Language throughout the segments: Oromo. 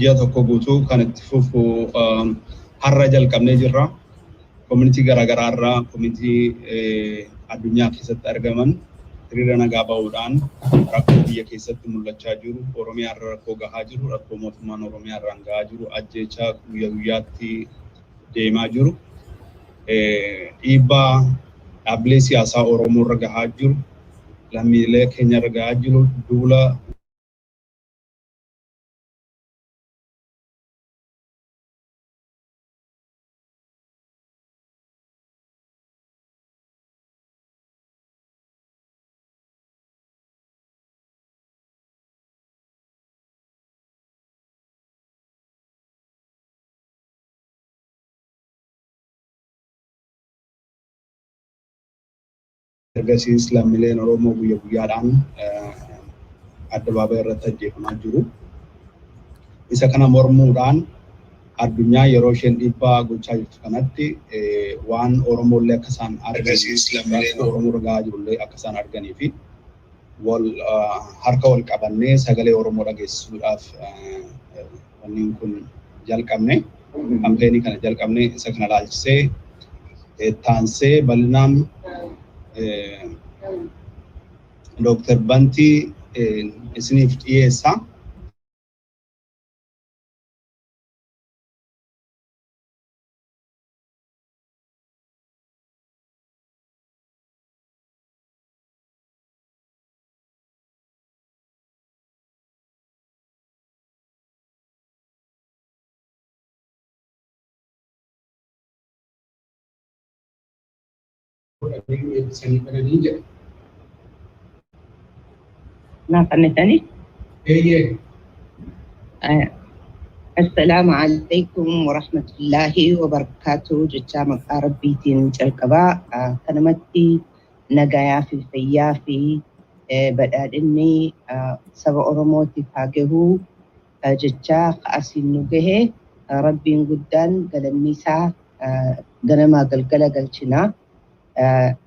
ji'a tokko guutuu kan itti fufu har'a jalqabnee jirra. Community garaagaraa irraa community addunyaa keessatti argaman hiriira nagaa ba'uudhaan rakkoo biyya keessatti mul'achaa jiru, Oromiyaa irra rakkoo gahaa jiru, rakkoo mootummaan Oromiyaa irraan gahaa jiru, ajjeechaa guyyaa guyyaatti deemaa jiru, dhiibbaa dhaabbilee siyaasaa Oromoo irra gahaa jiru, lammiilee keenya irra gahaa jiru, duula ergasiis lammiileen Oromoo guyyaa guyyaadhaan addabaabaayii irratti ajjeefamaa jiru. Isa kana mormuudhaan addunyaa yeroo isheen dhiibbaa gochaa jirtu kanatti waan Oromoolee akka isaan arganiif Oromoo irra gahaa jirullee akka isaan arganii fi harka wal qabannee sagalee Oromoo dhageessisuudhaaf wanni kun jalqabne kampeenii kana jalqabne isa kana laalchisee taansee bal'inaan Dr. Banti isiniif dhiyeessa. السلام عليكم ورحمة الله وبركاته. جتام ربيتين جلقبا كلمتي نجايا في الفيا في بدأ إني سبع أرموتي فاجهو جتا أسين نجه ربي جدا قال النساء قال ما قال قلتنا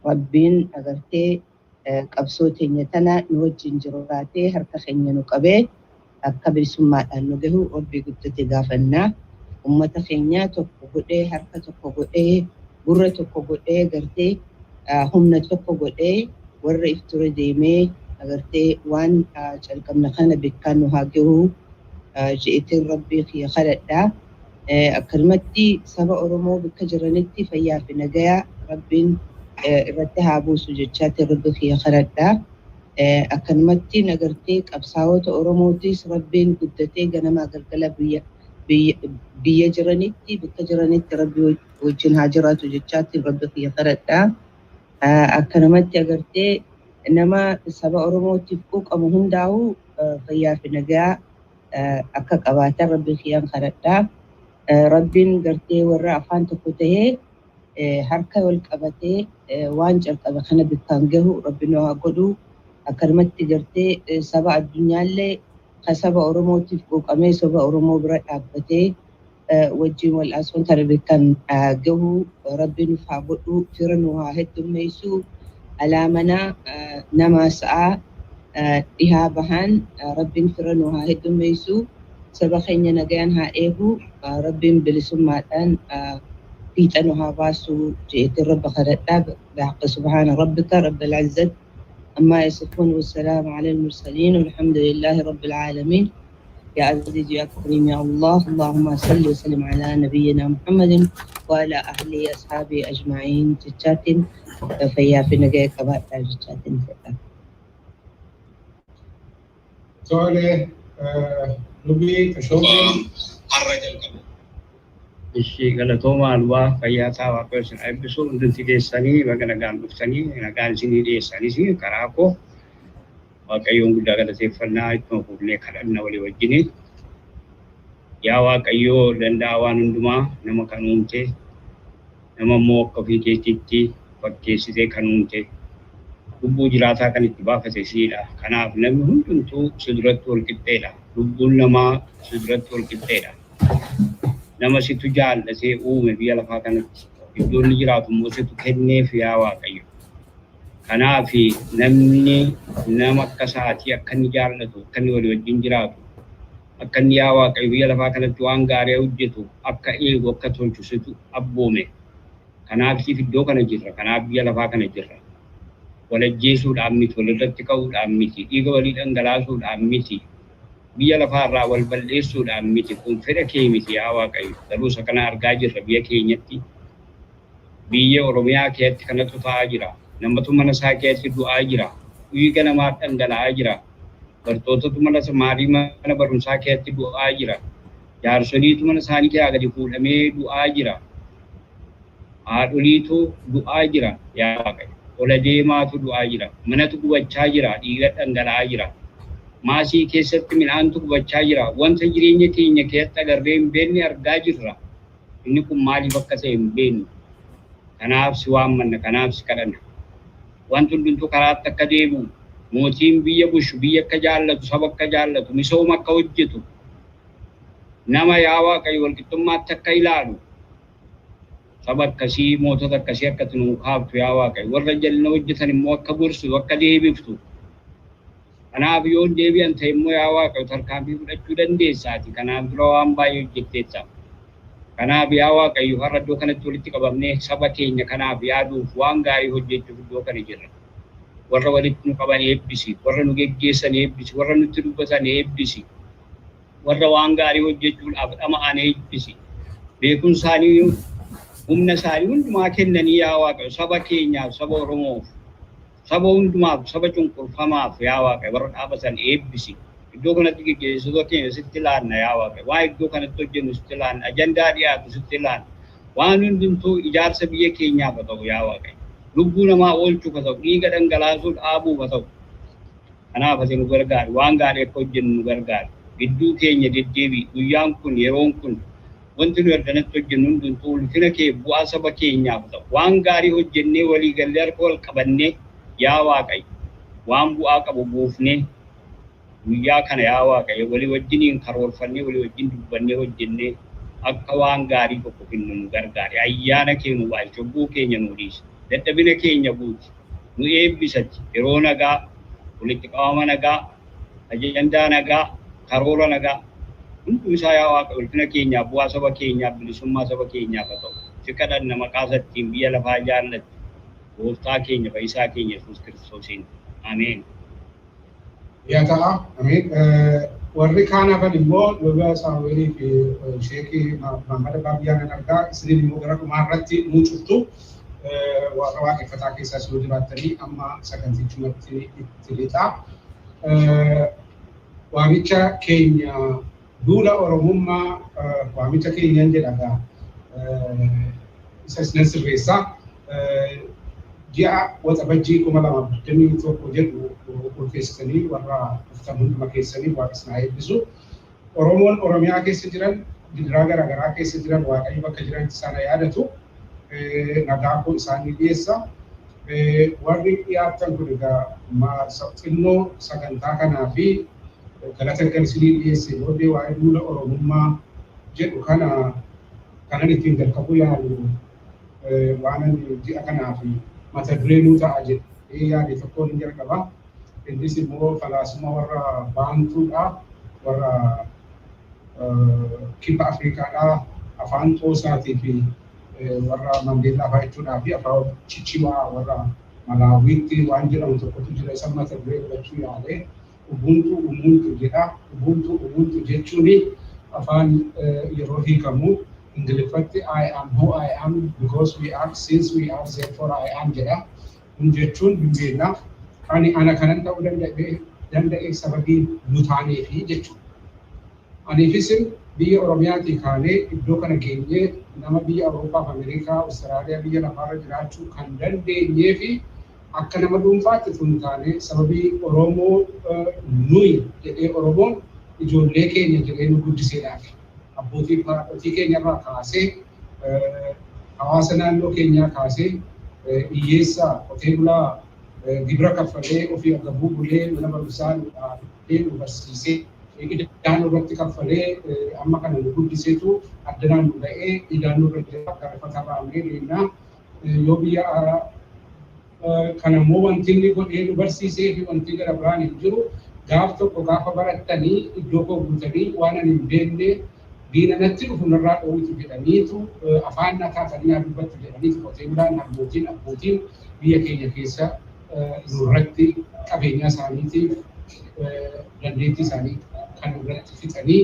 ربين أغرتي قبصوتي نتنا نوجه جراتي هرتخين نقبه قبل سماء النجه ربي قد تجافنا أمة خينيا تقبضه هركة تقبضه برة تقبضه غرتي هم نتقبضه والرئيس ترديمه غرتي وان شلكم نخنا بكانو هاجو جئت ربي في خلدا كلمتي سبع أرمو بكجرنتي فيا في نجايا ربين رتها أبو سجدات ربي في خلدا أكلمتي نجرتي أبصاوت أرموتيس ربين قدتي جنما قلقلا بيجرنتي بكجرنتي ربي وجن هاجرات وجدات ربي في خلدا أكلمتي أجرتي إنما سبع أرموتي فوق أمهم داو فيا في نجايا أكك أباتر ربي في خلدا ربين قرتي ورا أفان تقوته حركة والكبتي وانجر كبخنا بتانجه ربنا قدو أكرمتي قرتي سبع الدنيا اللي خسبع أرموتي فوق أمي سبع أرمو برا أبتي وجي والأسفل تربي كان جو ربنا فعبدو فرنوها هدو ميسو علامنا نما ساعة إهابهان ربنا فرنوها هدو ميسو سبخين نجان هايهو ربين بلسماتان فيتنوها باسو جئت الرب خلقنا بحق سبحان ربك رب العزة أما يصفون والسلام على المرسلين والحمد لله رب العالمين. يا عزيز يا كريم يا الله اللهم صل وسلم على نبينا محمد وعلى أهله أصحابه أجمعين. جتات فيا في نجاة كبار جتات سؤال نبي كشوف الرجل Ishi galatoma alwa fayyata wa person ebiso ndinti desani bagana gan buftani na gan sini desani si karako wa kayon guda gada sefanna ito kulle kadanna wali wajini ya wa kayo dandawa nunduma nama kanunte nama mokka fite titti bakke site kanunte dubbu jirata kan ittibafate sida kanaf nabi hunduntu sudratul kittela dubbul nama sudratul kittela nama situ jaalla se uume biya lafa kanatti iddoon jiraatu immoo situ kenneef yaa Waaqayyo. Kanaaf namni nama akka sa'aatii akka inni jaallatu akka inni walii wajjin jiraatu akka inni yaa Waaqayyo biyya lafaa kanatti waan gaarii hojjetu akka eegu akka tolchusitu abboome. Kanaaf iddoo kana jirra. Kanaaf biyya lafaa kana jirra. Walajjeesuudhaan miti, walirratti ka'uudhaan miti, dhiiga walii dhangalaasuudhaan miti, biyya lafaarraa wal balleessuudhaan miti. Kun fedha kee miti yaa Waaqayyo. Garuu isa kana argaa jirra biyya keenyatti. Biyya Oromiyaa keessatti kanatu ta'aa jira. Namatu mana isaa keessatti du'aa jira. Dhiiga namaa dhangala'aa jira. Bartootatu mana barumsaa keessatti du'aa jira. Jaarsoliitu mana isaanii keessaa gadi fuudhamee du'aa jira. Haadholiitu du'aa jira yaa Waaqayyo. Ola deemaatu du'aa jira. Manatu gubachaa jira. Dhiiga dhangala'aa jira. Maasii keessatti midhaantu gubachaa jira. Wanta jireenya keenya keessatti agarree hin beekne argaa jirra. Inni kun maaliif akka ta'e hin beeknu. Kanaaf si waammanna, kanaaf si kadhanna. Wanti hundumtuu karaatti akka deebi'u, mootiin biyya bushu, biyya akka jaallatu, saba akka jaallatu, misooma akka hojjetu, nama yaa Waaqayyo walqixxummaatti akka ilaalu, saba akkasii, mootota akkasii akka nuu kaaftu yaa Waaqayyo. Warra jalina hojjetan immoo akka gorsitu, akka deebiftu. Kanaaf yoo deebi'an ta'e immoo yaa Waaqayyo tarkaanfii fudhachuu dandeessaati. Kanaaf dura waan baay'ee hojjetteetta. Kanaaf yaa Waaqayyo har'a iddoo kanatti walitti qabamnee saba keenya kanaaf yaaduuf waan gaarii hojjechuuf iddoo kana jirra. Warra walitti nu qaban eebbisi, warra nu geggeessan eebbisi, warra nutti dubbatan eebbisi, warra waan gaarii hojjechuudhaaf dhama'an eebbisi. Beekumsaanii humna isaanii hundumaa kennanii yaa Waaqayyo saba keenyaaf, saba Oromoof, saba hundumaaf, saba cunqurfamaaf yaa Waaqayyo warra dhaabatan eebbisi. Iddoo kanatti geggeessitoota keenya sitti ilaanna yaa Waaqayyo. Waan iddoo kanatti hojjennu sitti ilaanna. Ajandaa dhiyaatu sitti ilaanna. Waan hundumtuu ijaarsa biyya keenyaaf haa ta'u yaa Waaqayyo. Lubbuu namaa oolchuuf haa ta'u, dhiiga dhangalaasuu dhaabuuf haa ta'u. Kanaaf ati nu gargaari. Waan gaarii akka hojjennu nu gargaari. Gidduu keenya deddeebi'i. Guyyaan kun, yeroon kun, wanti nu erdanatti hojjennu hundumtuu ulfina kee bu'aa saba keenyaaf haa ta'u. Waan gaarii hojjennee walii gallee harka wal qabannee yaa Waaqayyo. Waan bu'aa qabu buufnee guyyaa kana yaa Waaqayyo walii wajjiniin karoorfannee walii wajjin dubbannee hojjennee akka waan gaarii tokko kennu nu gargaari. Ayyaana kee nu baay'isi, cubbuu keenya nu dhiisi, dadhabina keenya guuti, nu eebbisatti yeroo nagaa, walitti qabama nagaa, ajandaa nagaa, karoora nagaa hunduu isaa yaa Waaqayyo ulfina keenyaaf, bu'aa saba keenyaaf, bilisummaa saba keenyaaf haa ta'u. Si kadhanna maqaa isaatiin biyya lafaa jaallatti gooftaa keenya fayyisaa keenya Yesuus Kiristoosiin. Ameen. Ya ta'a, amin. Warri kaan hafan immoo Lolaa Saamu'eelii fi Sheekii Mahammad Baabiyaan argaa isiniin immoo gara dhumaa irratti mucuuftu warra waaqeffataa keessaa isin jiraattanii amma sagantichumatti itti lixa. Waamicha keenya Duula Oromummaa waamicha keenyan jedhaga isa isinan sirreessaa. Ji'a waxabajjii 2021 jedhu ulfeessanii warra uftan hunduma keessanii waaqessinaa eebbisu. Oromoon Oromiyaa keessa jiran, gidiraa garaagaraa keessa jiran Waaqayyo bakka jiran sana yaadatu. Nagaa koo isaanii dhiyeessa. Warri dhiyaatan kun egaa xinnoo sagantaa kanaa fi galata galsinii dhiyeesse booddee waa'ee Duula Oromummaa jedhu kanan ittiin jalqabuu yaalu waan ji'a kanaa fi mata duree nuu ta'a jedhee yaade tokkoon hin jalqaba. Innis immoo falaasuma warra baantuudha, warra kibba Afrikaadhaa, afaan Xoosaatii fi warra Mandeellaa fa'aa jechuudhaa fi afaan Chichimaa warra Malaawiitti waan jedhamu tokkotu jira. Isa mata duree godhachuu yaade Ubuntu jedha. Ubuntu jechuun afaan yeroo hiikamu Ingiliffatti I am who I am because we are, since we are, therefore I am jedha. Kun jechuun bimbeennaa ana kanan ta'uu danda'e sababii nu taaneefi jechuudha. Aniifis biyya Oromiyaatii kaanee iddoo kana geenyee nama biyya Awurooppaa fi Ameerikaa, Awustiraaliyaa biyya lafaarra jiraachuu kan dandeenyee fi akka nama dhuunfaatti tun taane sababii Oromoo nuyi jedhee Oromoon ijoollee keenya jedhee nu guddiseedhaaf. Abbootii fi keenyarraa kaasee hawaasa naannoo keenyaa kaasee hiyyeessaa qotee bulaa gibira kaffalee ofii agabuu bulee mana barumsaa nu barsiisee idaan irratti kaffalee amma kana nu guddiseetu addanaan nu ga'ee idaan nurra jira garafatarraa amee deemnaa yoo biyya kana immoo wanti inni godhee nu barsiisee fi wanti gara biraan hin jiru gaaf tokko gaafa barattanii iddoo koo guutanii waan ani hin beekne diina natti dhufu narraa dhoowwitu jedhaniitu afaan nakaatanii haa dubbattu jedhaniitu qotee bulaan abbootiin biyya keenya keessa nurratti qabeenya isaaniitiif dandeettii isaanii kan irratti fixanii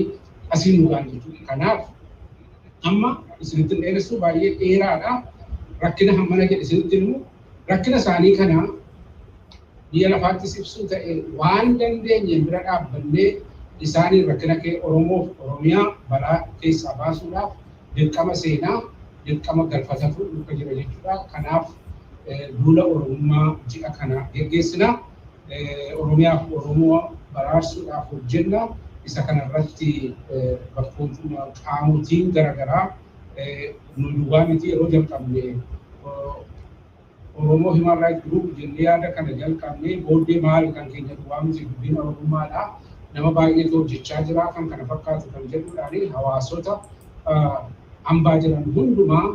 asiin dhugaan jechuudha. Kanaaf amma isinitti dheeressuu baay'ee dheeraadha. Rakkina hammana jedhe isinitti himu rakkina isaanii kana biyya lafaattis ibsuu ta'e waan dandeenye bira dhaabbannee isaanii rakkina kee Oromoof Oromiyaa balaa keessaa baasuudhaaf dirqama seenaa dirqama galfatatu dhufa jira jechuudha. Kanaaf duula Oromummaa ji'a kana geggeessina. Oromiyaaf Oromoo baraarsuudhaaf hojjenna. Isa kanarratti qaamotiin garaagaraa nu duwwaa miti yeroo jalqabne Oromoo Human Rights Group jennee yaada kana jalqabne booddee maal kan keenya duwwaa miti guddina Oromummaadha. Nama baay'eetu hojjechaa jira kan kana fakkaatu kan jedhuudhaan hawaasota hambaa jiran hundumaa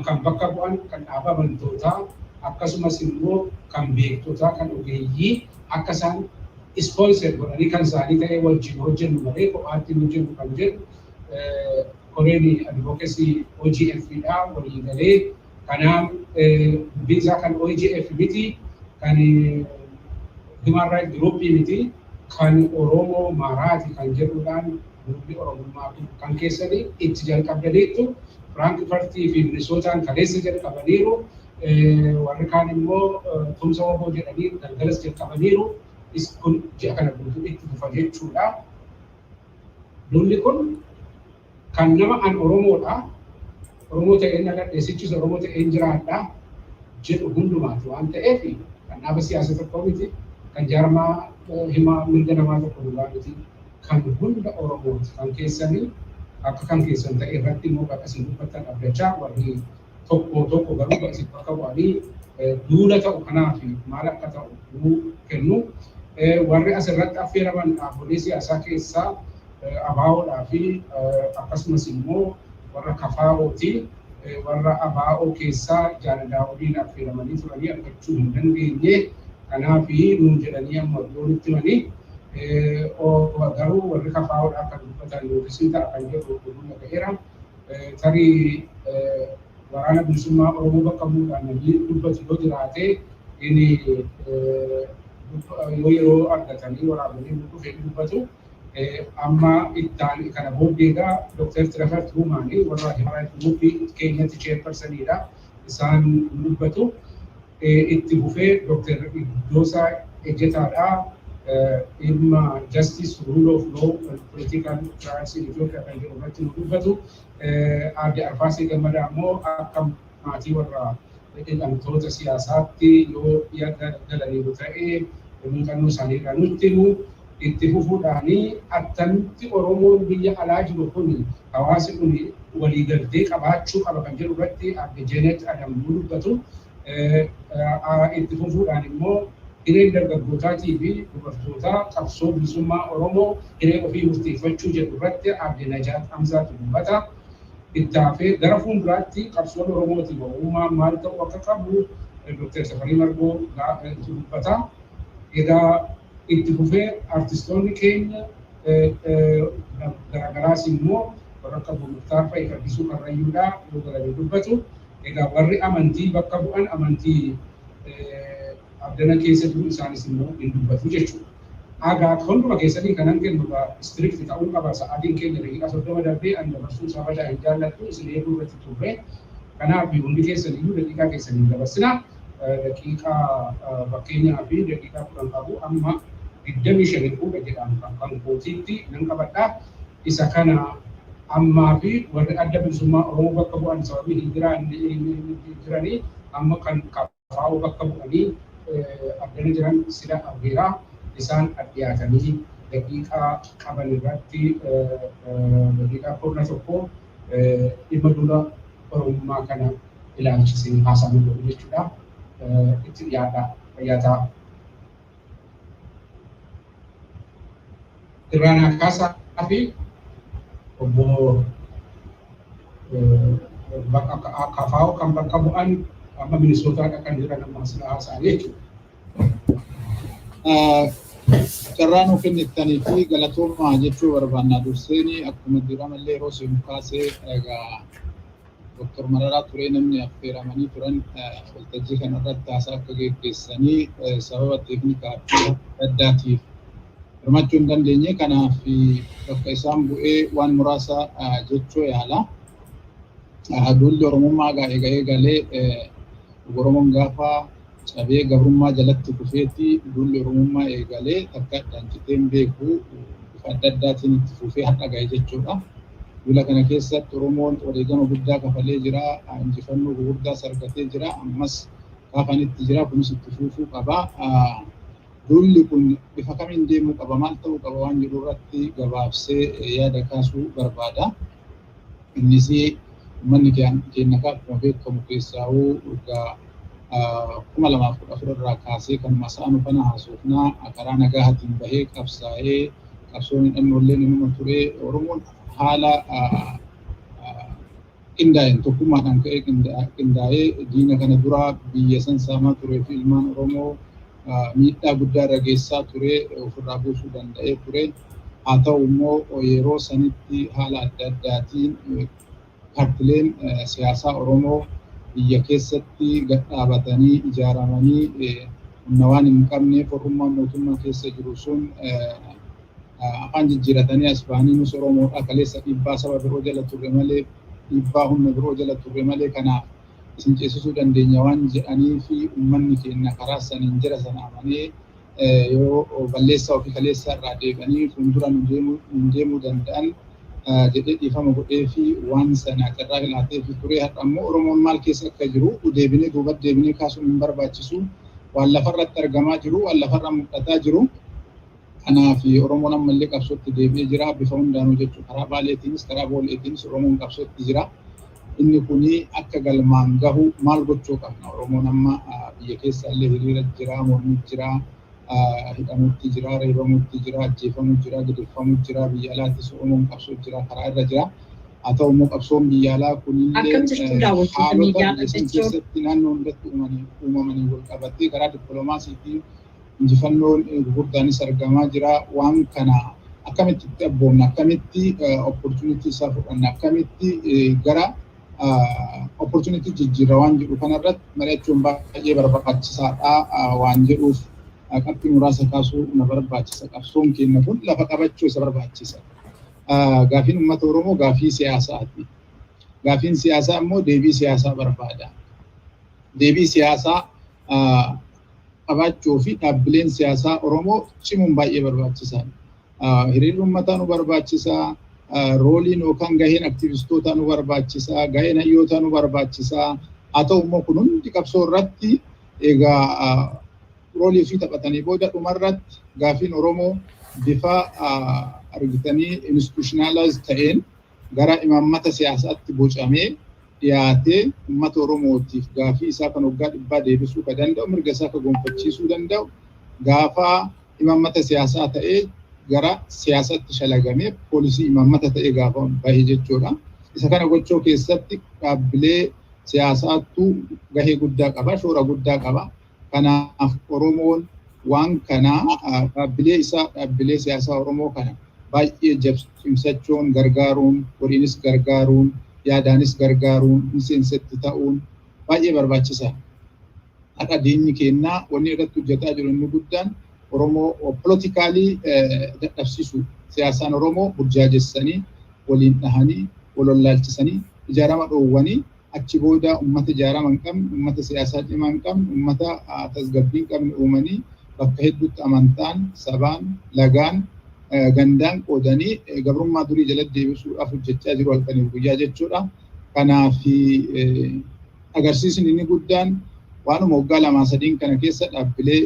kan bakka bu'an kan dhaaba amantootaa akkasumas immoo kan beektotaa kan ogeeyyii akka isaan sponsor godhanii kan isaanii ta'e wajjin hojjennu malee kophaatti hojjennu kan jedhu koreen advocacy OGF-dha walii galee kanaaf dubbiinsaa kan OGF miti kan Human Rights Group miti kan Oromoo Maraati kan jedhuudhaan duulli Oromummaa kan keessanii itti jalqabdaniitu Frankfurtii fi Minisootaan kaleessa jalqabaniiru warri kaan immoo tumsa waboo jedhanii galgalas jalqabaniiru kun ji'a kana guutuu itti fufa jechuudha. Duulli kun kan nama an Oromoodha. Oromoo ta'een agadheessichis Oromoo ta'een jiraadha jedhu hundumaati waan ta'eef kan dhaaba siyaasa tokko miti kan jaarmaa himaa mirga namaa tokko duwwaa miti kan hunda Oromooti kan keessanii akka kan keessan ta'e irratti immoo bakka isin dubbattan abdachaa warri tokko garuu isin bakka bu'anii duula ta'u kanaaf maal akka ta'u nuu kennu warri asirratti affeeraman dhaabbilee siyaasaa keessaa ABO'dhaa fi akkasumas immoo warra KFO'ti warra ABO keessaa jaaladaawwaniin affeeramanii turanii argachuu hin dandeenye kanaaf nuun jedhanii amma iddootti himanii garuu warri KFO'dhaa kan dubbatan yookiin ta'a kan jedhu oduun ga'eera tarii waraana bilisummaa Oromoo bakka bu'uudhaan namni dubbatu yoo jiraate inni yoo yeroo argatanii waraabanii dhufee dubbatu amma ittaan kana booddeegaa Dr. Tirafat Ruumaanii warra Human Rights Group keenyatti chairpersoniidha isaan dubbatu itti bufee Dr. Iddoosaa Ejjetaadha dhimma justice rule of law and political trials in Ethiopia kan jedhu irratti nu dubbatu Aadde Arfaasee Gammadaa immoo akka maatii warra hidhamtoota siyaasaatti yoo yaada galaniiru ta'ee muuxannoo isaanii irraa nutti himu itti fufuudhaanii attamitti Oromoon biyya alaa jiru kun hawaasi kun waliigaltee qabaachuu qaba kan jedhu irratti Aadde Jeenet Adam nu dubbatu itti fufuudhaan immoo hiree dargaggootaatii fi dubartootaa qabsoo bilisummaa Oromoo hiree ofii murteeffachuu jedhu irratti Aadde Najaat Hamzaatu dubbata. Ittaafee gara fuulduraatti qabsoon Oromootiin Oromummaa maal ta'uu akka qabu Dr. Safarii Margoo dubbata. Egaa itti fufee artistoonni keenya garaagaraas immoo warra akka Muktaar Fa'ii Faddisuu Karrayyuudhaa yoo galanii dubbatu. Egaa warri amantii bakka bu'an amantii abdana keessa jiru isaanis immoo hin dubbatu jechuudha. Egaa hunduma keessanii kanan kennu strict ta'uu qaba sa'aatiin keenya daqiiqaa 30 darbee an dabarsuu sabadaa hin jaalladhu isin eeguu irratti turre. Kanaaf hundi keessan iyyuu daqiiqaa keessanii dabarsina. Daqiiqaa fakkeenyaa fi daqiiqaa 10 qabu amma 25 fuudha jedhamu kan kootiitti nan qabadha. Isa kana ammaa fi warri adda bilisummaa Oromoo bakka bu'an sababii hin jiranii amma kan KFO bakka bu'anii addana jiran sida argeeraa isaan dhiyaatanii daqiiqaa qaban irratti daqiiqaa 11 dhimma duula Oromummaa kana ilaalchisee haasa'uu godhu jechuudha. Itti dhiyaataa. Irraanaa Kaasaa fi obbo KFO kan bakka bu'an amma Minisootaadha kan jiran amma asirraa haasa'an jechuudha. Carraan ofiin ittanii fi galatoomaa jechuu barbaannaa durseenii akkuma diramallee yeroo siin kaasee egaa Dr. Mararaa turee namni affeeramanii turan waltajjii kanarratti haasaa akka geggeessanii sababa teeknikaa fi addaatiif hirmachuu hin dandeenye kanaaf bakka isaan bu'ee waan muraasa jechuu yaala. Duulli Oromummaa eegalee Oromoon gaafa cabee gabrummaa jalatti kufeetii duulli Oromummaa eegalee takka danchiteen beeku bifa adda addaatiin itti fufee har'a ga'e jechuudha. Duula kana keessatti Oromoon wareegama guddaa kafalee jira, injifannoo gurguddaa argatee jira, ammas kaafanitti jira, kunis itti fufuu qaba. Duulli kun bifa kamiin deemuu qaba, maal ta'uu qaba waan jedhu irratti gabaabsee yaada kaasuu barbaada. Innis manni keenya akkuma beekamu keessaa waggaa 2014 irraa kaasee kan masaanu kana haasofnaa karaa nagaatiin bahee qabsaa'ee qabsoon hidhannoolee nama ture Oromoon haala qindaa'een tokkummaadhaan ka'ee qindaa'ee diina kana dura biyya san saamaa turee fi ilmaan Oromoo miidhaa guddaa irra geessaa ture ofirraa buusuu danda'ee ture. Haa ta'u immoo yeroo sanitti haala adda addaatiin paartileen siyaasaa Oromoo biyya keessatti gad dhaabatanii ijaaramanii humna waan hin qabneef oromummaa mootummaa keessa jiru sun afaan jijjiiratanii as bahanii nus Oromoodha kaleessa dhiibbaa saba biroo jala turre malee dhiibbaa humna biroo jala turre malee kanaaf isin ceesisuu dandeenya waan jedhanii fi uummanni keenya karaa saniin jira sana amanee yoo balleessaa ofii kaleessaa irraa deebi'anii fuuldura nu deemuu danda'an jedhee dhiifama godhee fi waan sana carraa ilaatee fi turee har'a immoo Oromoon maal keessa akka jiru deebinee duubatti deebinee kaasuun hin barbaachisu waan lafarratti argamaa jiru waan lafarra mul'ataa jiru. Kanaaf Oromoon ammallee qabsootti deebi'ee jira bifa hundaanuu jechuudha. Karaa Baaleetiinis karaa Booleetiinis Oromoon qabsootti jira. Inni kuni akka galmaan gahu maal gochuu qabna? Oromoon amma biyya keessa illee hiriira jira, mormii jira, hidhamutti jira, reebamutti jira, ajjeefamutti jira, gidirfamutti jira, biyya alaattis Oromoon qabsoo jira, karaa irra jira. Haa ta'u immoo qabsoon biyya alaa kunillee haalota keessatti naannoo hundatti uumamanii wal qabatee karaa dippiloomaasiitiin injifannoon gurguddaanis argamaa jira. Waan kana akkamitti itti abboomna, akkamitti opportunity isaa fudhanna, akkamitti gara opportunity jijjiirra waan jedhu kanarratti mari'achuun baay'ee barbaachisaadha waan jedhuuf qabxii muraasa kaasuu na barbaachisa. Qabsoon keenya kun lafa qabachuu isa barbaachisa. Gaafiin uummata Oromoo gaafii siyaasaati. Gaafiin siyaasaa immoo deebii siyaasaa barbaada. Deebii siyaasaa qabaachuu fi dhaabbileen siyaasaa Oromoo cimuun baay'ee barbaachisaadha. Hiriirri uummataa nu barbaachisaa. Rooliin yookaan gaheen aktiivistootaa nu barbaachisaa. Gaheen hayyootaa nu barbaachisaa. Haa ta'u immoo kun hundi qabsoo irratti egaa roolii fi taphatanii booda dhumarratti gaafiin Oromoo bifa argitanii institutionalize ta'een gara imaammata siyaasaatti bocamee dhiyaatee uummata Oromootiif gaafii isaa kan waggaa 100 deebisuu kan danda'u, mirga isaa kan gonfachiisuu danda'u gaafa imaammata siyaasaa ta'ee gara siyaasatti shalagamee poolisii imaammata ta'ee gaafa bahee jechuudha. Isa kana gochuu keessatti dhaabbilee siyaasaattu gahee guddaa qaba, shoora guddaa qaba. Kanaaf Oromoon waan kana dhaabbilee siyaasaa Oromoo kana baay'ee cimsachuun gargaaruun, waliinis gargaaruun, yaadaanis gargaaruun, miseensatti ta'uun baay'ee barbaachisaadha. Akka diinni keenyaa wanni irratti hojjetaa jiru inni guddaan Oromoo politikaalii dadhabsiisu. Siyaasaan Oromoo burjaajessanii, waliin dhahanii, wal wallaalchisanii, ijaarama dhoowwanii achi booda uummata ijaarama hin qabne, uummata siyaasaa cimaa hin qabne, uummata tasgabbii hin qabne uumanii bakka hedduutti amantaan, sabaan, lagaan, gandaan qoodanii gabrummaa durii jalatti deebisuudhaaf hojjechaa jiru halkaniif guyyaa jechuudha. Kanaaf agarsiisni inni guddaan waanuma waggaa 2-3 kana keessa dhaabbilee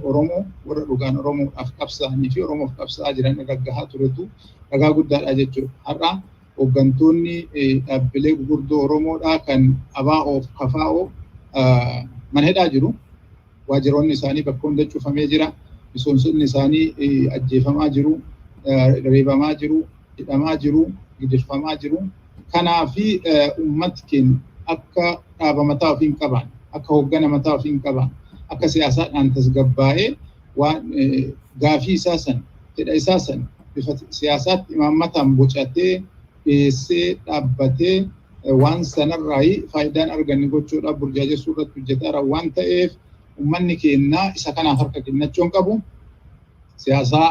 Oromoo warra dhugaan Oromoodhaaf qabsaa'anii fi Oromoof qabsaa'aa jiran irra gahaa turetu dhagaa guddaadha jechuudha. Har'a hooggantoonni dhaabbilee gurguddoo Oromoodhaa kan ABO fi KFO mana hidhaa jiru. Waajjiroonni isaanii bakka hunda cufamee jira. Miseensonni isaanii ajjeefamaa jiru, reebamaa jiru, hidhamaa jiru, gidirfamaa jiru. Kanaaf uummati keenya akka dhaaba mataa ofii hin qaban, akka hooggana mataa ofii hin qaban, akka siyaasaadhaan tasgabbaa'ee waan gaafii isaa san fedha isaa san bifa siyaasaatti imaammataan bocatee dhiyeessee dhaabbatee waan sanarraa faayidaan arganne gochuudhaaf burjaajessuu irratti hojjetaa waan ta'eef ummanni keenya isa kanaaf harka kennachuun qabu. Siyaasaa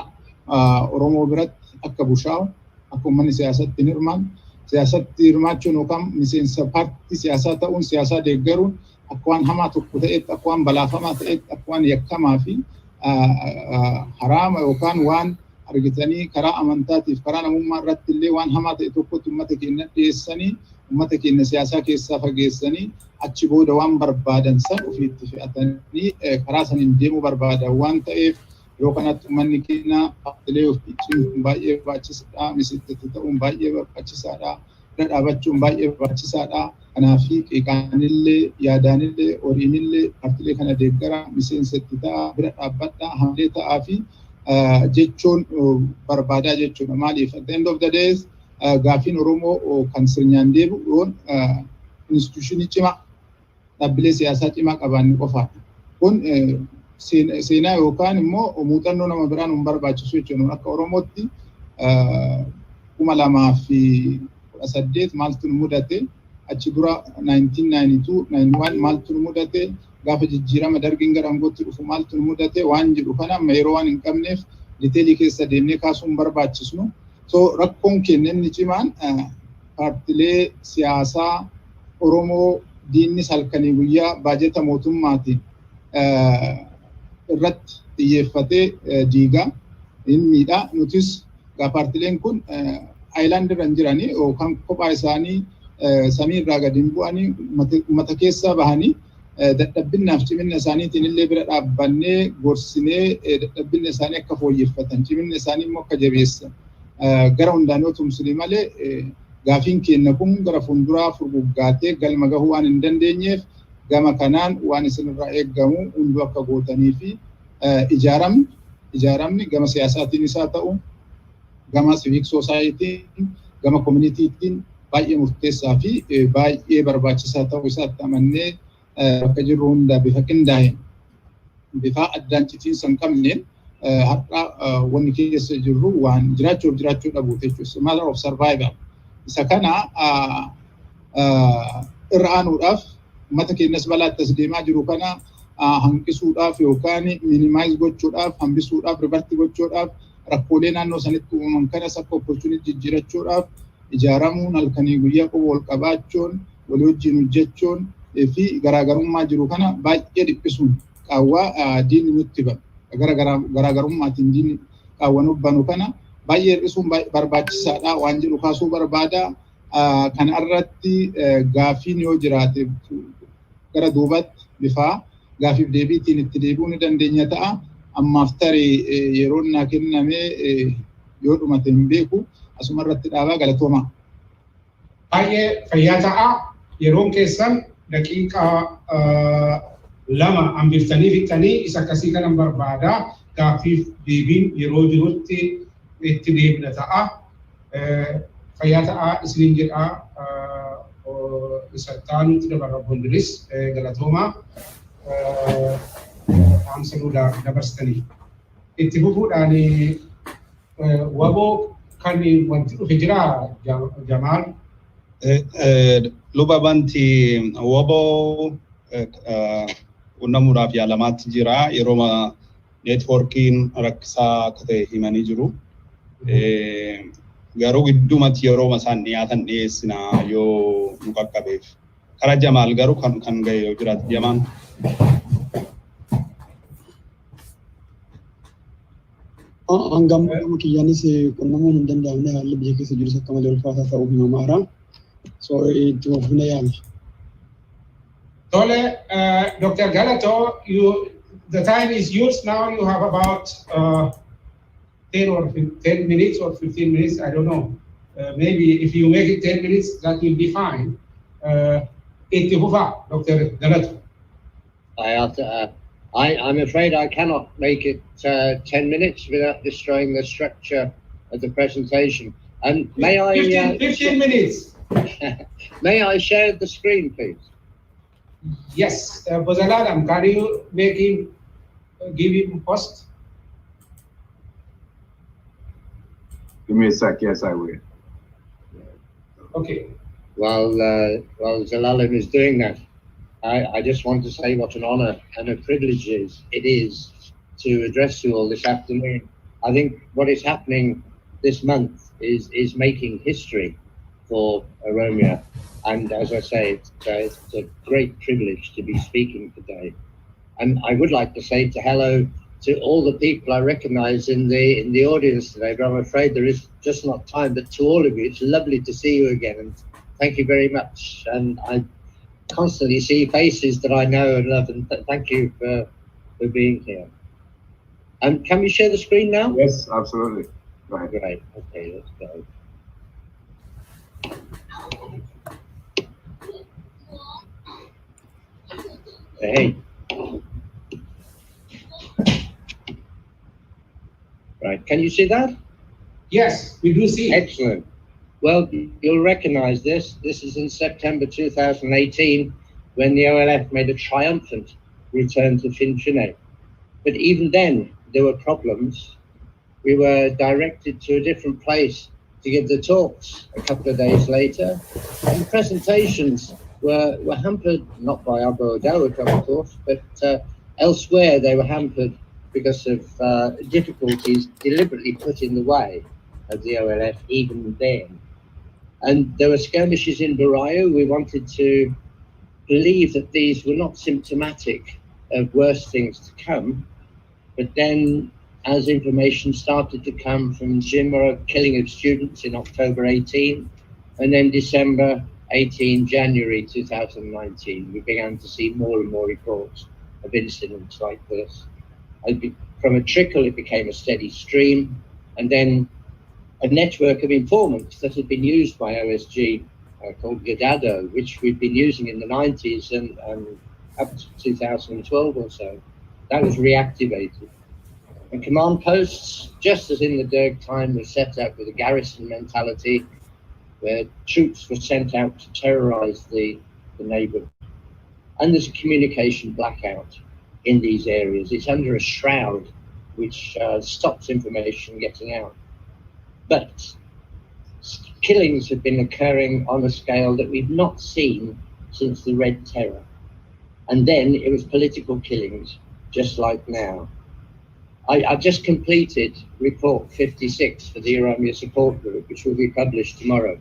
Oromoo biratti akka bushaa'u akka ummanni siyaasatti hin hirmaanne siyaasatti hirmaachuun yookaan miseensa paartii siyaasaa ta'uun siyaasaa deeggaruun akka waan hamaa tokko ta'etti akka waan balaafamaa ta'etti akka waan yakkamaa fi haraama yookaan waan argitanii karaa amantaatiif karaa namummaa irratti illee waan hamaa ta'e tokkotti uummata keenya dhiyeessanii uummata keenya siyaasaa keessaa fageessanii achi booda waan barbaadan san ofiitti fe'atanii karaa saniin deemuu barbaadan waan ta'eef yoo kanatti uummanni keenya paartilee of cimsuun baay'ee barbaachisaadha. Miseensa ta'uun baay'ee barbaachisaadha. Bira dhaabachuun baay'ee barbaachisaadha. Kanaaf qeeqaanillee yaadaanillee horiinillee paartilee kana deeggara miseensatti ta'a bira dhaabbadha hamilee ta'aa fi jechuun barbaadaa jechuudha. Maaliif at the end of the days gaafiin Oromoo kan sirnaan deebi'uun instituushinii cimaa dhaabbilee siyaasaa cimaa qabaanni qofaadha. Kun seenaa yookaan immoo muuxannoo nama biraan hin barbaachisu jechuudha. Akka Oromootti 2018 maaltu nu mudate achi dura 1992 maaltu nu mudate gaafa jijjiirama dargiin gara aangootti dhufu maaltu nu mudate waan jedhu kana amma yeroo waan hin qabneef diteelii keessa deemnee kaasuu hin barbaachisnu. So rakkoon keenya inni cimaan paartilee siyaasaa Oromoo diinnis halkanii guyyaa baajeta mootummaatiin irratti xiyyeeffatee diigaa inniidha. Nutis paartileen kun aayilaand irra hin jiranii yookaan kophaa isaanii samii irraa gadi hin bu'anii uummata keessaa bahanii dadhabbinnaaf cimina isaaniitiin illee bira dhaabbannee gorsinee dadhabbinna isaanii akka fooyyeffatan cimina isaanii immoo akka jabeessan gara hundaan yoo tumsine malee gaafiin keenya kun gara fuulduraa furguggaatee galma gahuu waan hin dandeenyeef gama kanaan waan isinirraa eeggamu hunduu akka gootanii fi ijaaramni gama siyaasaatiin isaa ta'u gama civic societytiin gama communitytiin baay'ee murteessaa fi baay'ee barbaachisaa ta'uu isaatti amannee bakka jirru hunda bifa qindaa'een bifa addaan citiinsa hin qabneen har'a wanni keessa jirru waan jiraachuu dhabuut jechuudha. Matter of survival. Isa kana irra aanuudhaaf uummata keenyas balaatti as deemaa jiru kana hanqisuudhaaf yookaan minimize gochuudhaaf hambisuudhaaf ribarti gochuudhaaf rakkoolee naannoo sanitti uumaman kanas akka opportunity jijjiirachuudhaaf ijaaramuun halkanii guyyaa qofa wal qabaachuun walii wajjin hojjechuun fi garaagarummaa jiru kana baay'ee dhiphisuun qaawwaa diinni nutti banu garaagarummaatiin diinni qaawwan ubbanu kana baay'ee hir'isuun barbaachisaadha waan jedhu kaasuu barbaada. Kana irratti gaafiin yoo jiraate gara duubatti bifa gaafiif deebiitiin itti deebi'uu ni dandeenya ta'a. Ammaaf tarii yeroo naa kennamee yoo dhumate hin beeku asuma irratti dhaabaa galatoomaa. Baay'ee fayyaa ta'a. Yeroon keessan daqiiqaa lama hambiftanii fixanii isa akkasii kanan barbaada. Gaafiif deebiin yeroo jirutti itti deebina ta'a. Fayyaa ta'a isiniin jedhaa isa taanutti dabarra bondiris galatoomaa taamsa duudhaa dabarsitanii. Itti fufuudhaan waboo kan wanti dhufe jira Jamaal. Luba banti waboo unnamuudhaaf yaalamaatti jira yeroo neetwoorkiin rakkisaa akka ta'e himanii jiru. Garuu giddumatti yeroo isaan dhiyaatan dhiyeessina yoo nu qaqqabeef. Karaa Jamaal garuu kan ga'e yoo jiraate Jamaal. Hangam kiyyaanis qunnamuu hin danda'amne haalli biyya keessa jirus akka malee ulfaataa ta'uu himamaara. So itti fufna yaala. Tole, Dr. Galato, the time is yours now. You have about 10 minutes or 15 minutes, I don't know. Maybe if you make it 10 minutes, that will be fine. Dr. Galato. I'm afraid I cannot make it 10 minutes without destroying the structure of the presentation. And may 15 minutes. May I share the screen, please? Yes, Bozalalam, can you make him, give him post? Give me a sec. Yes, I will. Okay. While Zelalem is doing that, I just want to say what an honor and a privilege it is to address you all this afternoon. I think what is happening this month is making history for Oromia. And as I say, it's a great privilege to be speaking today. And I would like to say hello to all the people I recognize in the audience today, but I'm afraid there is just not time. But to all of you, it's lovely to see you again, and thank you very much. And I constantly see faces that I know and love, and thank you for being here. And can we share the screen now? Yes, absolutely. Go ahead. Great. Okay, let's go. Hey. Right, can you see that? Yes, we do see. Excellent. Well, you'll recognize this. This is in September 2018 when the OLF made a triumphant return to Finchine. But even then, there were problems. We were directed to a different place to give the talks a couple of days later. And the presentations were hampered, not by Abu Dawud, of course, but elsewhere they were hampered because of difficulties deliberately put in the way of the OLF even then. And there were skirmishes in Barayu. We wanted to believe that these were not symptomatic of worse things to come. But then, as information started to come from Jimma, killing of students in October 18, and then December 18, January 2019, we began to see more and more reports of incidents like this. And from a trickle, it became a steady stream, and then a network of informants that had been used by OSG called Gadado, which we'd been using in the 90s and up to 2012 or so. That was reactivated. And command posts, just as in the Derg time, were set up with a garrison mentality where troops were sent out to terrorize the neighborhood. And there's a communication blackout in these areas. It's under a shroud which stops information getting out. But killings have been occurring on a scale that we've not seen since the Red Terror. And then it was political killings, just like now. I just completed report 56 for the Oromia support group, which will be published tomorrow.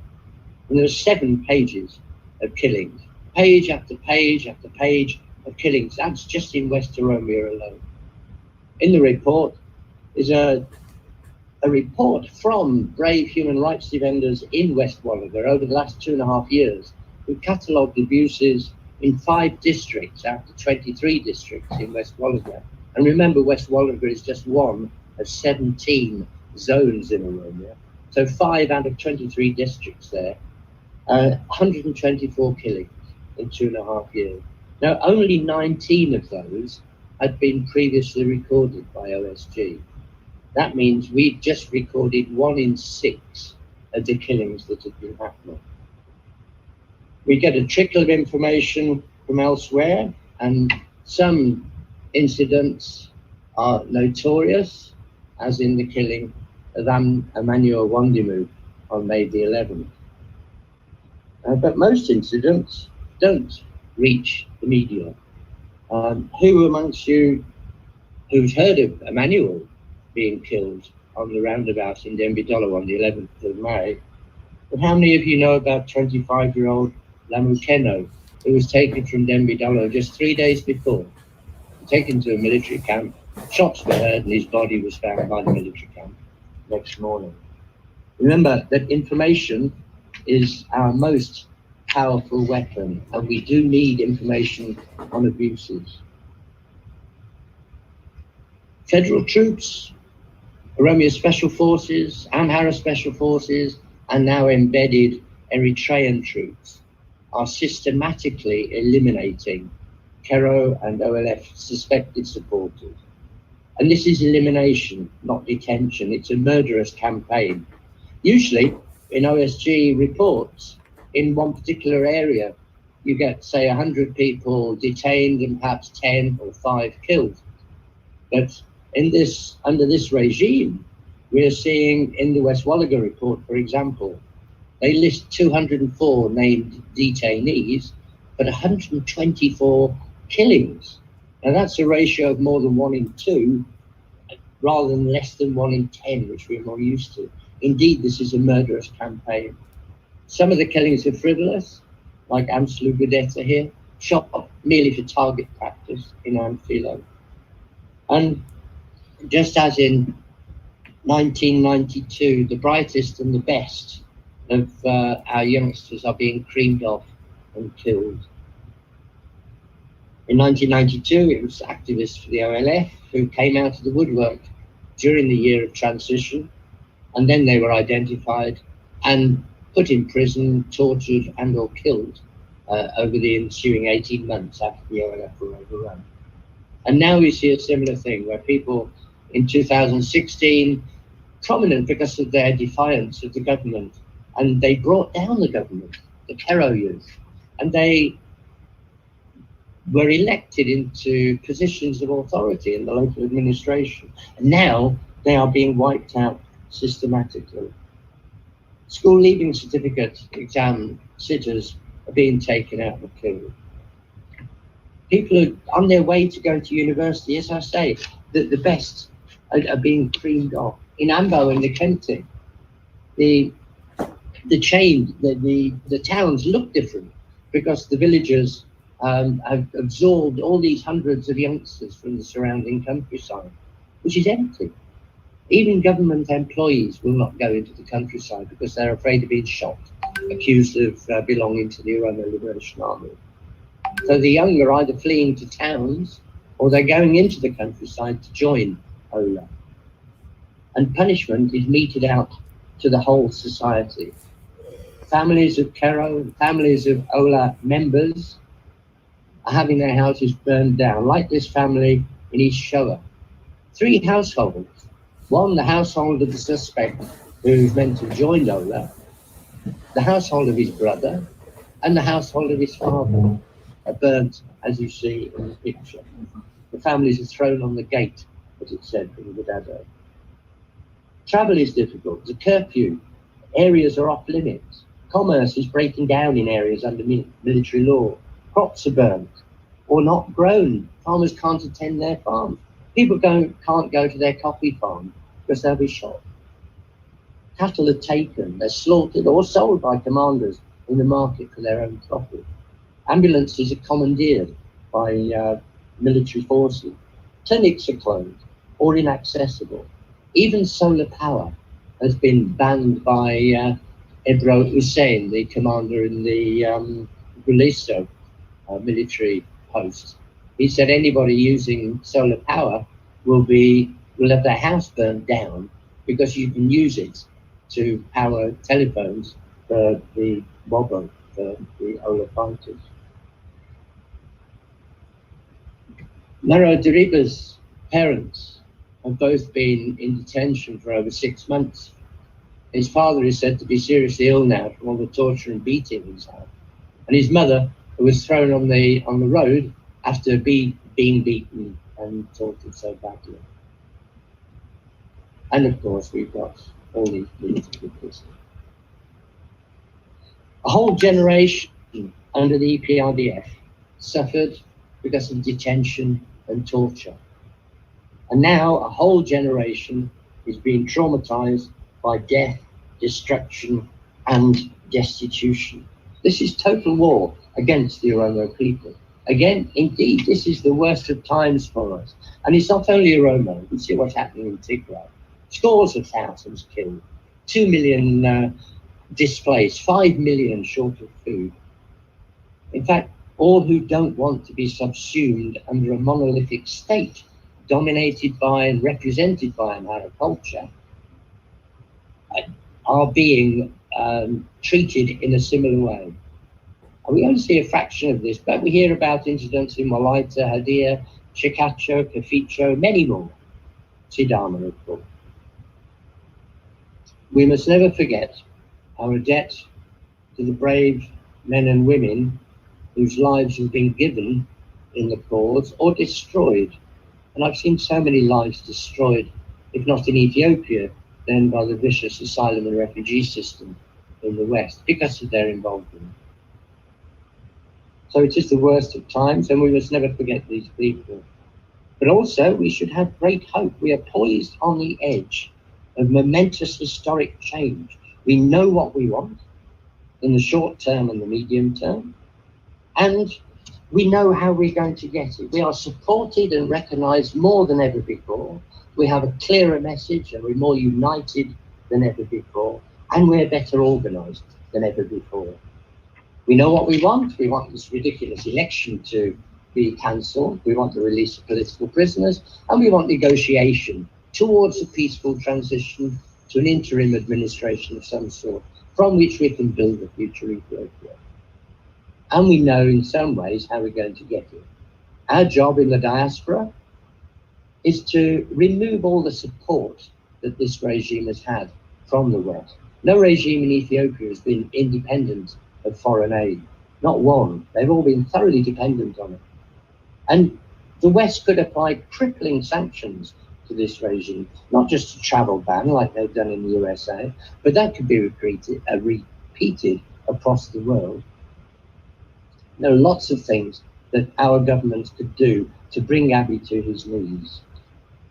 And there are 7 pages of killings, page after page after page of killings. That's just in West Oromia alone. In the report is a report from brave human rights defenders in West Wallaga over the last 2.5 years, who catalogued abuses in 5 districts out of 23 districts in West Wallaga. And remember, West Wallaga is just one of 17 zones in Oromia. So 5 out of 23 districts there, 124 killings in 2.5 years. Now, only 19 of those had been previously recorded by OSG. That means we just recorded 1 in 6 of the killings that had been happening. We get a trickle of information from elsewhere, and some incidents are notorious, as in the killing of Emmanuel Wandimu on May the 11th. But most incidents don't reach the media. Who amongst you who's heard of Emmanuel being killed on the roundabout in MDhO on the 11th of May? But how many of you know about 25-year-old Lamukeno, who was taken from MDhO just 3 days before, taken to a military camp, shots were heard, and his body was found by the military camp next morning? Remember that information is our most powerful weapon, and we do need information on abuses. Federal troops, Oromia Special Forces, Amhara Special Forces, and now embedded Eritrean troops are systematically eliminating Kero and OLF suspected supporters. And this is elimination, not detention. It's a murderous campaign. Usually, in OSG reports, in one particular area, you get, say, 100 people detained and perhaps 10 or 5 killed. But in this, under this regime, we're seeing in the West Wallaga report, for example, they list 204 named detainees, but 124 killings. Now that's a ratio of more than 1 in 2, rather than less than 1 in 10, which we're more used to. Indeed, this is a murderous campaign. Some of the killings are frivolous, like Amslu Gudeta here, shot merely for target practice in Anfilo. And just as in 1992, the brightest and the best of our youngsters are being creamed off and killed. In 1992, it was activists for the OLF who came out of the woodwork during the year of transition, and then they were identified and put in prison, tortured and or killed over the ensuing 18 months after the OLF were overrun. And now we see a similar thing where people in 2016, prominent because of their defiance of the government, and they brought down the government, the Kero youth, and they were elected into positions of authority in the local administration. And now they are being wiped out systematically. School leaving certificate exam sitters are being taken out and killed. People are on their way to go to university, as I say, the best are being creamed off. In Ambo and the Kente, the towns look different because the villagers have absorbed all these hundreds of youngsters from the surrounding countryside, which is empty. Even government employees will not go into the countryside because they're afraid of being shot, accused of belonging to the Oromo Liberation Army. So the young are either fleeing to towns or they're going into the countryside to join Ola. And punishment is meted out to the whole society. Families of Kero, families of Ola members are having their houses burned down, like this family in East Shoa. 3 households. One, the household of the suspect who's meant to have joined Ola, the household of his brother, and the household of his father are burnt, as you see in the picture. The families are thrown on the gate, as it said in Wadado. Travel is difficult. The curfew, areas are off limits. Commerce is breaking down in areas under military law. Crops are burnt or not grown. Farmers can't attend their farms. People can't go to their coffee farm because they'll be shot. Cattle are taken, they're slaughtered or sold by commanders in the market for their own profit. Ambulances are commandeered by military forces. Clinics are closed or inaccessible. Even solar power has been banned by Ebro Hussein, the commander in the Guliso military post. He said anybody using solar power will have their house burned down because you can use it to power telephones for the Wobo, for the Ola fighters. Maro Deriba's parents have both been in detention for over 6 months. His father is said to be seriously ill now from all the torture and beating he's had. And his mother, who was thrown on the road after being beaten and tortured so badly. And of course, we've got all these political prisoners. A whole generation under the EPRDF suffered because of detention and torture. And now a whole generation is being traumatized by death, destruction, and destitution. This is total war against the Oromo people. Again, indeed, this is the worst of times for us. And it's not only Oromo. We see what's happening in Tigray. Scores of thousands killed, 2 million displaced, 5 million short of food. In fact, all who don't want to be subsumed under a monolithic state dominated by and represented by Amhara culture are being treated in a similar way. And we only see a fraction of this, but we hear about incidents in Malaita, Hadia, Chikacho, Kaficho, many more. Sidama, of course. We must never forget our debt to the brave men and women whose lives have been given in the cause or destroyed. And I've seen so many lives destroyed, if not in Ethiopia, than by the vicious asylum and refugee system in the West because of their involvement. So it is the worst of times, and we must never forget these people. But also, we should have great hope. We are poised on the edge of momentous historic change. We know what we want in the short term and the medium term, and we know how we're going to get it. We are supported and recognized more than ever before. We have a clearer message, and we're more united than ever before, and we're better organized than ever before. We know what we want. We want this ridiculous election to be cancelled. We want the release of political prisoners, and we want negotiation towards a peaceful transition to an interim administration of some sort, from which we can build a future Ethiopia. And we know in some ways how we're going to get it. Our job in the diaspora is to remove all the support that this regime has had from the West. No regime in Ethiopia has been independent of foreign aid, not one. They've all been thoroughly dependent on it. And the West could apply crippling sanctions to this regime, not just a travel ban like they've done in the USA, but that could be repeated across the world. There are lots of things that our government could do to bring Abiy to his knees.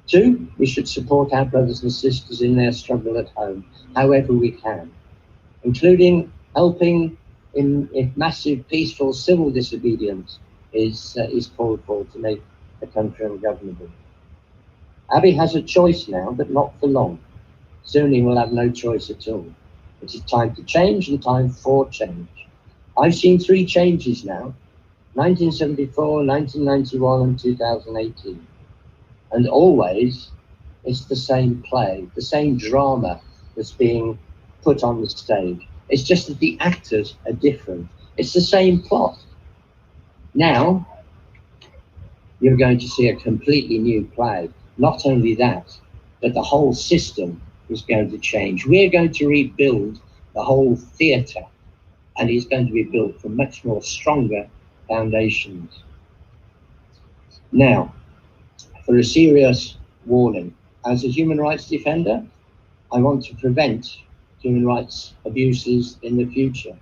2, we should support our brothers and sisters in their struggle at home, however we can, including helping if massive, peaceful, civil disobedience is called for to make the country ungovernable. Abiy has a choice now, but not for long. Soon he will have no choice at all. It is time to change and time for change. I've seen 3 changes now, 1974, 1991, and 2018. And always it's the same play, the same drama that's being put on the stage. It's just that the actors are different. It's the same plot. Now, you're going to see a completely new play. Not only that, but the whole system is going to change. We're going to rebuild the whole theatre, and it's going to be built from much more stronger foundations. Now, for a serious warning, as a human rights defender, I want to prevent human rights abuses in the future.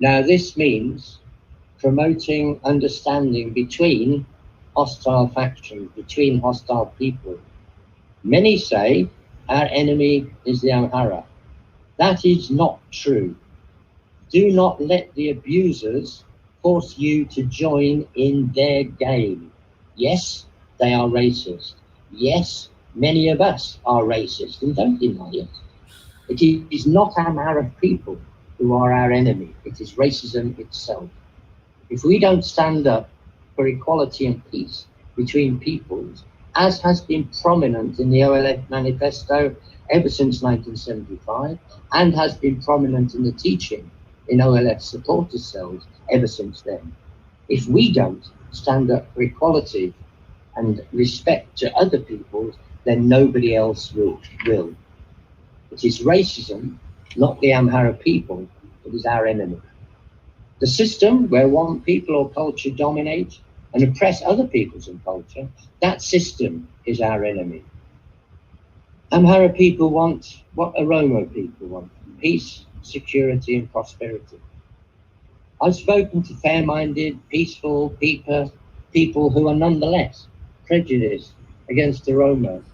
Now, this means promoting understanding between hostile factions, between hostile people. Many say our enemy is the Amhara. That is not true. Do not let the abusers force you to join in their game. Yes, they are racist. Yes, many of us are racist, and don't deny it. It is not Amhara people who are our enemy. It is racism itself. If we don't stand up for equality and peace between peoples, as has been prominent in the OLF manifesto ever since 1975, and has been prominent in the teaching in OLF supporter cells ever since then, if we don't stand up for equality and respect to other peoples, then nobody else will. It is racism, not the Amhara people, that is our enemy. The system where one people or culture dominate and oppress other peoples and culture, that system is our enemy. Amhara people want what Oromo people want: peace, security, and prosperity. I've spoken to fair-minded, peaceful people who are nonetheless prejudiced against Oromo.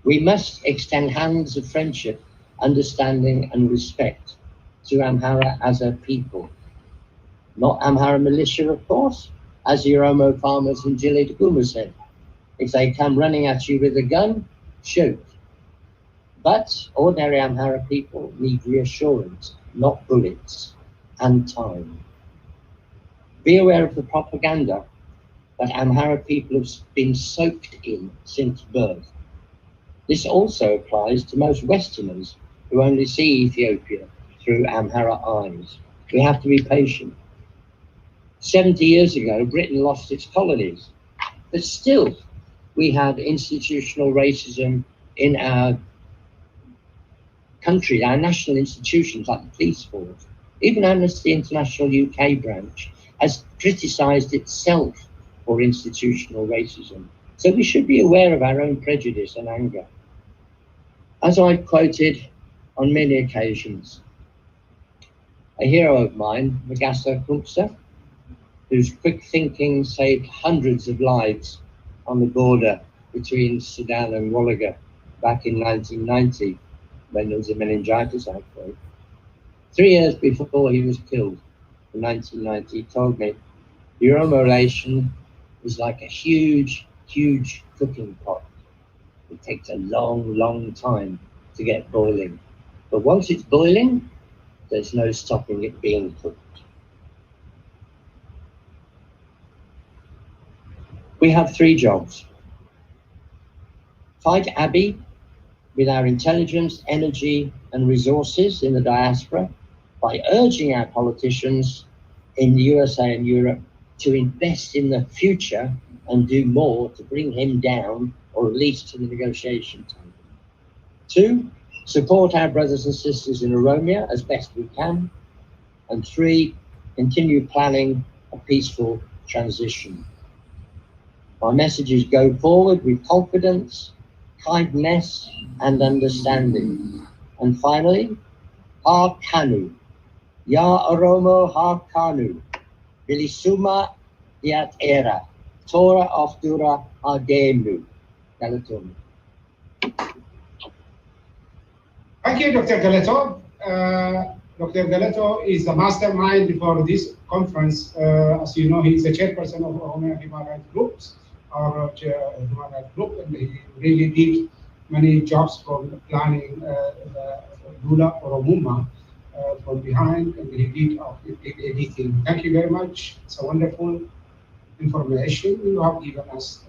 We must extend hands of friendship, understanding, and respect to Amhara as a people. Not Amhara militia, of course, as the Oromo farmers in Jile Duguma said. If they come running at you with a gun, shoot. But ordinary Amhara people need reassurance, not bullets, and time. Be aware of the propaganda that Amhara people have been soaked in since birth. This also applies to most Westerners who only see Ethiopia through Amhara eyes. We have to be patient. 70 years ago, Britain lost its colonies, but still we have institutional racism in our country, our national institutions like the police force. Even Amnesty International UK branch has criticised itself or institutional racism. So we should be aware of our own prejudice and anger. As I've quoted on many occasions, a hero of mine, Magasa Kumpsa, whose quick thinking saved hundreds of lives on the border between Sudan and Wolaga back in 1990, when there was a meningitis outbreak. 3 years before he was killed in 1990, he told me, the Oromo relation is like a huge, huge cooking pot. It takes a long, long time to get boiling. But once it's boiling, there's no stopping it being cooked. We have 3 jobs. Fight Abiy with our intelligence, energy, and resources in the diaspora by urging our politicians in the USA and Europe to invest in the future and do more to bring him down, or at least to the negotiation table. 2, support our brothers and sisters in Oromia as best we can. And 3, continue planning a peaceful transition. My messages go forward with confidence, kindness, and understanding. And finally, Ha Kanu, Ya Oromo Ha Kanu, Bilisuma Diat Era, Torah of Dura Ademu. Galatoni. Thank you, Dr. Galato. Dr. Galato is the mastermind for this conference. As you know, he is the chairperson of Oromia Human Rights Groups, our human rights group, and he really did many jobs for planning the Duula Oromummaa from behind, and he did everything. Thank you very much. It's a wonderful information you have given us.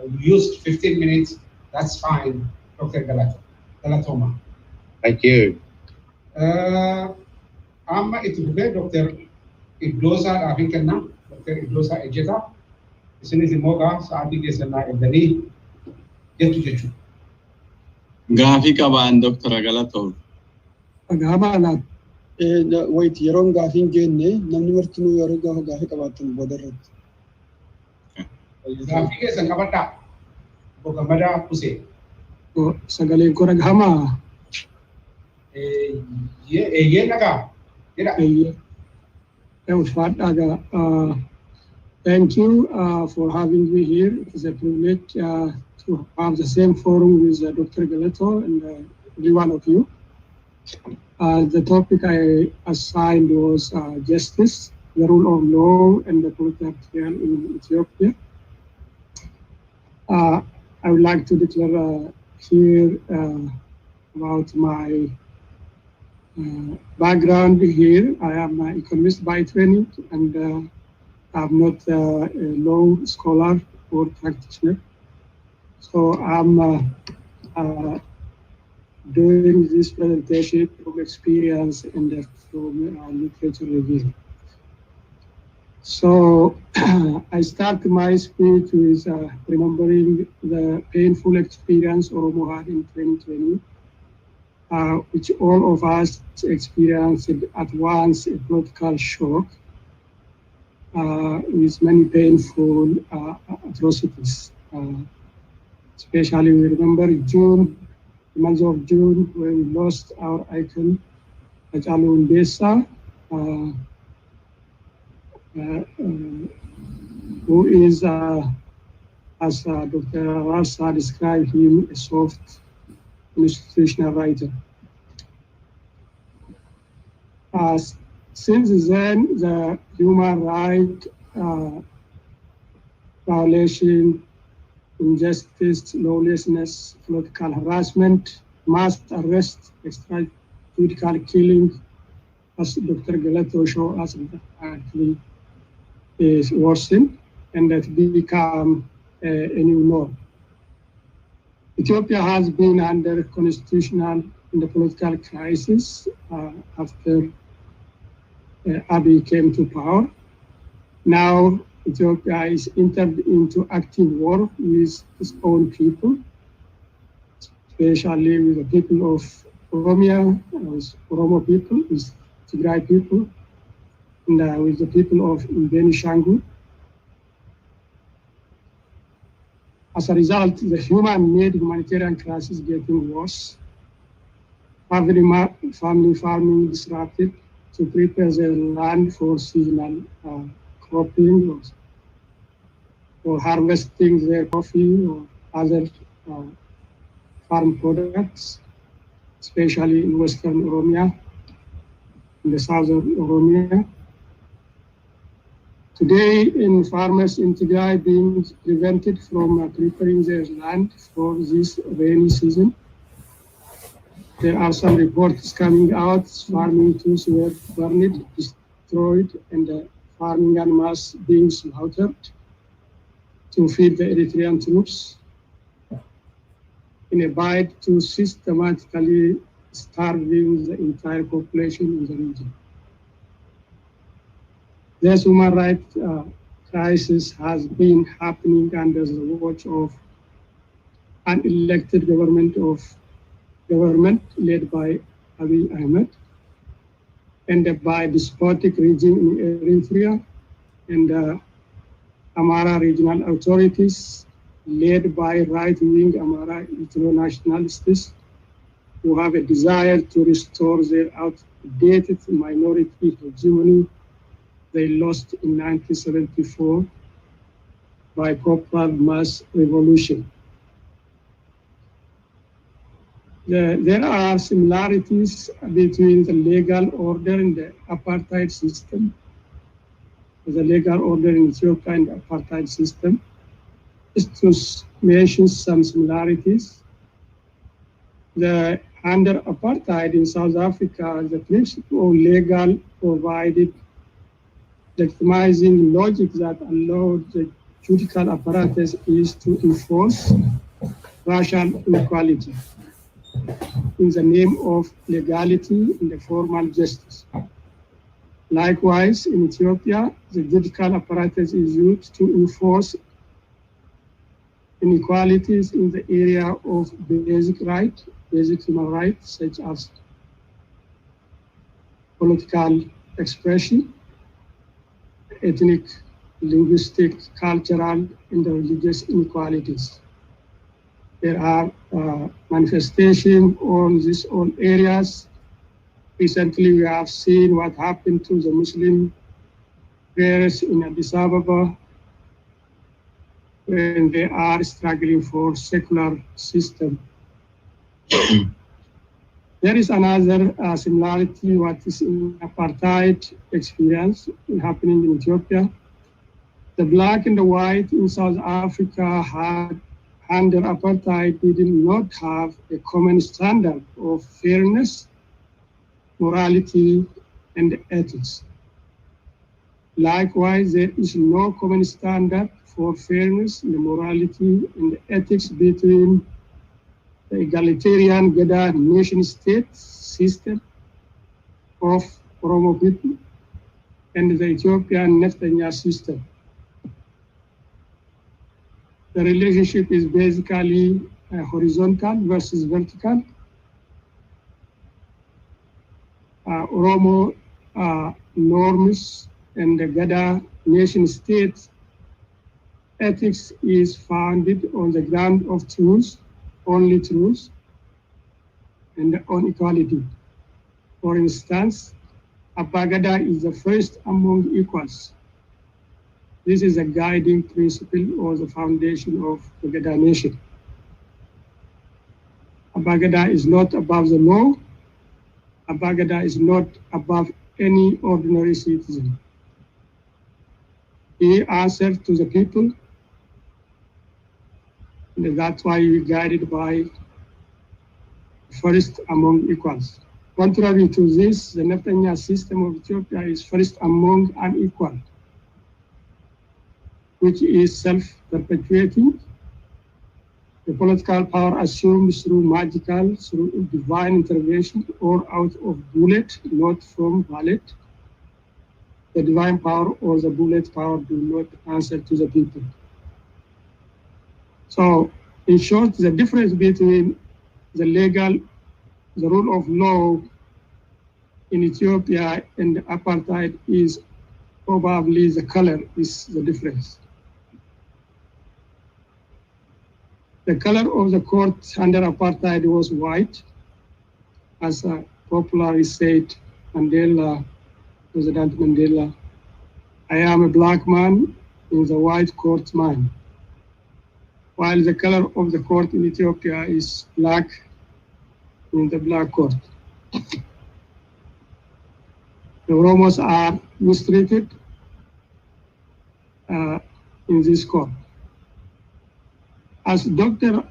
You used 15 minutes. That's fine, Dr. Galatoma. Thank you. Amma itti fufee Dr. Iddoosaa dhaafin kennaa. Dr. Iddoosaa Ejjetaa. Isinis immoo sa'aatii keessannaa eegdanii jettu jechuudha. Gaafii qabaan Dr. Galatoo. Gaafaa alaati. Wayiiti yeroon gaafiin geenne namni martinuu yeroo gaafa gaafii qabaatan booda irratti. Gaafii keessan qabadhaa. Obbo Gammadaa Kusee. Sagaleen kora gahamaa. Eeyyee dhagaa. Thank you for having me here. It is a privilege to have the same forum with Dr. Galato and every one of you. The topic I assigned was justice, the rule of law, and the political trial in Ethiopia. I would like to declare here about my background here. I am an economist by training, and I'm not a law scholar or practitioner. So I'm doing this presentation from experience and from literature review. So I start my speech with remembering the painful experience Oromo had in 2020. Which all of us experienced at once a political shock with many painful atrocities. Especially we remember June, the month of June, when we lost our icon, Hachalu Hundessa, who is, as Dr. Rasa described him, a soft constitutional writer. Since then, the human rights violation, injustice, lawlessness, political harassment, mass arrest, extrajudicial killing, as Dr. Galato showed us, actually is worsened, and that become a new norm. Ethiopia has been under constitutional and political crisis after Abiy came to power. Now Ethiopia is entered into active war with its own people, especially with the people of Oromia, with Oromo people, with Tigray people, and with the people of Benishangul. As a result, the human-made humanitarian crisis is getting worse. Family farming disrupted to prepare the land for seasonal cropping or harvesting their coffee or other farm products, especially in Western Oromia, in the Southern Oromia. Today, in farmers in Tigray being prevented from preparing their land for this rainy season. There are some reports coming out, farming tools were burned, destroyed, and farming animals being slaughtered to feed the Eritrean troops in a bid to systematically starving the entire population in the region. This human rights crisis has been happening under the watch of an elected government led by Abiy Ahmed and by despotic regime in Eritrea and Amara regional authorities led by right-wing Amara ethno-nationalists who have a desire to restore their outdated minority hegemony they lost in 1974 by popular mass revolution. There are similarities between the legal order and the apartheid system, the legal order in Ethiopia and the apartheid system. Just to mention some similarities, under apartheid in South Africa, the principle of legal provided legitimizing logic that allowed the judicial apparatus is to enforce racial inequality in the name of legality and the formal justice. Likewise, in Ethiopia, the judicial apparatus is used to enforce inequalities in the area of basic human rights, such as political expression, ethnic, linguistic, cultural, and religious inequalities. There are manifestations on these all areas. Recently, we have seen what happened to the Muslim prayers in Addis Ababa when they are struggling for secular system. There is another similarity, what is in apartheid experience happening in Ethiopia. The black and the white in South Africa had, under apartheid, did not have a common standard of fairness, morality, and ethics. Likewise, there is no common standard for fairness, and morality, and ethics between the egalitarian Gada nation-state system of Oromo people and the Ethiopian Neftanya system. The relationship is basically horizontal versus vertical. Oromo norms and the Gada nation-state ethics is founded on the ground of truth, only truth, and on equality. For instance, Abagada is the first among equals. This is a guiding principle or the foundation of the Gada nation. Abagada is not above the law. Abagada is not above any ordinary citizen. He answers to the people, and that's why we guided by first among equals. Contrary to this, the Neftanya system of Ethiopia is first among unequal, which is self-perpetuating. The political power assumed through divine intervention or out of bullet, not from ballot. The divine power or the bullet power do not answer to the people. So, in short, the difference between the rule of law in Ethiopia and apartheid is probably the color is the difference. The color of the court under apartheid was white, as popularly said Mandela, President Mandela. I am a black man in the white court mine, while the color of the court in Ethiopia is black in the black court. The Oromos are mistreated in this court. As Dr.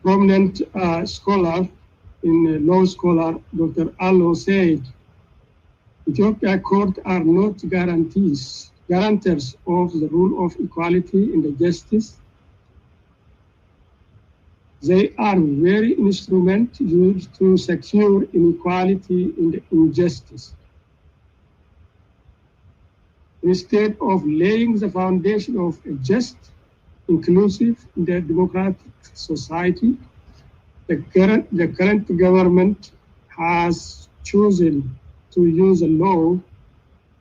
Prominent scholar, law scholar, Dr. Allo said, Ethiopia courts are not guarantors of the rule of equality and the justice. They are very instrument used to secure inequality and injustice. Instead of laying the foundation of a just, inclusive, and democratic society, the current government has chosen to use a law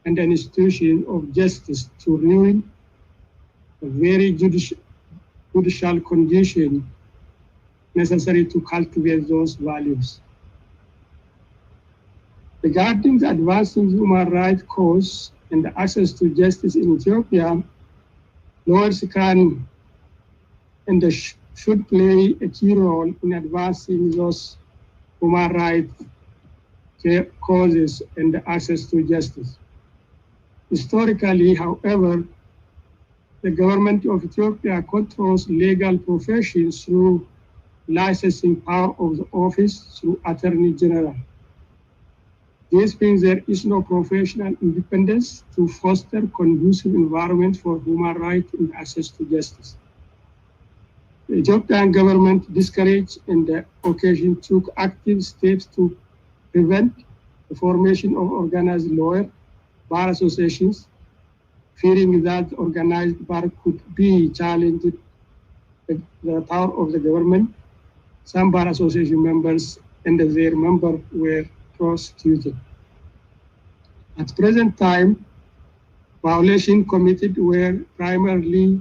and an institution of justice to ruin a very judicial condition necessary to cultivate those values. Regarding the advancing human rights cause and the access to justice in Ethiopia, lawyers can and should play a key role in advancing those human rights causes and the access to justice. Historically, however, the government of Ethiopia controls legal professions through licensing power of the office through Attorney General. This means there is no professional independence to foster conducive environment for human rights and access to justice. The Ethiopian government discouraged and the occasion took active steps to prevent the formation of organized lawyer bar associations, fearing that organized bar could be challenged the power of the government. Some bar association members and their members were prosecuted. At present time, violations committed were primarily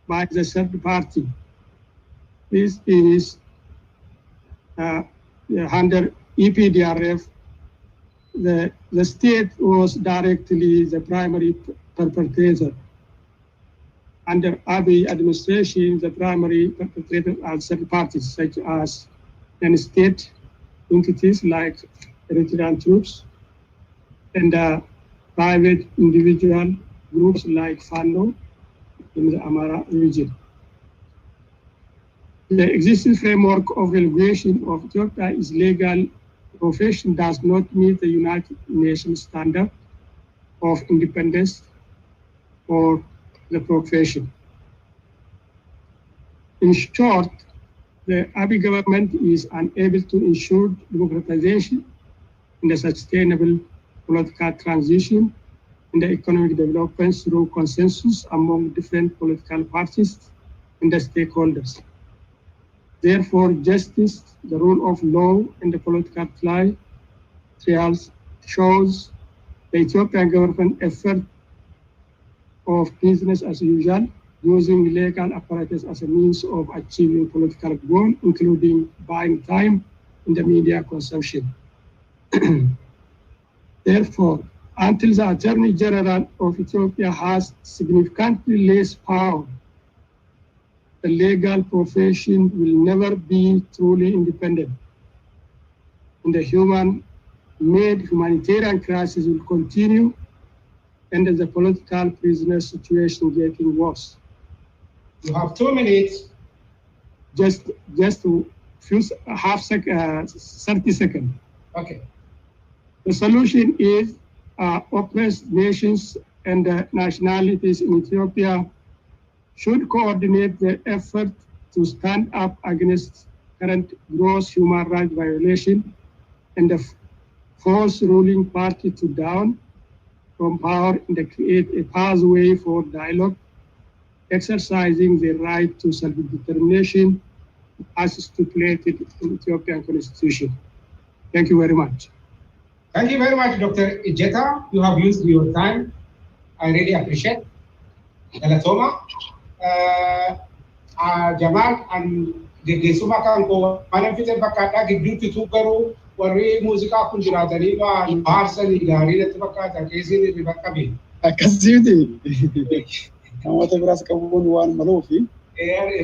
by the third party. This is under EPDRF. The state was directly the primary perpetrator. Under Abiy administration, the primary perpetrators are third parties, such as state entities like Eritrean troops and private individual groups like FANO in the Amara region. The existing framework of regulation of Ethiopia is legal profession does not meet the United Nations standard of independence for the profession. In short, the Abiy government is unable to ensure democratization and a sustainable political transition and the economic development through consensus among different political parties and the stakeholders. Therefore, justice, the rule of law, and the political trials shows the Ethiopian government effort of business as usual, using legal apparatus as a means of achieving political goals, including buying time in the media consumption. Therefore, until the Attorney General of Ethiopia has significantly less power, the legal profession will never be truly independent. And the human-made humanitarian crisis will continue, and the political prisoner situation getting worse. You have 2 minutes. Just to few 30 seconds. Okay. The solution is oppressed nations and nationalities in Ethiopia should coordinate their effort to stand up against current gross human rights violation and force ruling party to down from power and create a pathway for dialogue, exercising the right to self-determination as stipulated in Ethiopian constitution. Thank you very much. Thank you very much, Dr. Ijeta. You have used your time. I really appreciate. Galatoma. Jamal an geggeessuma kan koo mana fite bakkaadhaa gidduutti tuugaruu warri muuziqaa kun jiraatanii waan faarsanii gaarii natti fakkaata keessin irri bakka bee. Akkasiiti. Namoota biraas qabuun waan maluufi.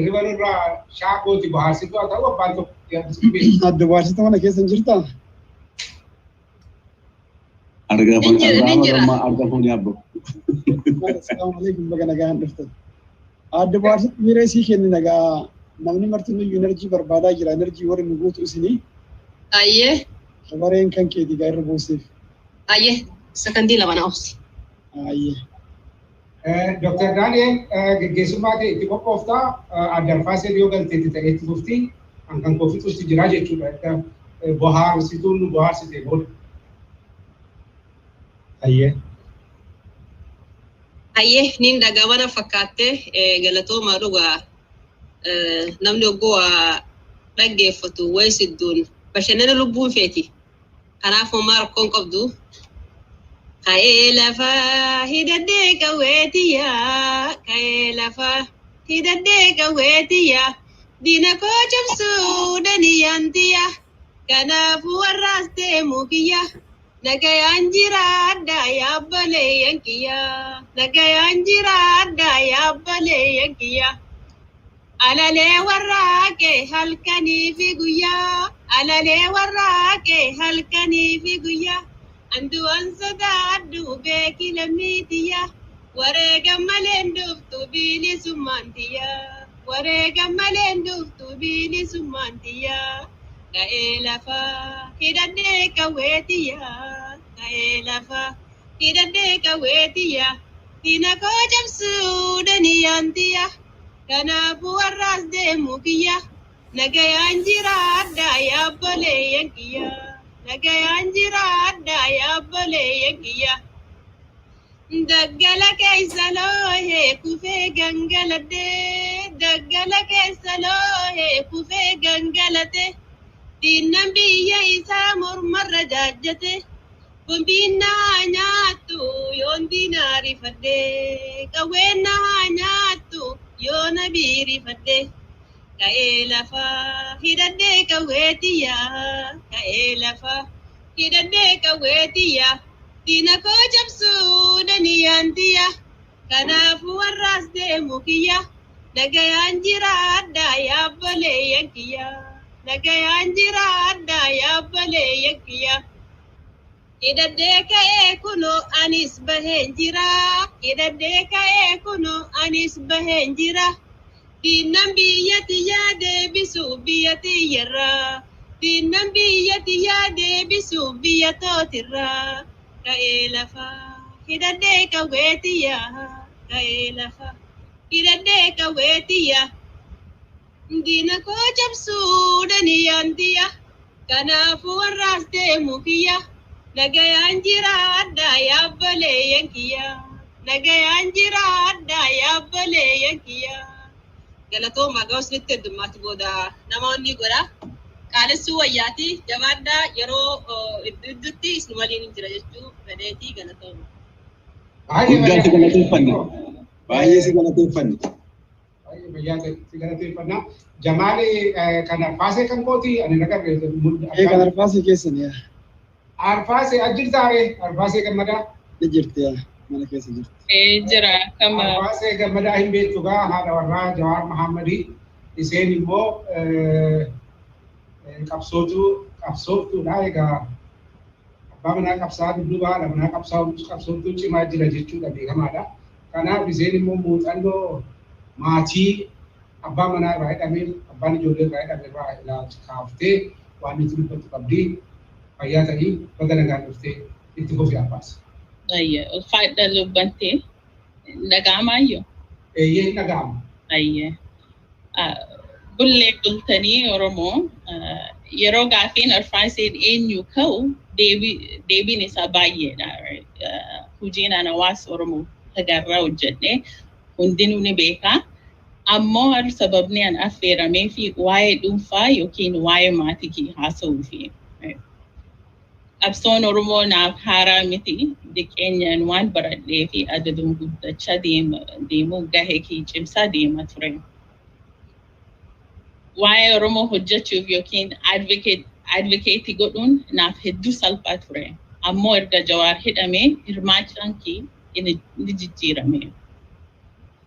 Ribarraa shaakooti baharsitu haa ta'u abbaan tokko. Adda baharsitu mana keessa hin jirtaa? Argafuun yaabbo. Assalamu alaikum baga nagaan dhuftan. Adda baharsitu miira isii kenni nagaa namni martinuu enerjii barbaadaa jira enerjii warri nu guutu isinii. Ayyee. Shamarreen kan keetii gaa irra buuseef. Ayyee. Sakandii lama na obsi. Ayyee. Dr. Daniel geggeessummaa kee itti qophooftaa adda arfaasee yoo galteetti ta'ee itti fuftii kan koofituutti jiraa jechuudha. Bohaarsituun nu bohaarsitee booda. Ayyee. Ayyee niin dhagaamana fakkaattee galatoomaa dhugaa namni oggoo dhaggeeffatu waysidduun bashannana lubbuun feeti. Kanaaf homaa rakkoon qabdu. Ka'ee lafa hidhaddee qawweetiyyaa ka'ee lafa hidhaddee qawweetiyyaa diina koo cabsuu daniyyaantiyyaa kanaafuu warraas deemuu kiyyaa nagayaan jiraadhaa yaabbalee yankiyyaa nagayaan jiraadhaa yaabbalee yankiyyaa alalee warraaqee halkanii fi guyyaa alalee warraaqee halkanii fi guyyaa. Anduan sadadu beki lamitiya warega malenduftu bili sumantiya warega malenduftu bili sumantiya kaelafa hidade kawetiya kaelafa hidade kawetiya tina ko jamsu daniyantiya kana buarras de mukiya nagayan jirada ya bole yankiya nagayaan jiraadhaa yaabbalee yankiya daggala keessa loohee kufee gangaladhee daggala keessa loohee kufee gangalate diinnan biyya isaa mormarra jaajjate bombiin naa nyaattu yoon diinaa rifadhee qawween naa nyaattu yoona biirifadhee ka'ee lafa hidhaddee qawweetiyyaa ka'ee lafa hidhaddee qawweetiyyaa diina koo cabsuu daniyyaantiyyaa kanaafuu warraas deemuu kiyyaa nagayaan jiraadhaa yaabbalee yankiyyaa nagayaan jiraadhaa yaabbalee yankiyyaa hidhaddee ka'ee kunoo anis baheen jiraa hidhaddee ka'ee kunoo anis baheen jiraa. Diinnan biyyatiyyaa deebisuu biyyatiyyarraa diinnan biyyatiyyaa deebisuu biyya tootirraa ka'ee lafa hidhaddee qawweetiyyaa ka'ee lafa hidhaddee qawweetiyyaa diina koo cabsuu daniyyaantiyyaa kanaafuu warraas deemuu kiyyaa nagayaan jiraadhaa yaabbalee yankiyyaa nagayaan jiraadhaa yaabbalee yankiyyaa. Galatooma gawsnitti heddummaatti booda namoonni godha qaalessuu wayyaati jabaadhaa yeroo idduutti isin waliin jira jechuu fedheetii galatooma. Baay'ee si galateeffanna. Baay'ee si galateeffanna. Baay'ee si galateeffanna. Jamaali kan arfaasee kan kooti ani nagarre. Kan arfaasee keessan yaa. Arfaasee ajjirtaare arfaasee gammadaa. Ni jirti yaa mana keessa jirti. Jira kama. Arfaasee gammadaa hin beektu gaa haadha warraa Jawaar Mahammadii iseen immoo qabsooftuudha egaa abbaa manaa qabsaa dudduubaa haadha manaa qabsooftuu cimaa jira jechuudha beekamaadha. Kanaaf iseen immoo muuxannoo maatii abbaa manaa irraa hidhamee abbaan ijoollee irraa hidhame irraa ilaalcha kaaftee waan nuti dubbatu qabdii fayyaa ta'ii baga nagaan dhuftee itti fufi Arfaas. Ayya, ulfaadha lubbante dhaga'amaayyoo? Eeyyee dhaga'ama. Ayya. Bullee bultanii Oromoo yeroo gaafiin Arfaaseen eenyu ka'u deebiin isaa baay'eedha. Hojiin ana hawaasa Oromoo tagarraa hojjedhee hundinuu ni beekaa. Ammoo sababni an affeeramee fi waa'ee dhuunfaa yookiin waa'ee maatii haasa'uu fi qabsoon Oromoo naaf haaraa miti dhiqeenyaan waan baradhee fi ajaduun guddachaa deemuu gahee kee cimsaa deema ture. waa'ee Oromoo hojjechuuf yookiin advocate godhuun naaf hedduu salphaa ture. Ammoo erga Jawaar hidhamee hirmaachaan kee ni jijjiirame.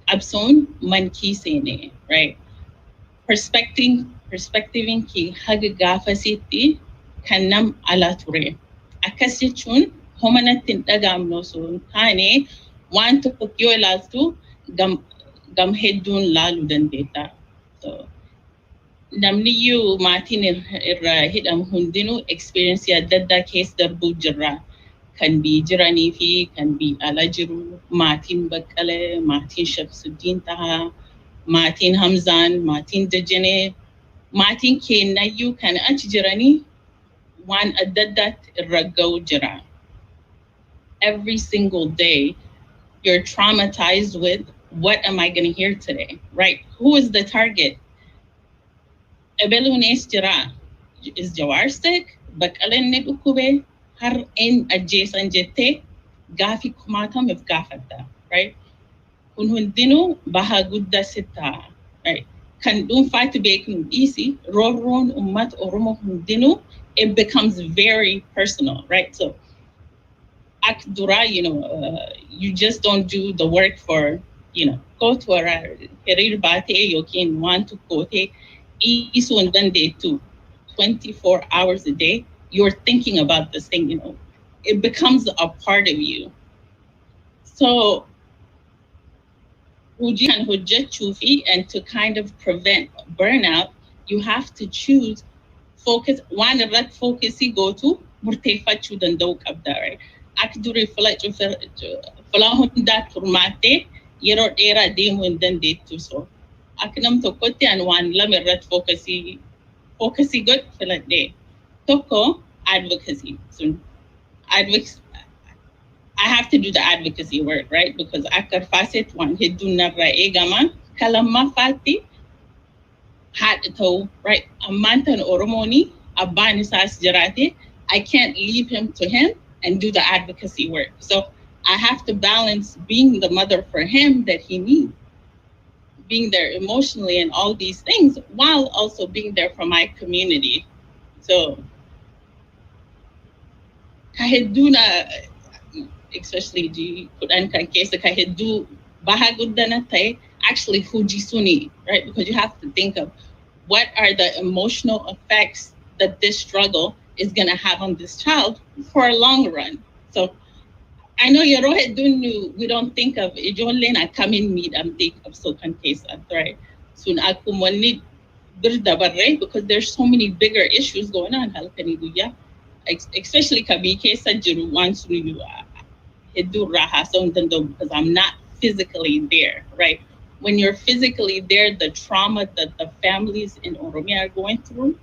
Qabsoon mankii seenee, right? Perspectiving kee haga gaafasitti kan nam ala ture. Akkas jechuun homa natti hin dhagaamne osoo hin taane waan tokko yoo ilaaltu gam hedduun laaluu dandeetta. So, namniyyuu maatiin irra hidhamu hundinuu experience adda addaa keessa darbuu jirra. Kan bii jiranii fi kan bii ala jiru. Maatiin Baqqalee, maatiin Shamsuddin Tahaa, maatiin Hamzaan, maatiin Dajanee, maatiin keenyayyuu kan achi jiranii waan adda addaatti irra ga'u jira. Every single day, you're traumatized with what am I going to hear today, right? Who is the target? Ebelunes jira. Is Jawar sick? Baqqaleen ni dhukkube? Har en ajjeesan jettee gaafii kumaatameef gaafatta, right? Kun hundinuu bahaa guddaa sittaa, right? Kan dhuunfaatti beeknu dhiisi, roorroon uummata Oromoo hundinuu, it becomes very personal, right? So, Akdura, you just don't do the work for, go to a career bate, yokin want to kote, isu and then day 24 hours a day, you're thinking about this thing, it becomes a part of you. So, and to kind of prevent burnout, you have to choose focus. One of that focus you go to, murteeffachuu danda'uu qabda, right? Akka durii filaa hundaa turmaattee yeroo dheeraa deemuu hin dandeettu. So akka nam tokkotti an waan lama irratti fookasii godhu filadhee. Tokko advocacy. So I have to do the advocacy work, right? Because akka facet waan hedduu narraa eegama. Kalamaffaatti haadha ta'uu, right? Ammaantan Oromooni abbaan isaas jiraate, I can't leave him to him and do the advocacy work. So I have to balance being the mother for him that he needs, being there emotionally and all these things, while also being there for my community. So kaheduna, especially di kudan kan kesa kahedu bahagudana tay actually hujisuni, right? Because you have to think of what are the emotional effects that this struggle is going to have on this child for a long run. So I know we don't think of ijolena coming meet and take up so kan case right? Soon akumwani birdabarre because there's so many bigger issues going on halkaniguya, especially kabi case jiru once you because I'm not physically there, right? When you're physically there, the trauma that the families in Oromia are going through,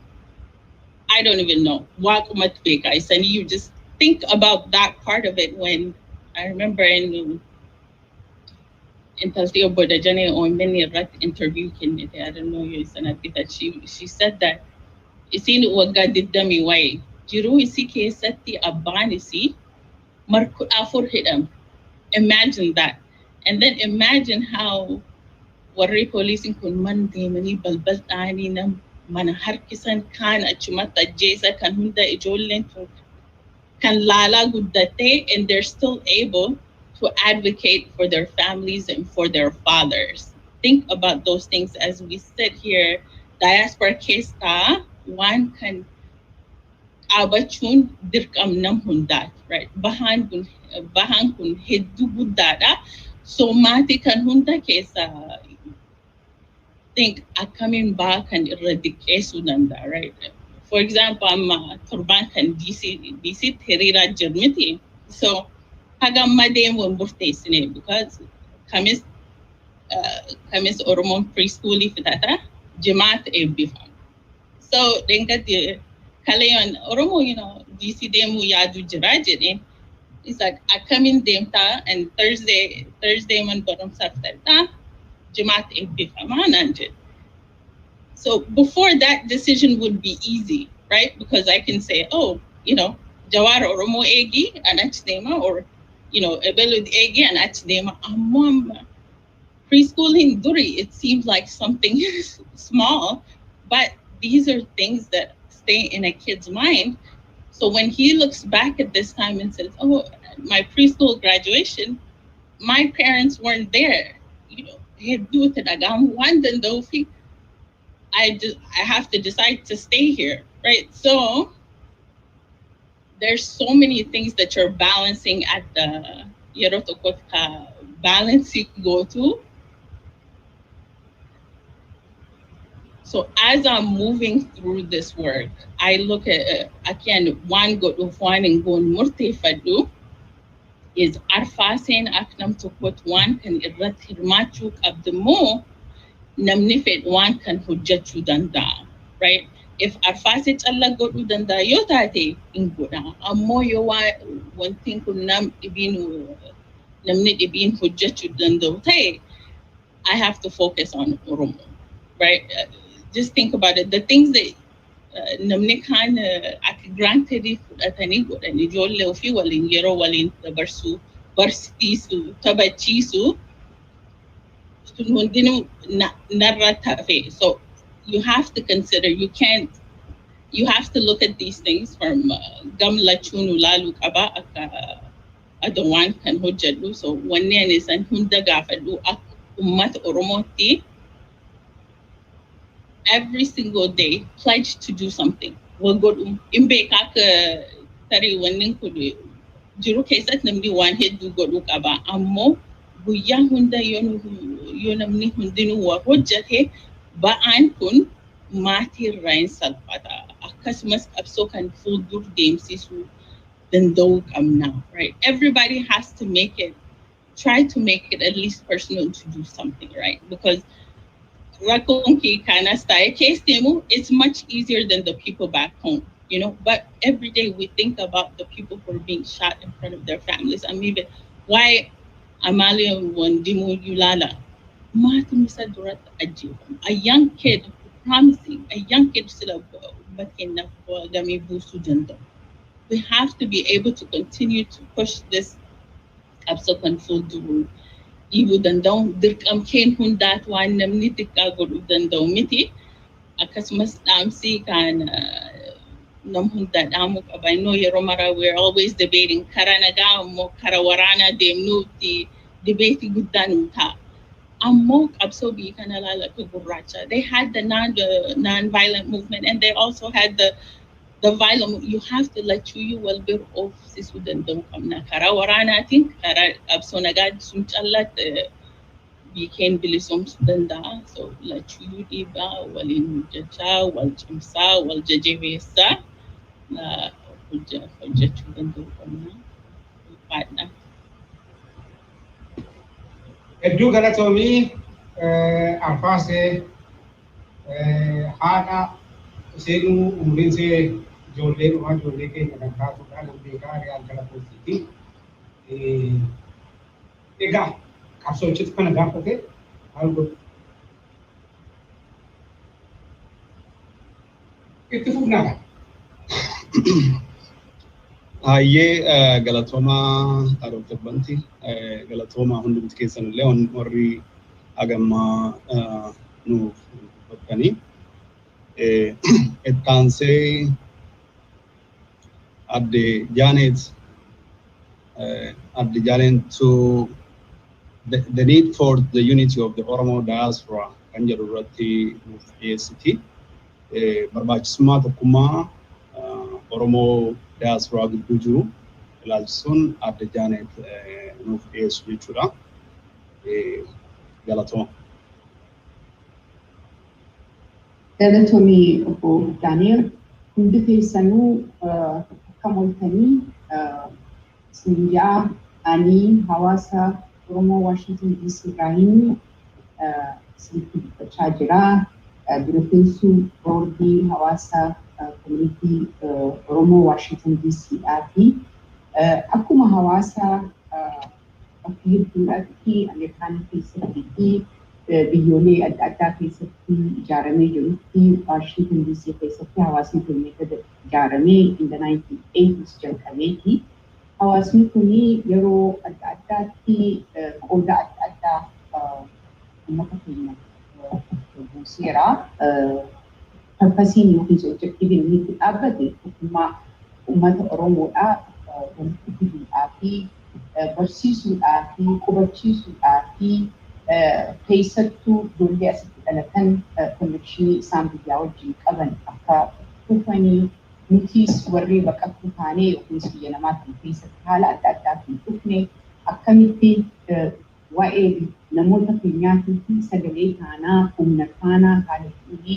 I don't even know. You just think about that part of it. When I remember in Taltio Bodajane or many interview, I don't know that she said that isin waga diddami way. Jiru isi kesatti abanisi marku afur hidam. Imagine that. And then imagine how warri policing kun man demani balbal tani nam mana harkisan kan achumata jesa kan hunda ijollen kan lala guddate, and they're still able to advocate for their families and for their fathers. Think about those things as we sit here. Diaspora case ta one can abachun dirkam nam hundat, right? Bahan kun heddu guddada. So mati kan hunda kesa think coming back and eradicate Sudanda, right? For example, I'm Turban and DC Terira Germity. So hagam madem wemburte sine because kamis Oromon preschool ifitata Jamaat ebifam. So denga the Kalayan Oromo, DC demu yadu jirajin. It's like I come in Demta and Thursday man bottom Saturday. Jamaat ebifam. So before that decision would be easy, right? Because I can say, Jawar Oromo Egi and Achdema, or, Ebelud Egi and Achdema, Amwamba. Preschool in Duri, it seems like something small, But these are things that stay in a kid's mind. So when he looks back at this time and says, oh, my preschool graduation, my parents weren't there. You know, I have to decide to stay here, right? So there's so many things that you're balancing at the balance you go to. So as I'm moving through this work, I look at again one good of one and go murte fadu is arfasen aknam to put one can irrat hirmachuk abdemo namnifet one can hujjatu danda, right? If arfaset Allah go to danda yotate in goda ammo yo one thing nam ibinu namnit ibin hujjatu danda tay, I have to focus on Oromo, right? Just think about it. The things that namni kan granted atani go and jolle ofi walin yero walin barsu barstisu tabachisu tunundinu narratafe. So you have to consider, you have to look at these things from gamla chunu lalu aba adawan kan hojjadu. So one is an hunda gafadu ak ummat oromoti. Every single day, pledge to do something. We'll go to imbe kaka tari wanin kudu. Juru kesat namdi one hit do go look aba ammo buya hunda yonamni hundinu wa hojjate ba an kun mati rain salpata akasmas abso kan full dur game sisu then do come now, right? Everybody has to try to make it at least personal to do something, right? Because it's much easier than the people back home, you know. But every day we think about the people who are being shot in front of their families. I mean, why Amalia Wandimu Yulala? A young kid, promising, a young kid still we have to be able to continue to push this subsequent full Ibu dandau dirkam ken hundat wan namni tikka godu dandau miti akasmas damsi kan nam hundat amuk abaino yeromara. We're always debating karanaga mo karawarana demnu ti debate guddanuta amok absobi kanalala kuguracha. They had the non-violent movement, and they also had the violent. You have to let you will be off sisudan dong kamna karawarana think kara absonagad sumchallat became bilisum sudanda. So let you diba walin jacha wal chimsa wal jajevesa na hujja chudan dong kamna partner. Hedduu galatoomii arfaasee haadha seenuu umriinsee ijoollee dhumaa ijoollee keenya kan taatudha nan beekaa re'aan galatoomsiiti. Egaa qabsoochitti kana gaafate maal godhu? Itti fufnaa. Hayyee galatoomaa Dr. Banti galatoomaa hundumti keessan illee warri agammaa nuuf bakkanii ittaansee adde Janet to the need for the unity of the Oromo diaspora kan jedhu irratti nuuf dhiyeessiti. Barbaachisummaa tokkummaa Oromoo diaspora gidduu jiru ilaalchisuun adde Janet nuuf dhiyeessu jechuudha. Galatooma. Galatoomii obbo Daani'el hundi keessanuu akka moltanii sinjaa ani hawaasa Oromoo Washington DC irraa hin sinitti dubbachaa jira. Durateessuu boordii hawaasa community Oromoo Washington DC fi akkuma hawaasa bakka hedduudhaatti Ameerikaan keessatti fi biyyoollee adda addaa keessatti ijaaramee jirutti Washington DC keessatti hawaasni keenya ijaaramee in the 1980s jalqabeeti. Hawaasni kuni yeroo adda addaatti qooda adda addaa uummata keenya buuseera. purpose-in yookiin objective-in inni itti dhaabbate tokkummaa uummata Oromoodhaa walitti fiduudhaa fi barsiisuudhaa fi qubachiisuudhaa fi keessattuu ijoollee asitti dhalatan connection isaan biyyaa wajjin qaban akka dhufanii nutis warri baqattuu taanee yookiin biyya namaatiin keessatti haala adda addaatiin dhufne akkamitti waa'ee namoota keenyaatii fi sagalee taanaa humna taanaa haala inni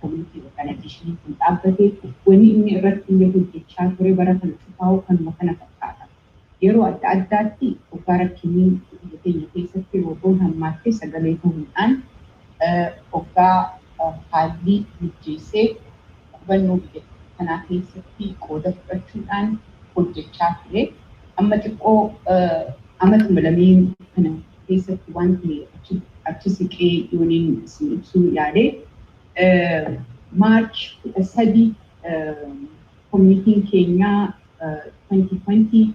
community organization kun dhaabbate wanni inni irratti illee hojjechaa ture bara kana cufaa'u kanuma kana fakkaata. Yeroo adda addaatti ogaa rakkinii biyya keenya keessatti roboon hammaattee sagalee ta'uudhaan ogaa haalli mijjeessee hubannoo biyya kanaa keessatti qooda fudhachuudhaan hojjechaa ture. Amma xiqqoo amatuma lameen kana keessatti wanti achi siqee yooniin isin ibsuu yaade March 13 committing Kenya 2020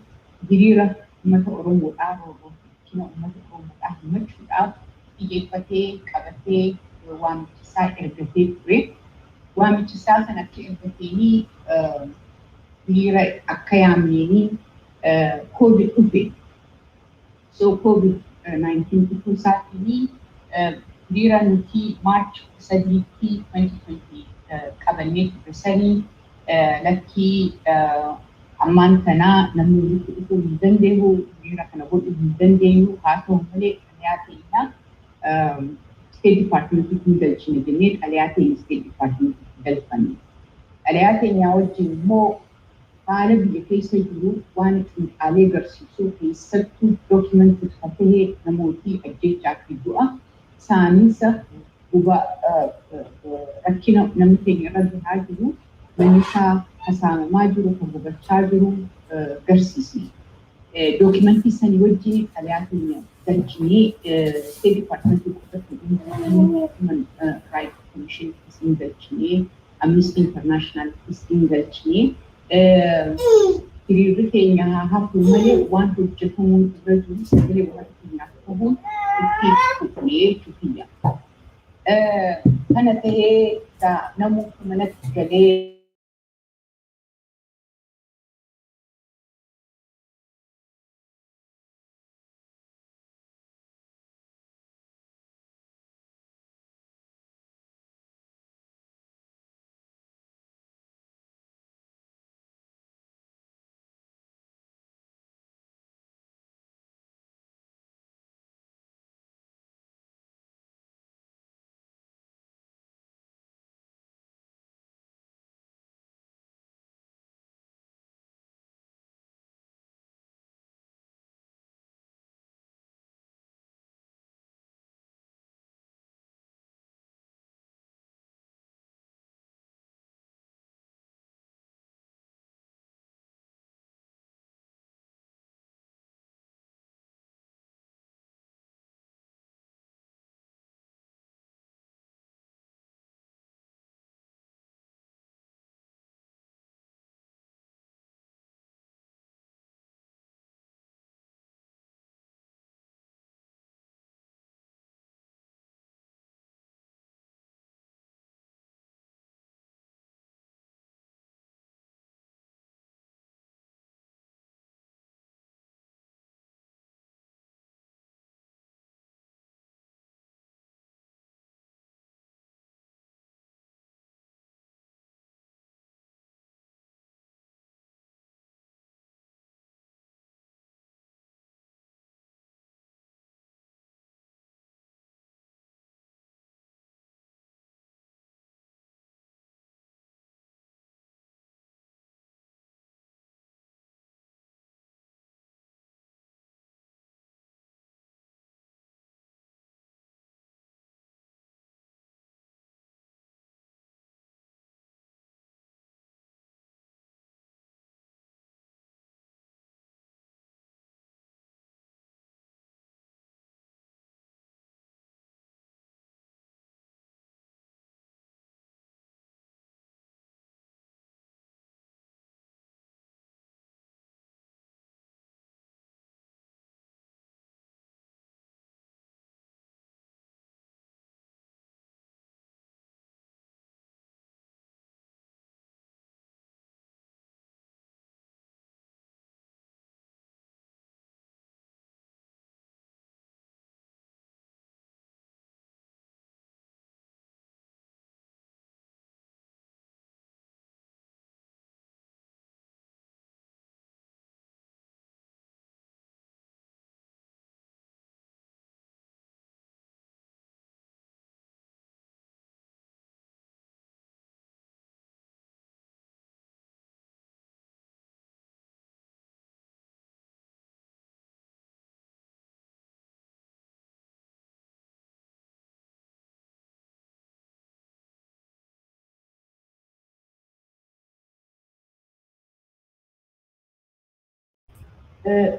hiriira uummata Oromoodhaa roobootina uummata Oromoodhaa himachuudhaaf xiyyeeffatee qabatee waamichisaa ergatee ture. Waamichisaa kan akka ergateenii hiriira akka yaamneenii COVID dhufe. So COVID-19 dhufuu isaatiin hiriira nuti March 3 2020 qabannee ture sanii lakkii ammaan kanaa namni walitti dhufuu hin dandeenyu hiriira kana godhuu hin dandeenyu haa ta'u malee xalayaa keenya State Departmentii hin galchine jennee xalayaa keenya State Departmentii galfanne. Xalayaa keenyaa wajjin immoo haala biyya keessa jiru waan xiinxaalee agarsiisuu keessattuu dookimentii ta'ee namooti ajjechaa fi du'a isaaniisa rakkina namni keenya irra gahaa jiru manni isaa hasaamamaa jiru kan gubachaa jiru agarsiisne. Dookimentii sanii wajjin xalayaa keenya galchinee State Departmentii qofatti Human Rights Commission isin galchinee Amnesty International isin galchinee hiriirri keenya hafu malee waan hojjetamuu irra jiru sagalee uummata keenyaaf ta'uun itti fufnee jechuudha. Kana ta'ee namoota manatti galee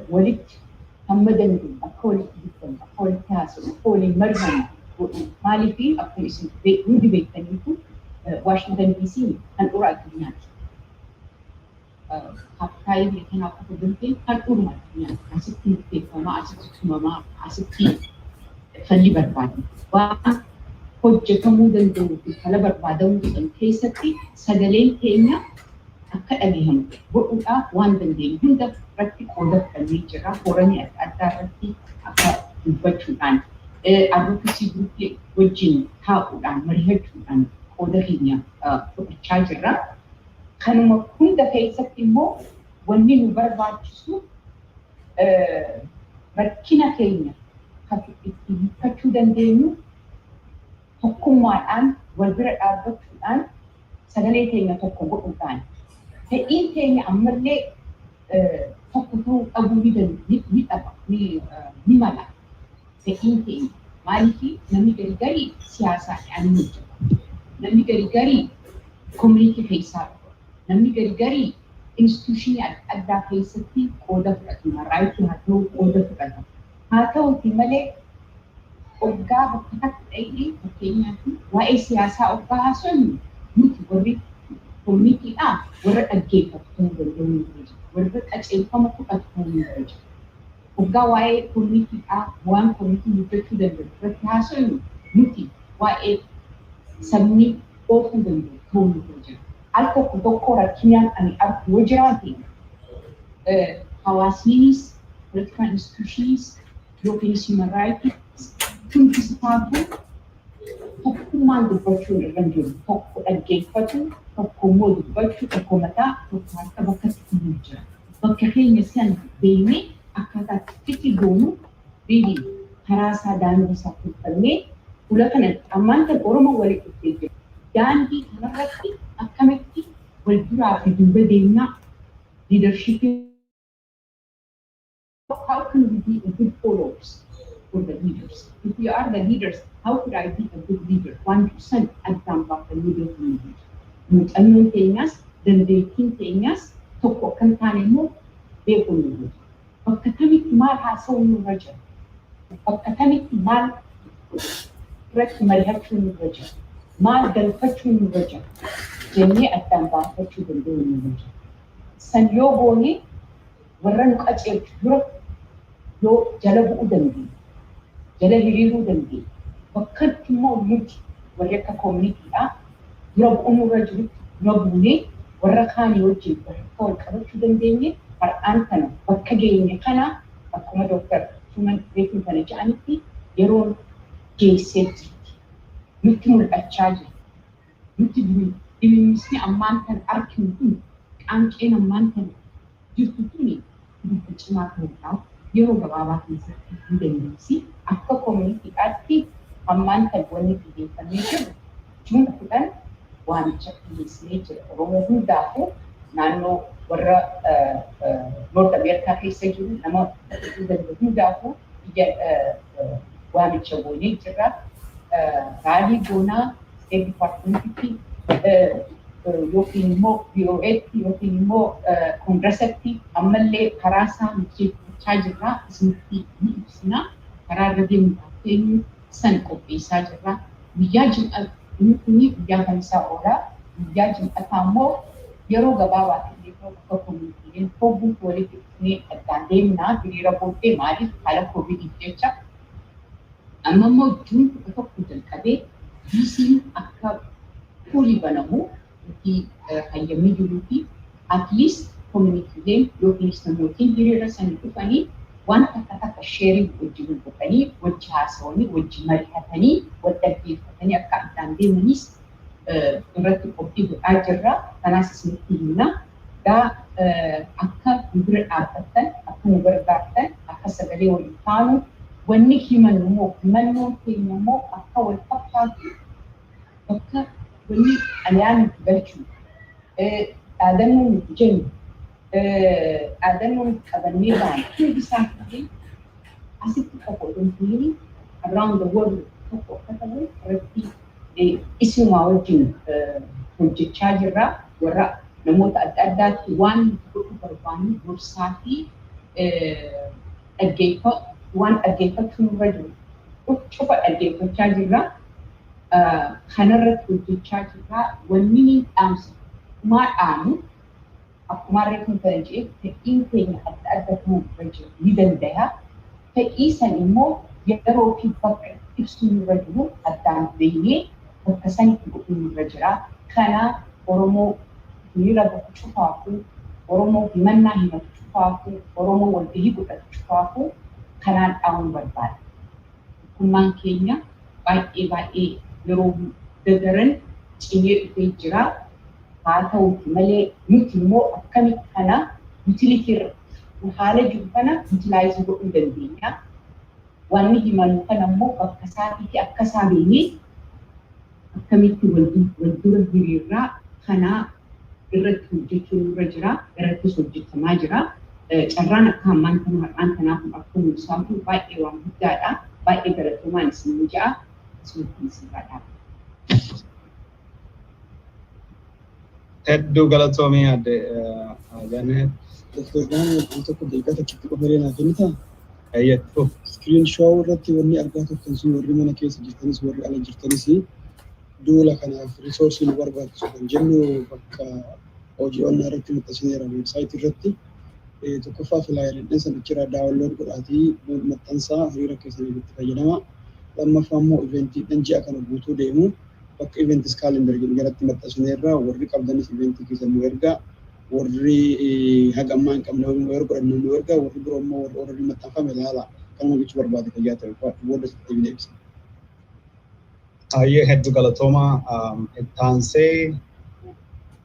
ولدت همدن أقول جدا أقول كاس أقول مرهم مالي في أقول اسم بيت ودي بيت تنيكو واشنطن دي سي أن أرى الدنيا هاي اللي كان أقول بنتي هل أرى الدنيا أسكتي في فما أسكتي ماما أسكتي خلي بربادي وحجة مودن دو في خلا بربادون إن كيستي سجلين كينيا أكاد أبيهم بقولها وان دندين هندا رتي كودا كنيجرا كوراني أتارتي أكاد بتشوفان أبوكسي بروكي وجين هاودان مريهتشوفان كودا هينيا بتشاجرا خانم هندا كيستي مو وني نبرباد شو ركينا كينيا كتشو دندينو حكومة الآن والبرد الآن سجلين كينيا تكون بقولان فإن كان عمل لي حكومة أبو بدن نمالا فإن كان مالكي نمي غري سياسة يعني نمي غري كوميونيتي فيسار نمي غري institution أدى فيستي كودا فكما رايتو هاتو كودا فكما هاتو تملي أوجا بكتك أيدي بكينيا وأي سياسة أوجا هاسون نتوري community we're a gate of the we're at a common at home. Ugawai community one community to the person, Muti, why a submit open the home. Alco Dokora Kinyan and Art Wajarati, Hawasinis, political institutions, European human rights, Tuntis Party, Hokuman the virtual rendering, Hoku and Gate Button. حكومة بتشوف حكومتها وتعرف بكت كمية بكرين يسن بيني أكثر تيجونو بيجي هراسة دان بسافر فلني ولكن أمان تقولهم ولي كتير دان دي مرتي أكملتي والدرا في دنبا دينا leadership. How can we be a good followers for the leaders? If we are the leaders, how could I be a good leader? 1% and come back the leader to leader. Mutannun teenyas dan beekin teenyas tokko kan taane immoo beekuu nu goota. Bakka kamitti maal haasa'uu nurra jira? Bakka kamitti maal irratti mari'achuu nurra jira? Maal galfachuu nurra jira? Jennee addaan baafachuu danda'uu nurra jira. San yoo goone warra nu qaceelchu dura yoo jala bu'uu dandeenya. Jala hiriiruu dandeenya. Bakkatti immoo nuti warri akka koominiitiidhaa يرب أمور رجل نبوني ورخاني وجه وحكول كرتشو دنديني فرقان كنا وكجيني كنا أكما دكتور ثم بيكون كنا جانتي يرون جيسيتي نتمو الأتشاجي نتبني إبنسني أمان كان أركنتون أنك إن أمان كان جرتوني بجماعة مكاو يرو بابا كنسرتي دنديسي أكا كومينيتي أتي أمان كان وني بيجي فنيجر جون كتان waan chakkii jira Oromoo hundaafu naannoo warra North America keessa jiru nama hundaafu waamicha goonee jirra. Raalii goonaa State Departmentiitti yookiin immoo BOA'tti yookiin immoo Koongirasatti ammallee karaa isaa mijjeeffachaa jirra. Isinitti ni ibsina. Karaa irra deemuudhaaf teenyu san qopheessaa jirra. Guyyaa Jim'aa ini yang kami saola, yang jumpa yero gabawa ini komunitas fokus politik ini tandem na diri rapote mari kalau COVID itu cak, amma mau jun untuk kujen kabe, bisi akak kuli banamu di ayam dulu at least komunitas lokis namutin diri rasa itu kani wan kata sharing wajib bukani wajib hasoni wajib marihatani wajib katanya akak tandem manis berarti opti berajarra karena sesuatunya da akak berarti aku berarti akak segala orang wani human mo manu mo akak walfaqat akak wani alian bercu adamu jen adamu kabanila bisa asik aku ini around the world aku katakan berarti isu mawajin hojjechaa jirra warra namoota adda addaatti waan godhu barbaannu gorsaa fi waan dhaggeeffachuu nurra jiru cufa dhaggeeffachaa jirra. Kanarratti hojjechaa jirra. Wanni ni dhaamsa. Maa dhaamu akkuma reefuu kana jedhe fedhiin keenya adda adda ta'uu nurra jiru ni danda'a. Fedhii san immoo yeroo fi bakka ibsuu nurra jiru addaan beeknee bakka sanitti godhuu nurra jira. Kanaaf Oromoo hiriira bakka cufaafuu, Oromoo himannaa himatu cufaafuu, Oromoo walgahii godhatu cufaafuu kanaan dhaamuu barbaada. Tokkummaan keenya baay'ee yeroo dagaran cimee dhufee jira. Haa ta'uuti malee nuti immoo akkamitti kana haala jiru kana yutilaayizii godhuu dandeenya. Wanni himannu kana immoo bakka isaatiitti akka isaa beeknee akkamitti wal dura hiriirraa kana irratti hojjechuu nurra jira. Irrattis hojjetamaa jira. Carraan akka hammaan kanaaf akkuma isaatu baay'ee waan guddaadha. Baay'ee galatoomaan isin ja'a. Isin sifaadha. Hedduu galatoomii adde Janet. Dr. Daniel tokko deegaa tokkitti qofaree naaf kennitaa? Eeyyattu. Screen show irratti wanni argaa turtan sun warri mana keessa jirtanis warri ala jirtanis duula kanaaf risoorsii nu barbaachisu kan jennu bakka hojii onnaa irratti maxxansineera weebsaayitii irratti. Tokkoffaa filaayeriidhaan sana achirraa daawwanlood godhaatii maxxansaa hiriira keessaniif itti fayyadama. Lammaffaa immoo iveentiidhaan ji'a kana guutuu deemu bakka iveentis kaalendar jedhu jalatti maxxansineerra warri qabdanis iveentii keessa nu ergaa. Warri haga ammaa hin qabne warri godhannu nu ergaa. Warri biroo immoo warri ooladii maxxanfame ilaala. Kanuma jechuu barbaade fayyaa ta'e booda sitti deebinee ibsa. Ayyee hedduu galatooma. Itti aansee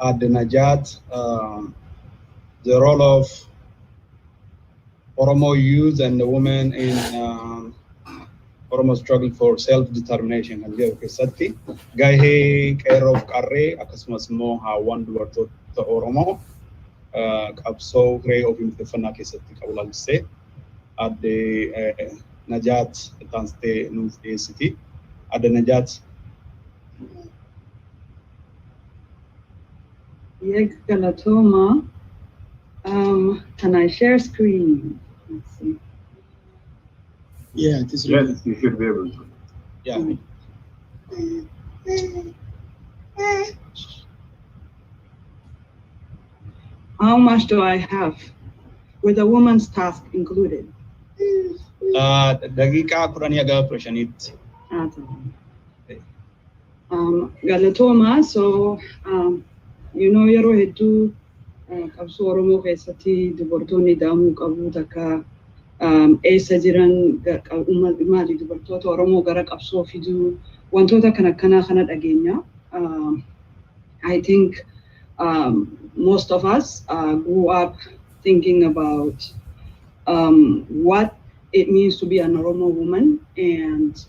adde Najaat the role of Oromo youth and the women in Oromo struggle for self-determination kan jedhu keessatti gahee qeerroof qarree akkasumas immoo haawwan dubartoota Oromoo qabsoo hiree ofii murteeffannaa keessatti qabu laalchisee adde Najaat itti aansitee nuuf dhiyeessiti. Adde Najaat. Galatoma. Can I share screen? Let's see. Yeah, it is. Yes, you should be able to. Yeah. How much do I have with a woman's task included? Daqiiqaa 10 haga 15tti. Galatoma. So, yeroo hedduu qabsoo Oromoo keessatti dubartoonni daamuu qabu takka eessa jiran maali dubartoota Oromoo gara qabsoo fiduu wantoota kana dhageenya. I think most of us grew up thinking about what it means to be an Oromo woman and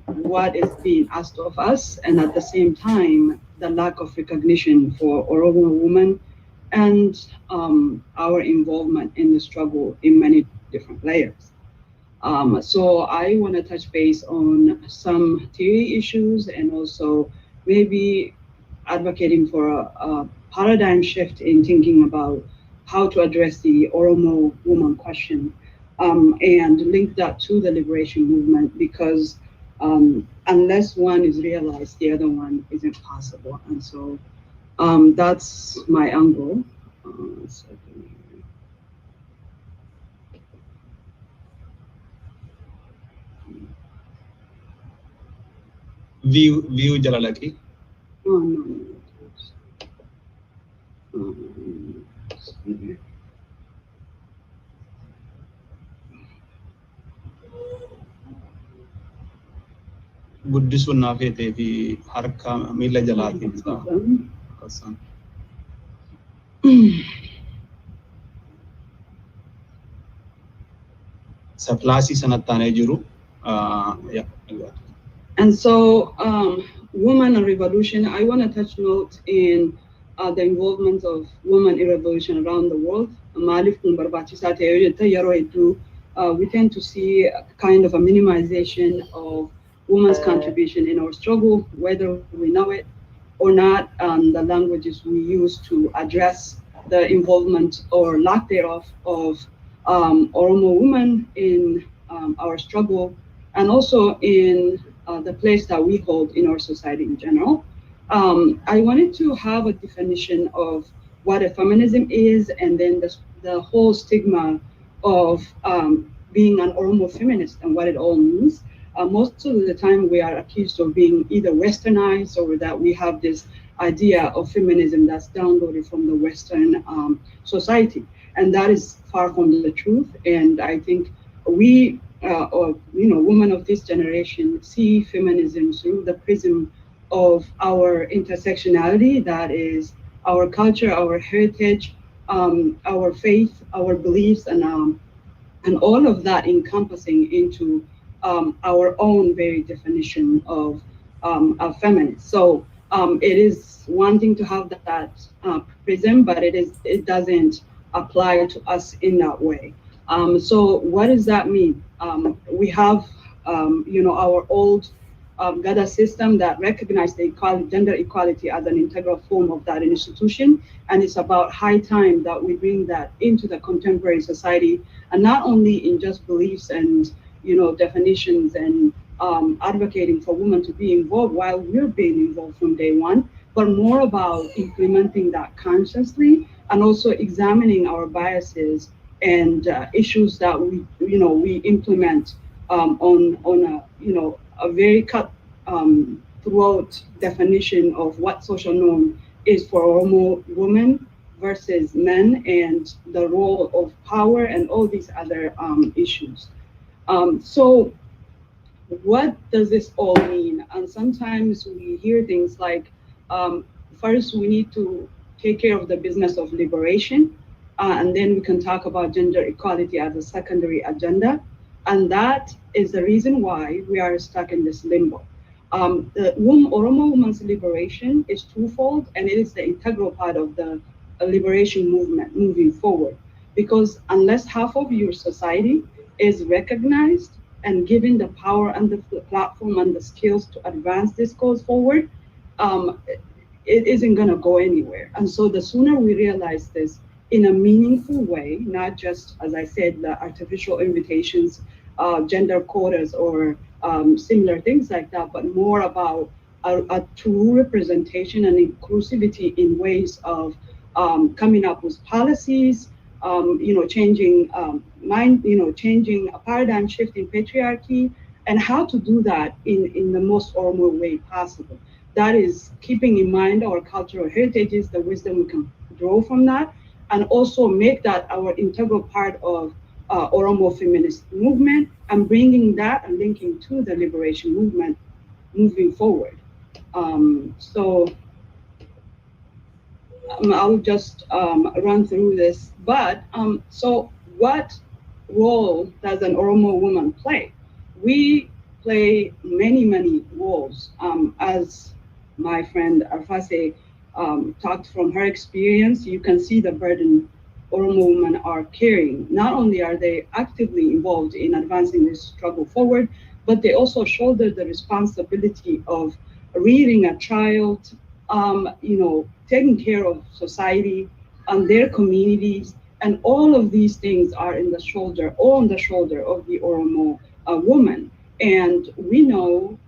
what is being asked of us, and at the same time, the lack of recognition for Oromo women and our involvement in the struggle in many different layers. So I want to touch base on some theory issues and also maybe advocating for a paradigm shift in thinking about how to address the Oromo woman question and link that to the liberation movement, because unless one is realized, the other one isn't possible. And so that's my angle. View Jalalaki. Oh, no. Guddisuun naaf ta'ee fi harka miila jalaatiin akkasumas. Saplaasii sanatti aanee jiru. And so, women and revolution, I want to touch note in the involvement of women in revolution around the world. We tend to see a kind of a minimization of women's contribution in our struggle, whether we know it or not. The languages we use to address the involvement or lack thereof of Oromo women in our struggle, and also in the place that we hold in our society in general. I wanted to have a definition of what a feminism is, and then the whole stigma of being an Oromo feminist and what it all means. Most of the time we are accused of being either westernized, or that we have this idea of feminism that's downloaded from the Western society. And that is far from the truth. And I think we, or women of this generation, see feminism through the prism of our intersectionality, that is our culture, our heritage, our faith, our beliefs, and all of that encompassing into our own very definition of a feminist. So it is one thing to have that prism, but it doesn't apply to us in that way. So what does that mean? We have our old Gada system that recognized the gender equality as an integral form of that institution, and it's about high time that we bring that into the contemporary society, and not only in just beliefs and definitions and advocating for women to be involved while we're being involved from day one, but more about implementing that consciously and also examining our biases and issues that we implement on a very cut throughout definition of what social norm is for Oromo women versus men, and the role of power and all these other issues. So what does this all mean? And sometimes we hear things like, first we need to take care of the business of liberation, and then we can talk about gender equality as a secondary agenda. And that is the reason why we are stuck in this limbo. The Oromo women's liberation is twofold, and it is the integral part of the liberation movement moving forward. Because unless half of your society is recognized and given the power and the platform and the skills to advance this cause forward, it isn't going to go anywhere. And so the sooner we realize this in a meaningful way, not just, as I said, the artificial invitations, gender quotas, or similar things like that, but more about a true representation and inclusivity in ways of coming up with policies, changing changing a paradigm shift in patriarchy, and how to do that in the most Oromo way possible. That is keeping in mind our cultural heritages, the wisdom we can draw from that, and also make that our integral part of Oromo feminist movement, and bringing that and linking to the liberation movement moving forward. So I'll just run through this. But so what role does an Oromo woman play? We play many, many roles. As my friend Arfase talked from her experience, you can see the burden Oromo women are carrying. Not only are they actively involved in advancing this struggle forward, but they also shoulder the responsibility of rearing a child, taking care of society and their communities, and all of these things are on the shoulder of the Oromo woman. And we know,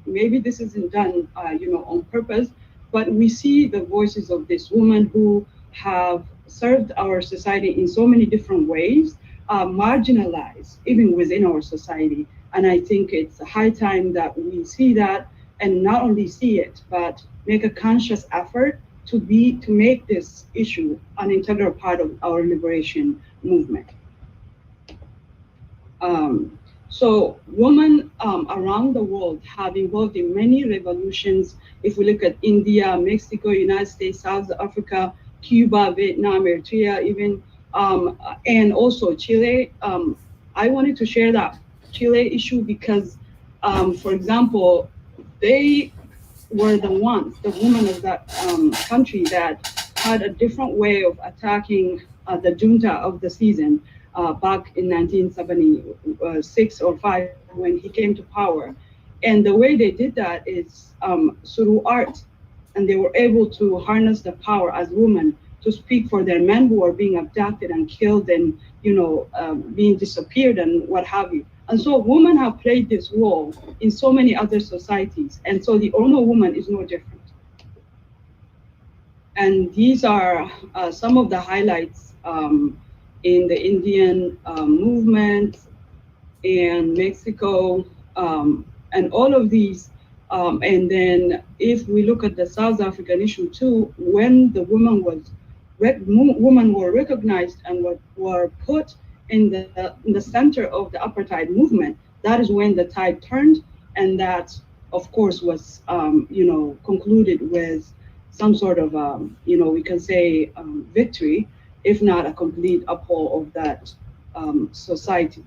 maybe this isn't done, on purpose, but we see the voices of this woman who have served our society in so many different ways, marginalized even within our society. And I think it's a high time that we see that, and not only see it, but make a conscious effort to make this issue an integral part of our liberation movement. So women around the world have involved in many revolutions. If we look at India, Mexico, United States, South Africa, Cuba, Vietnam, Eritrea, even, and also Chile. I wanted to share that Chile issue because, for example, they were the women of that country that had a different way of attacking the junta of the season back in 1976 or 5 when he came to power. And the way they did that is through art. And they were able to harness the power as women to speak for their men who are being abducted and killed and being disappeared and what have you. And so women have played this role in so many other societies, and so the Oromo woman is no different. And these are some of the highlights in the Indian movement and Mexico and all of these. And then if we look at the South African issue too, when the women were recognized and were put in the center of the apartheid movement, that is when the tide turned, and that of course was concluded with some sort of we can say victory, if not a complete uphold of that society.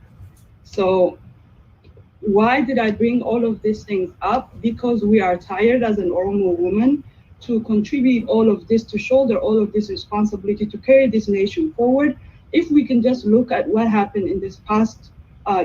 So why did I bring all of these things up? Because we are tired as an Oromo woman to contribute all of this, to shoulder all of this responsibility, to carry this nation forward. If we can just look at what happened in this past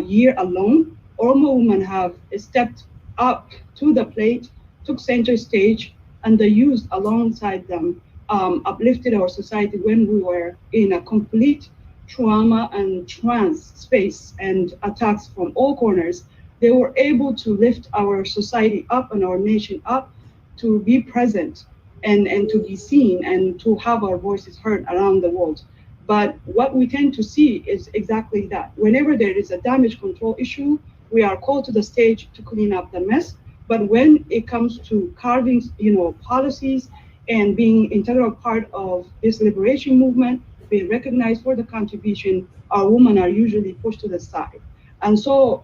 year alone, Oromo women have stepped up to the plate, took center stage, and the youth alongside them uplifted our society when we were in a complete trauma and trance space and attacks from all corners. They were able to lift our society up and our nation up to be present and to be seen and to have our voices heard around the world. But what we tend to see is exactly that. Whenever there is a damage control issue, we are called to the stage to clean up the mess. But when it comes to carving, policies and being integral part of this liberation movement, being recognized for the contribution, our women are usually pushed to the side. And so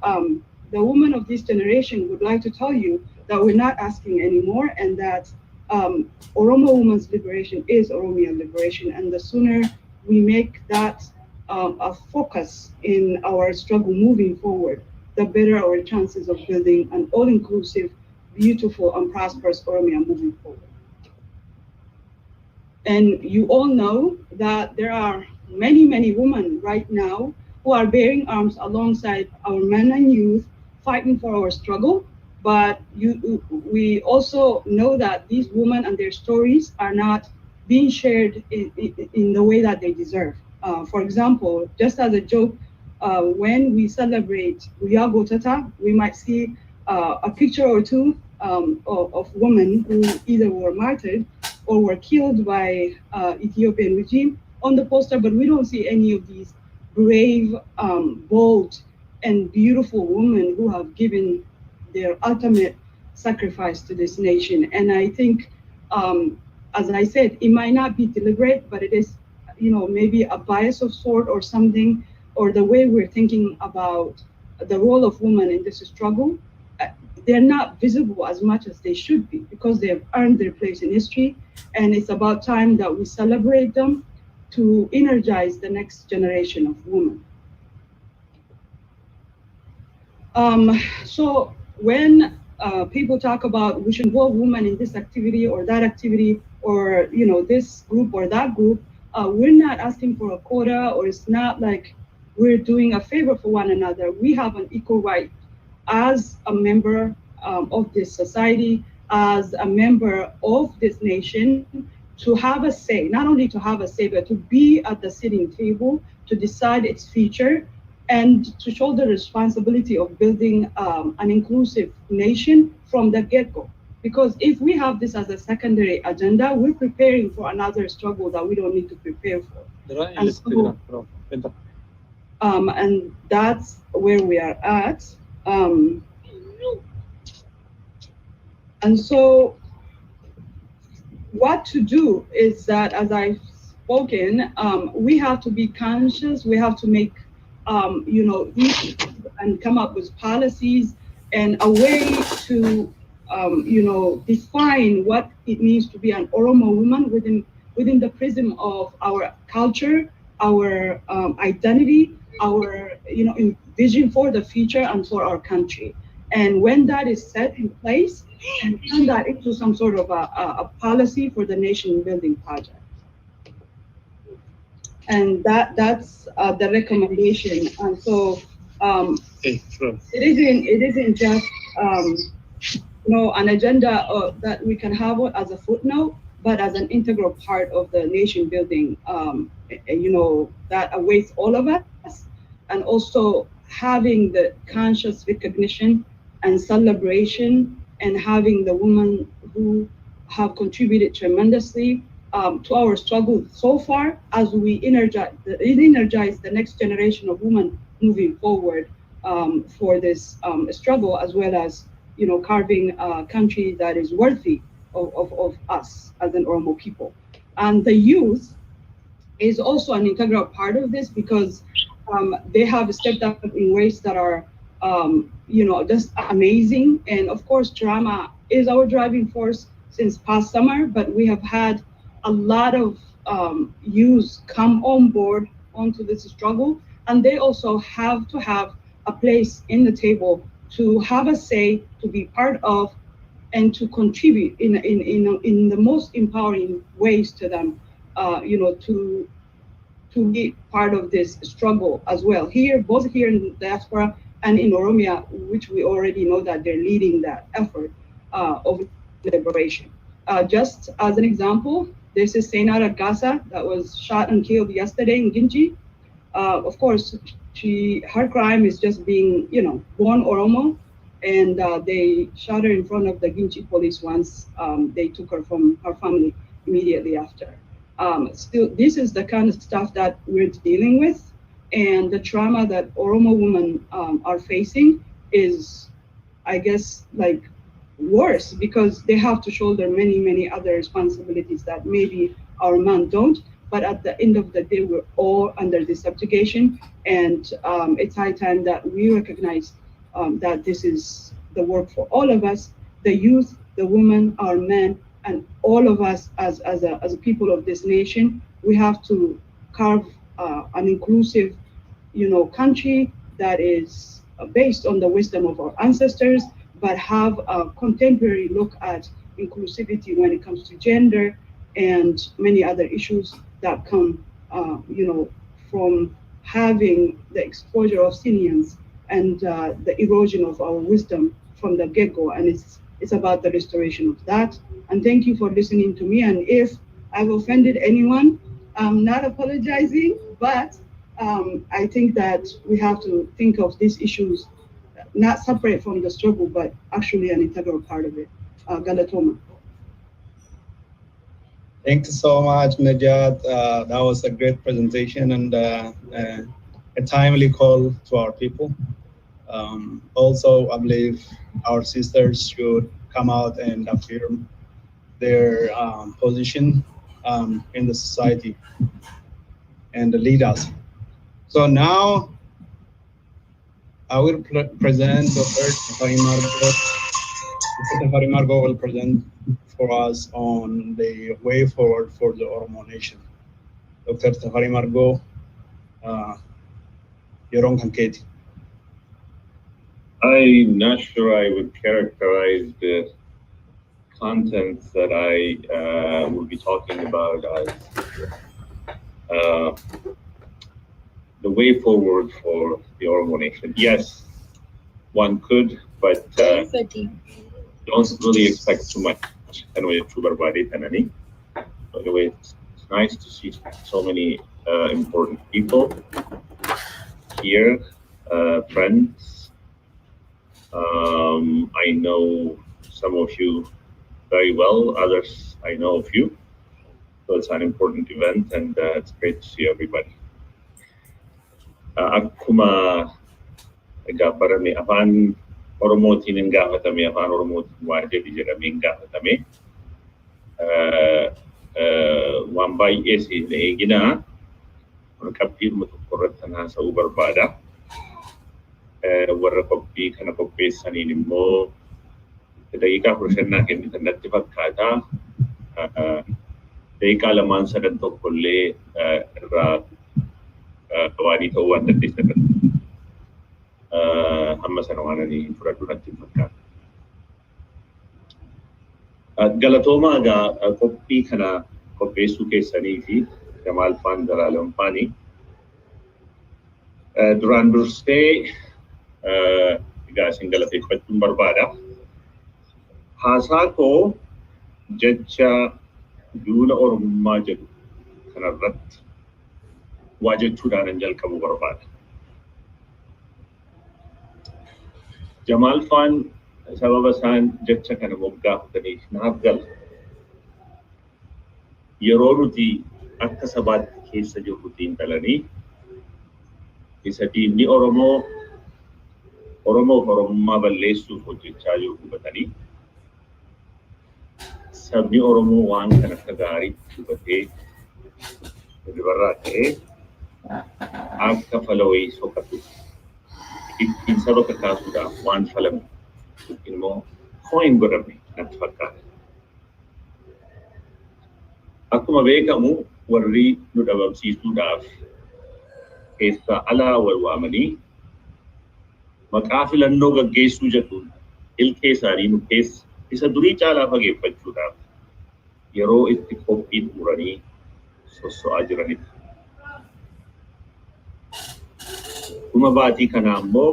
the women of this generation would like to tell you that we're not asking anymore, and that Oromo women's liberation is Oromian liberation. And the sooner we make that a focus in our struggle moving forward, the better our chances of building an all-inclusive, beautiful, and prosperous Oromia moving forward. And you all know that there are many, many women right now who are bearing arms alongside our men and youth, fighting for our struggle. But we also know that these women and their stories are not being shared in the way that they deserve. For example, just as a joke, when we celebrate Uyago Tata, we might see a picture or two of women who either were martyred or were killed by Ethiopian regime on the poster, but we don't see any of these brave, bold, and beautiful women who have given their ultimate sacrifice to this nation. And I think, as I said, it might not be deliberate, but it is, maybe a bias of sort or something, or the way we're thinking about the role of women in this struggle. They're not visible as much as they should be, because they have earned their place in history. And it's about time that we celebrate them to energize the next generation of women. So when people talk about we should involve women in this activity or that activity, or this group or that group, we're not asking for a quota, or it's not like we're doing a favor for one another. We have an equal right as a member of this society, as a member of this nation, to have a say, not only to have a say, but to be at the sitting table to decide its future, and to shoulder the responsibility of building an inclusive nation from the get-go. Because if we have this as a secondary agenda, we're preparing for another struggle that we don't need to prepare for. And, so, and that's where we are at. And so what to do is that, as I've spoken, we have to be conscious, we have to make and come up with policies and a way to define what it means to be an Oromo woman within the prism of our culture, our identity, our vision for the future and for our country. And when that is set in place, and turn that into some sort of a policy for the nation building project. And that's the recommendation. And so it isn't just an agenda that we can have as a footnote, but as an integral part of the nation building, you know, that awaits all of us, and also having the conscious recognition and celebration, and having the women who have contributed tremendously to our struggle so far, as we energize the next generation of women moving forward for this struggle, as well as, you know, carving a country that is worthy of us as an Oromo people. And the youth is also an integral part of this, because they have stepped up in ways that are, you know, just amazing. And of course, drama is our driving force since past summer, but we have had a lot of youth come on board onto this struggle, and they also have to have a place in the table to have a say, to be part of, and to contribute in the most empowering ways to them, you know, to be part of this struggle as well. Here, both here in the diaspora and in Oromia, which we already know that they're leading that effort of liberation. Just as an example, this is Seinara Gasa that was shot and killed yesterday in Ginji. Of course, her crime is just being, you know, born Oromo, and they shot her in front of the Ginji police once they took her from her family immediately after. Still, this is the kind of stuff that we're dealing with, and the trauma that Oromo women are facing is, I guess, like worse, because they have to shoulder many other responsibilities that maybe our men don't. But at the end of the day, we're all under this subjugation, and it's high time that we recognize that this is the work for all of us, the youth, the women, our men, and all of us as a people of this nation. We have to carve an inclusive, you know, country that is based on the wisdom of our ancestors, but have a contemporary look at inclusivity when it comes to gender and many other issues that come, you know, from having the exposure of Sinians and the erosion of our wisdom from the get-go. And it's about the restoration of that. And thank you for listening to me. And if I've offended anyone, I'm not apologizing, but I think that we have to think of these issues not separate from the struggle, but actually an integral part of it. Galatoma. Thank you so much, Najat. That was a great presentation and a timely call to our people. Also, I believe our sisters should come out and affirm their position in the society and lead us. So now I will present Dr. Tafari Margo. Dr. Tafari Margo will present for us on the way forward for the Oromo Nation. Dr. Tafari Margo, Yeron Kanketi. I'm not sure I would characterize the contents that I will be talking about as the way forward for the Oromo Nation. Yes, one could, but don't really expect too much. Anyway, by the way, it's nice to see so many important people here, friends. I know some of you very well, others I know of you. So it's an important event, and it's great to see everybody. Akkuma barame afaan Oromootiin hin gaafatame, afaan Oromootiin waa jedhi jedhamee hin gaafatame. Waan baay'ee siin eegina. Qabxiidhuma tokko irratti haasa'uu barbaada. Warra qophii kana qopheessaniin immoo daqiiqaa 15 kennitan natti fakkaata. Daqiiqaa lamaan sadan tokkollee irraa waanii ta'uu waan dandeessan hamma sana waan ani fudhadhu natti fakkaata. Galatoomaa egaa qophii kana qopheessuu keessanii fi Jamaal Faan Daraalam Faanii duraan dursee egaa isin galateeffachuun barbaada. Haasaa koo jecha Duula Oromummaa jedhu kanarratti waa jechuudhaan jalqabu barbaada. Jamaal Faan sababa isaan jecha kana moggaafataniif naaf gala. Yeroo nuti akka sabaatti keessa jirrutiin dhalanii isa diinni Oromoof Oromummaa balleessuuf hojjechaa jiru hubatanii sabni Oromoo waan kana akka gaariitti hubatee dubarraa ta'ee akka fala wayii soqatu ittiin saba kakaasuudhaaf waan falame immoo hin godhamne natti fakkaata. Akkuma beekamu warri nu dhabamsiisuudhaaf keessaa alaa wal waamanii maqaa filannoo gaggeessuu jedhuun ilkee isaanii nu keessa isa durii caalaa fageeffachuudhaaf yeroo itti qophii muranii sosso'aa jiranidha. Dhuma baatii kanaa immoo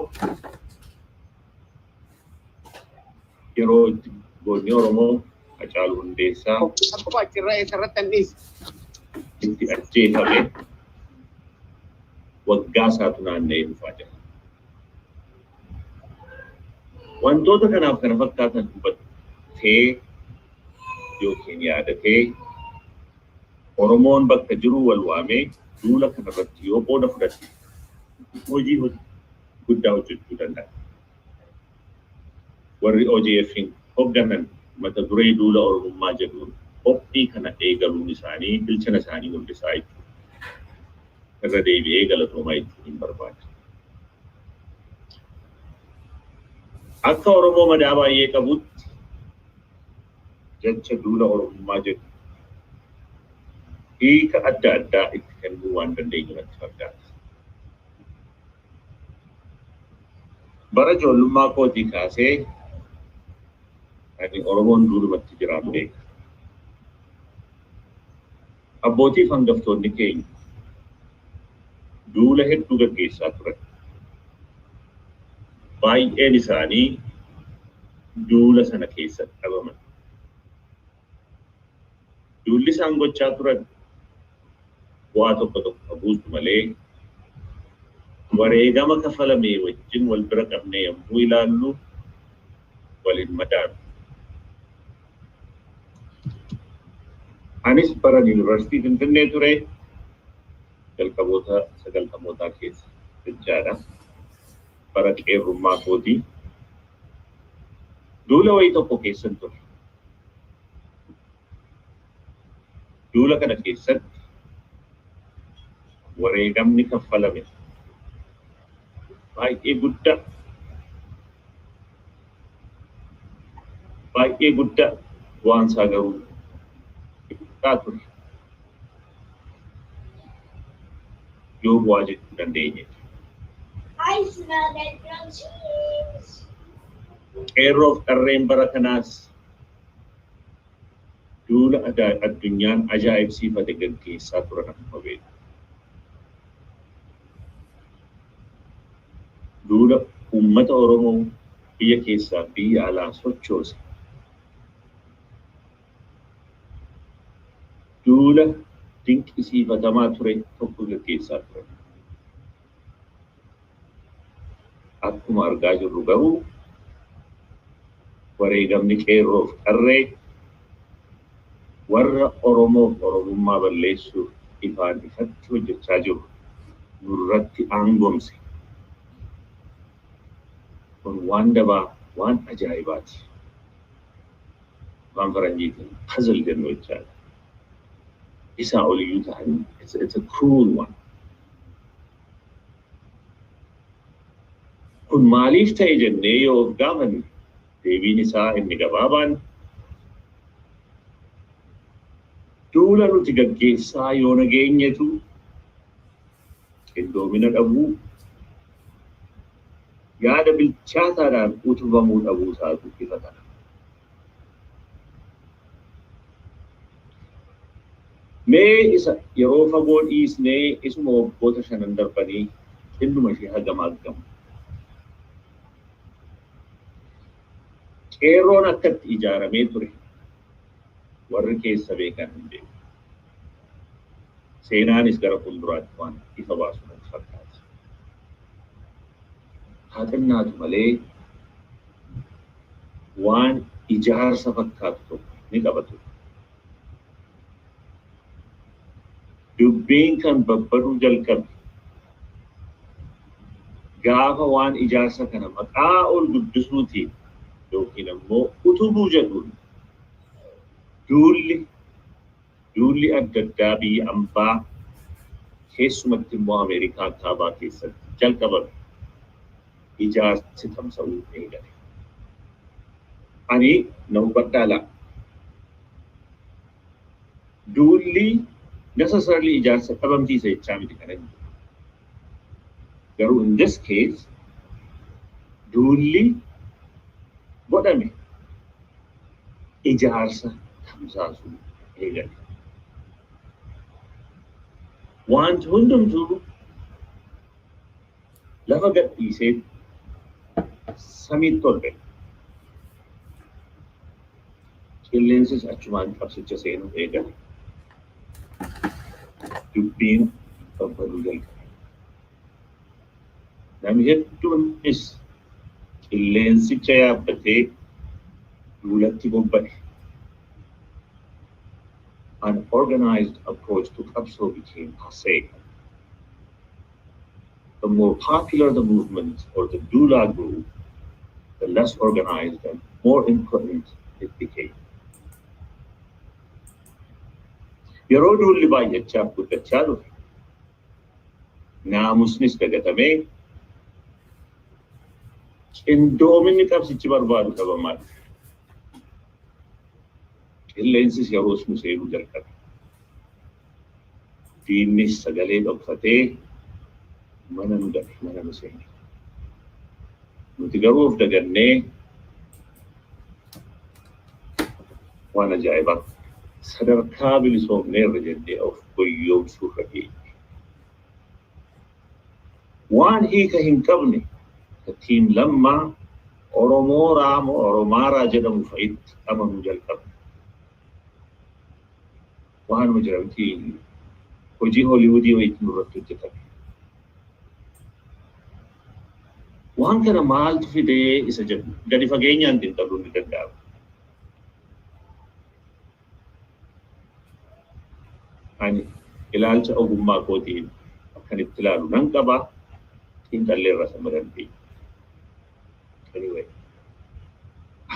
yeroo itti goonni Oromoo Hacaaluu Hundeessaa itti ajjeefame waggaa isaatu naanna'ee dhufaa jira. Wantoota kanaaf kana fakkaatan hubattee yookiin yaadatee Oromoon bakka jiru wal waamee duula kanarratti yoo qooda fudhate hojii guddaa hojjechuu danda'a. Warri OJF'n hoogganan mata duree duula Oromummaa jedhuun qophii kana eegaluun isaanii bilchina isaanii mul'isaa jechuudha. Irra deebi'ee galatoomaa jechuun hin barbaada. Akka Oromoo madaa baay'ee qabutti jecha duula Oromummaa jedhu hiika adda addaa itti kennuu waan dandeenyu natti fakkaata. Bara ijoollummaa kootii kaasee ani Oromoon duulumatti jiraatu beeka. Abbootii fi hangaftoonni keenya duula hedduu gaggeessaa turan. Baay'een isaanii duula sana keessatti dhabaman. Duulli isaan gochaa turan bu'aa tokko buusu malee wareegama kafalamee wajjin wal bira qabnee yommuu ilaallu waliin madaalu. Anis bara yuunivarsiitii Finfinnee ture jalqaboota sagaltamootaa keessa jechaadha. Bara qeerrummaa kootii duula wayii tokko keessan ture. Duula kana keessatti wareegamni kaffalame baay'ee guddaa waan isaa garuu xiqqaa ture. Yoo bu'aa jechuu dandeenye. I smell that grilled cheese. Qeerroof qarreen bara kanaas duula addunyaan ajaa'ibsiifate gaggeessaa turan akkuma beeku. Duula uummata Oromoo biyya keessaa biyya alaa sochoose. Duula dinqisiifatamaa ture tokko gaggeessaa turan. Akkuma argaa jirru garuu wareegamni qeerroof qarree warra Oromoof Oromummaa balleessuuf ifaan ifatti hojjechaa jiru nurratti aangomse. Kun waan dabaa waan ajaa'ibaati. Waan faranjiitiin puzzle jennu jechaadha. Isaa oliyyuu ta'an it's a cruel one. Kun maaliif ta'e jennee yoo gaafanne deebiin isaa inni gabaabaan duula nuti gaggeessaa yoo nageenyetu qindoomina dhabuu yaada bilchaataadhaan utubamuu dhabuu isaatu ifatana. Mee isa yeroo fagoo dhiisnee isuma waggoota 5 darbanii innuma ishee hagamaaggamu. Qeerroon akkatti ijaaramee ture warri keessa beekan hin beeku. Seenaanis gara fuulduraatti waan ifa baasu natti fakkaata. Haa xinnaatu malee waan ijaarsa fakkaatu tokko ni qabatu. Dubbiin kan babbaduu jalqabe gaafa waan ijaarsa kana maqaa ol guddisuutiin yookiin ammoo utubuu jedhuun duulli adda addaa biyya ambaa keessumatti immoo Ameerikaa kaabaa keessatti jalqabame ijaarsi tamsa'uu eegale. Ani na hubadhaa laa. Duulli necessarily ijaarsa dhabamsiisa jechaa miti kana hin jiru. Garuu in this case duulli godhame ijaarsa tamsaasuu eegale. Wanti hundumtuu lafa gadhiisee samiitti ol ba'e. Qilleensis achumaan qabsicha seenuu eegale. Dubbiin babbaduu jalqabe. Namni hedduunis qilleensicha yaabbatee duulatti bobba'e. An organized approach to Qabsoo became passé. The more popular the movement or the Duula grew, the less organized and more important it became. Yeroo duulli baay'achaa guddachaa dhufe, naamusnis dagatamee, qindoominni qabsichi barbaadu dhabamaa dhufe. Qilleensis yeroos nu seenuu jalqabe. Diinnis sagalee dhokfatee mana nu dhabe, mana nu seene. Nuti garuu of dagannee waan ajaa'ibaa sadarkaa bilisoomneerra jennee of goyyoomsuurra geenye. Waan hiika hin qabne ittiin lammaa Oromaaraa jedhamu fa'itti amanuu jalqabe. Waan jiramti hojii Holiwudii wayiitti nurratti hojjetame. Waan kana maaltu fidee isa jedhu gadi fageenyaan xiinxaluun ni danda'ama. Ani ilaalcha ogummaa kootiin akkanitti ilaalu nan qaba xiinxallee irra sama dandeenya. Anyway,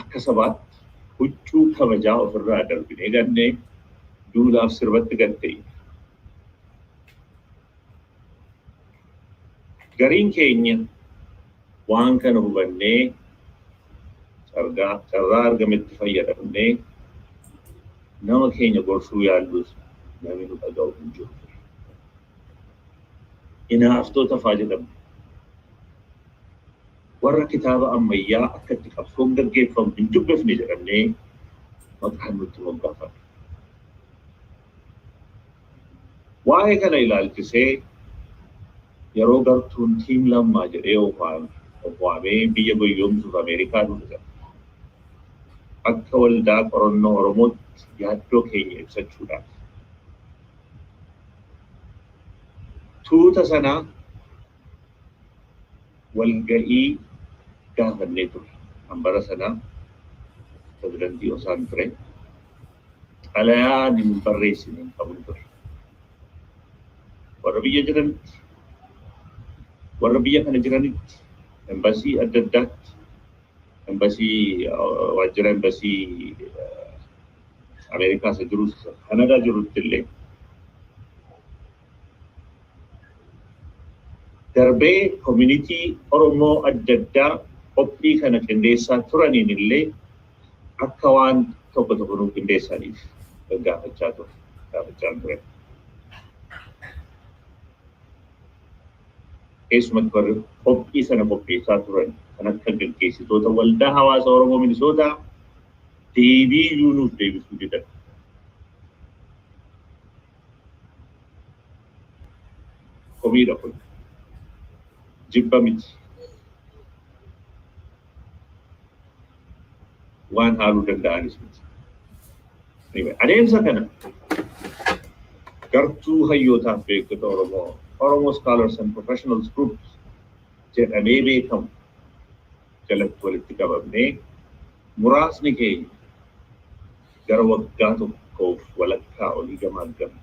akka sabaatti huccuu kabajaa ofirraa darbinee gannee duulaaf sirbatti gattee. Gariin keenya waan kana hubannee carraa argametti fayyadamnee nama keenya gorsuu yaallus namni nu dhaga'u hin jiru. Hinaaftoota fa'aa jedhamu. Warra kitaaba ammayyaa akka itti qabsoon gaggeeffamu hin dubbifne jedhamnee maqaan nutti moggaafame. Waa'ee kana ilaalchisee yeroo gartuun tiim lammaa jedhee waamee biyya goyyoomsuuf Ameerikaa dhufe. Akka waldaa qorannoo Oromootti yaaddoo keenya ibsachuudhaaf. Tuuta sanaa walga'ii gaafannee ture. Hambara sanaa pirezidantii osaan ture. Xalayaan hin barreessine hin qabnu ture. Warra biyya jiranitti, warra biyya kana jiranitti, embasii adda addaatti, waajjira embasii Ameerikaa isa jirus Kanadaa jirutti illee darbee community Oromoo adda addaa qophii kana qindeessaa turaniin illee akka waan tokko nuuf qindeessaniif gaafachaa ture. Keessumatti warri qophii sana qopheessaa turan kan akka gaggeessitoota waldaa hawaasa Oromoo Minisootaa deebii iyyuu nuuf deebisuu didan. Komiidha kun. Jibba miti. Waan haaluu danda'anis miti. Anyway, adeemsa kana gartuu hayyootaaf beektota Oromo Scholars and Professionals Groups jedhamee beekamu jalatti walitti qabamnee muraasni keenya gara waggaa tokkoof walakkaa olii gamaaggamu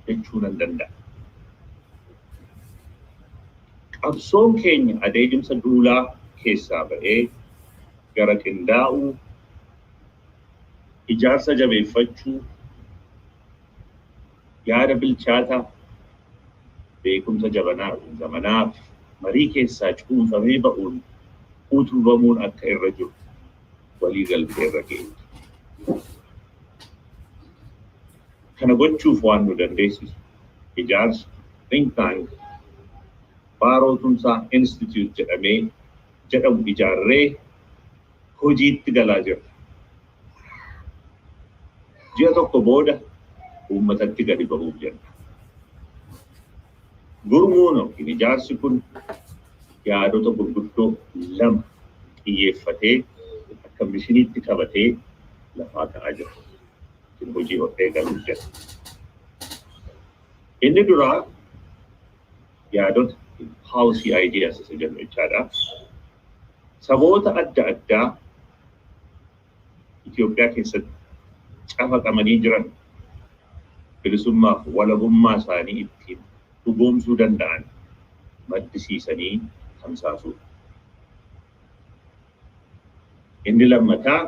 jechuu nan danda'a. Qabsoon keenya adeemsa duulaa keessaa ba'ee gara qindaa'uu, ijaarsa jabeeffachuu, yaada bilchaataa, beekumsa zamanaaf marii keessaa cuunfamee ba'uun utubamuun akka irra jiru walii galtee irra ga'e. Kana gochuuf waan nu dandeessisu ijaarsa think tank Barootumsaa Institute jedhamu ijaarree hojiitti galaa jira. Ji'a tokko booda uummatatti gadi ba'uuf jenna. Gurmuun yookiin ijaarsi kun yaadota gurguddoo lama xiyyeeffatee akka mishiniitti qabatee lafaa ka'aa jira. Hojii hodhee galuuf jenna. Inni duraa yaadota policy ideas isa jennu jechaadha. Saboota adda addaa Itoophiyaa keessatti cafaqamanii jiran bilisummaaf walabummaa isaanii ittiin dhugoomsuu danda'an maddisiisanii tamsaasuudha. Inni lammataa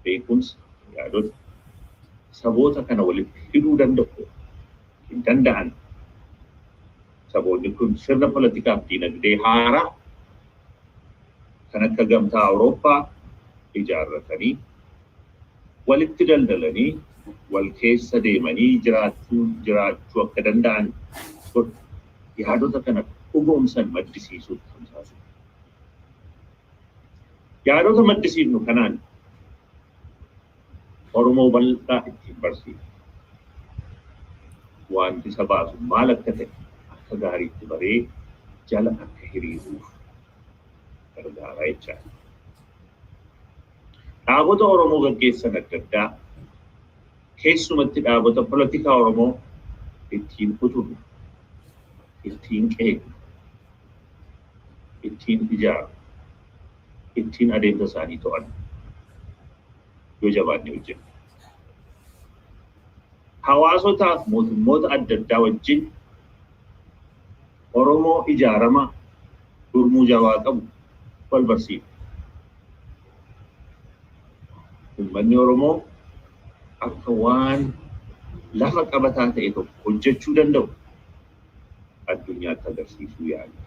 beekumsa yaadota saboota kana walitti hidhuu danda'an. Saboonni kun sirna politikaa fi dinagdee haaraa kan akka gamtaa Awurooppaa ijaarratanii walitti daldalanii wal keessa deemanii jiraachuu akka danda'an yaadota kana dhugoomsan maddisiisuuf tamsaasu. Yaadota maddisiifnu kanaan Oromoo bal'aa ittiin barsiifnu. Wanti isa baasu maal akka ta'e akka gaariitti baree jala akka hiriiruuf gargaaraa jechaadha. Dhaabota Oromoo gaggeessan adda addaa keessumatti dhaabota politikaa Oromoo ittiin utubnu, ittiin qeeqnu, ittiin ijaaru, ittiin adeemsa isaanii to'annu yoo jabaanne hojjennu. Hawaasotaaf mootummoota adda addaa wajjin Oromoo ijaarama gurmuu jabaa qabu wal barsiifna. Uummanni Oromoo akka waan lafa qabataa ta'e tokko hojjechuu danda'u addunyaatti agarsiisuu yaala.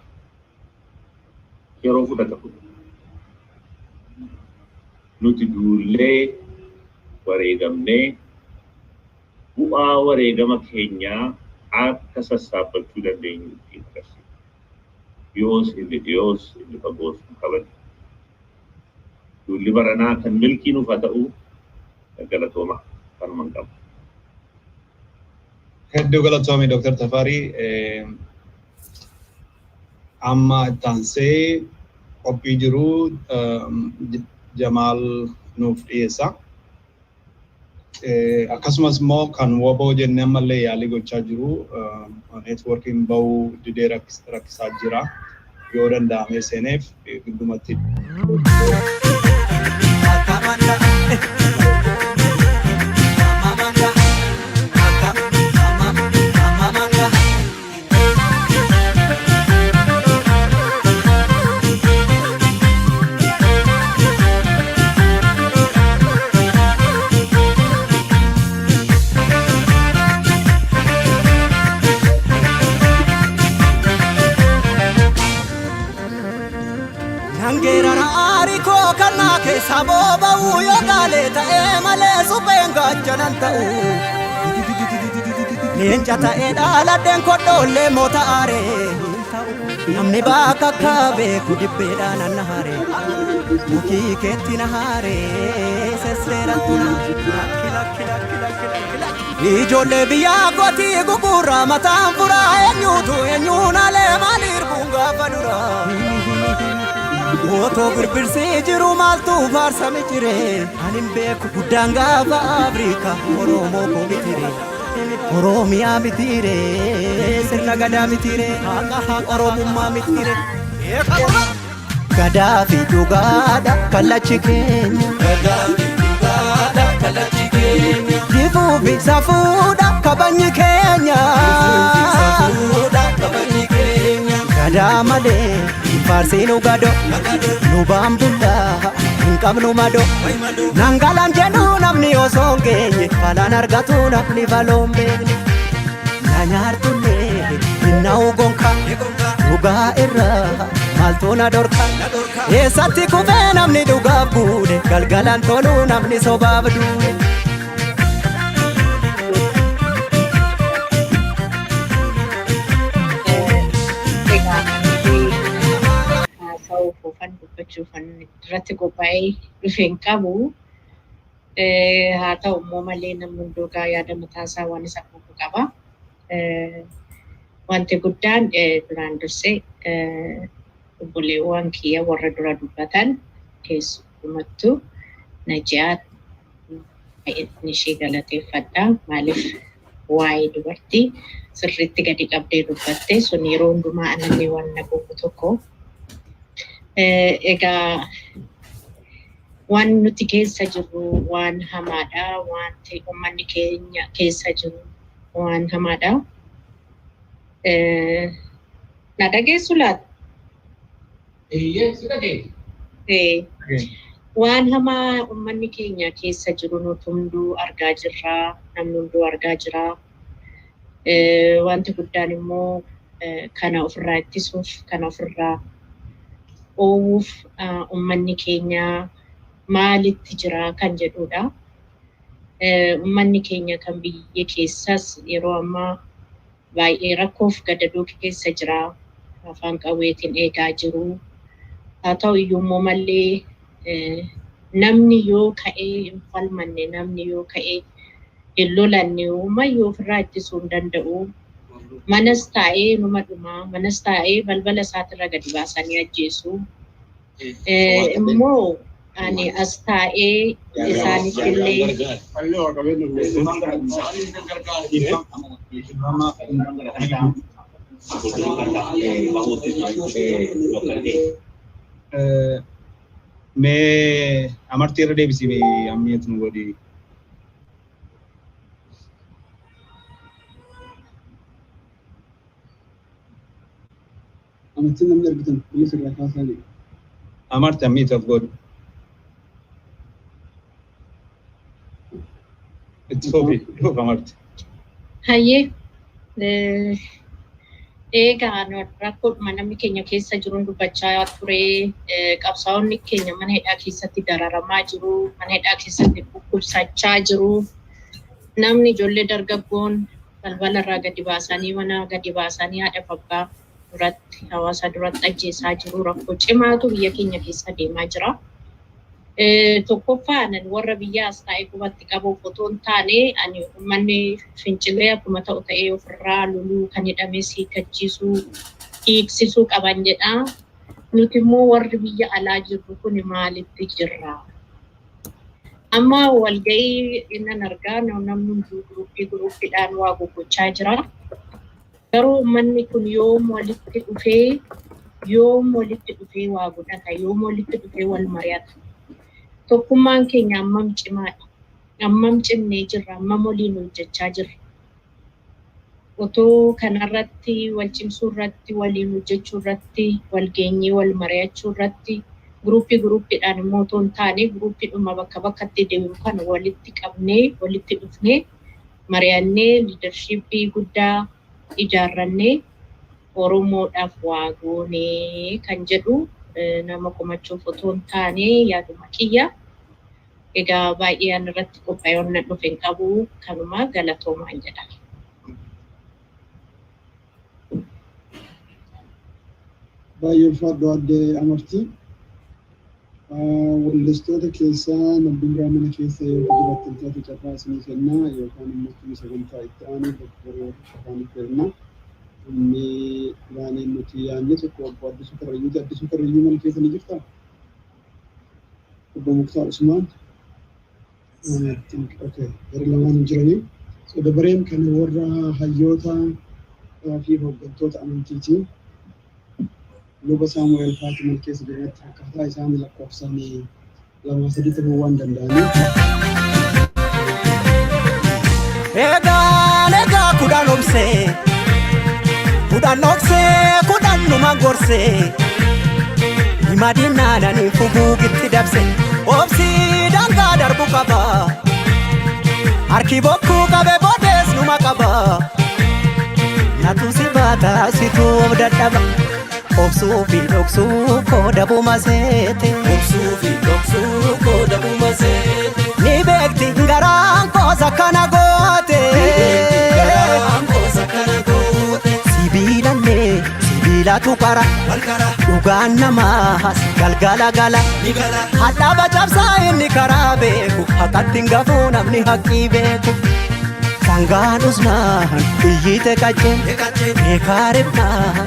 Yeroo fudhata kun nuti duullee wareegamnee bu'aa wareegama keenyaa akka sassaabachuu dandeenyu ittiin agarsiisa. Yoos inni fagoos hin qaban. Duulli baranaa kan milkii nuuf haa ta'u galatooma kanumaan qabu. Hedduu galatoomii Dr. Tafarii amma ittaansee qophii jiru Jamaal nuuf dhiyeessa. Akkasumas immoo kan waboo jennee ammallee yaalii gochaa jiru neetwoorkiin bahuu didee rakkisaa jira. Yoo danda'ame seeneef giddumatti. Saboba uyo gale ta'e malee supheen gaachanan ta'u. Leenca ta'e dhaaladheen kodhoollee moota aaree. Namni bakka akka beeku dibbeedhaan anna haaree. Mukii keetti na haaree sesseerantu na ijoollee biyyaa gootii gugurraa mataan furaa eenyuutu eenyuun alee maaliir buun gaafa duraa. Otoo birbirsee jiru maaltu faarsame jire anin beeku guddaan gaafa Afrikaa Oromoo koo mitire Oromiyaa mitire sirna gadaa mitire haqa Oromummaa mitire gadaa fi dhugaadha kallachi keenya gadaa fi dhugaadha kallachi keenya difuu fi safuudha kabajni keenya gadaa malee faarsiinu gado nu baambullaa hin qabnu mado nangalaan jedhu namni osoo hin geenye falaan argatu namni faloon beekne na nyaartullee hinna'u gonka dhugaa irraa maaltu na dhorka eessatti kufee namni dhugaaf buune galgalaan toluu namni sobaaf duune. Kan dubbachuufan irratti qophaa'ee dhufeen qabu haa ta'u immoo malee namni hundoogaa yaada mataasaa waan isa qabu qaba. Wanti guddaan duraan dursee obboleewwan kiyya warra dura dubbatan keessumattuu Najiyaat ishee galateeffadha. Maaliif waa'ee dubartii sirriitti gadi qabdee dubbatte sun yeroo hundumaa ananni waan naquufu tokko. Egaa waan nuti keessa jirru waan hamaadha, wanti uummanni keenya keessa jiru waan hamaadha. Na dhageessu laata? Si dhageessu. Waan hamaa uummanni keenya keessa jiru nuti hunduu argaa jirra, namni hunduu argaa jira. Wanti guddaan immoo kana ofirraa ittisuuf, kana ofirraa oowuuf uummanni keenya maalitti jira kan jedhudha. Uummanni keenya kan biyya keessas yeroo ammaa baay'ee rakkoof gadadoo keessa jira. Afaan qawweetiin eegaa jiru. Haa ta'u iyyuu immoo mallee namni yoo ka'ee hin falmanne, namni yoo ka'ee hin lolanne uumayyuu ofirraa ittisuu hin danda'u. Manas taa'ee numa dhumaa, manas taa'ee balbala isaatirra gadi baasanii ajjeesu. Immoo ani as taa'ee isaanitti illee Mee amartii irra deebisii ammeetu nu godhi. Amartii namni argitan kunis irraa kaasaa jiru. Amartii ammeetuuf godhu. Itti foofi dhuuf amartii. hayyee eegaa rakkoodhuma namni keenya keessa jiruun dubbachaa ture. Qabsaa'onni keenya mana hidhaa keessatti dararamaa jiru, mana hidhaa keessatti dhukkubsachaa jiru. Namni ijoollee dargaggoon balbala irraa gadi baasanii mana gadi baasanii haadha abbaa duratti hawaasa duratti ajjeesaa jiru. Rakkoo cimaatu biyya keenya keessa deemaa jira. Tokkoffaan warra biyyaa as taa'ee qubatti qabuuf otoo hin taane ani uummanni fincilee akkuma ta'u ta'ee ofirraa loluu kan hidhamee hiikachiisuu hiiksisuu qaban jedha. Nuti immoo warri biyya alaa jirru kun maalitti jirra? Amma walgahii innan argaa namni hunduu guruuppiidhaan waa goggochaa jira. Garuu uummanni kun yoom walitti dhufee waa godhata, yoom walitti dhufee wal mari'ata. Tokkummaan keenya ammam cimaadha, ammam cimnee jirra, ammam waliin hojjechaa jirra. Otoo kanarratti wal cimsuu irratti, waliin hojjechuu irratti, wal geenyee wal mari'achuu irratti, guruuppiidhaan immoo otoo hin taane guruuppiidhuma bakka bakkatti deemu kan walitti qabnee, walitti dhufnee, mari'annee, liidarshiippii guddaa ijaarrannee Oromoodhaaf waa goonee kan jedhu nama komachuuf otoo hin taane yaaduma kiyya. Egaa baay'ee an irratti qophaa'ee onna dhufe hin qabu, kanuma galatoomaan jedha. Baay'ee ulfaadhu adde Amartii. Wallistoota keessaa namni biraa mana keessa yoo jiraattan taate carraa isinii kennaa yookaan immoo sagantaa itti aanu bakka afaanii kennaa. inni waan nuti yaadne tokko obbo Addisuu Karrayyuuti. Addisuu Karrayyuu mana keessa ni jirtaa? Obbo Muktaar Usmaan. Okay, gara lamaan jiranii. So dabareen kan warra hayyoota fi hooggantoota amantiiti. Luba Saamu'eel Faatiman keessa jiranitti akkaataa isaan lakkoofsaan lama sadii ta'uu waan danda'aniif. Egaa kudhan obsee kudhan numa gorsee himadinaananii fuguugitti dabse obsii dangaa darbu qaba harki bokkuu qabe boodees numa qaba natu si baata situ of dadhaba obsuu fi dhoksuu koo dabuma seete ni beekti garaan koosa kana goote sibiilatu qara dhugaan namaas galgala gala hadhaaba cabsaa inni karaa beeku haqatti hin gafuu namni haqqii beeku sangaan usnaan iyyite qacceen beekaa ribnaan.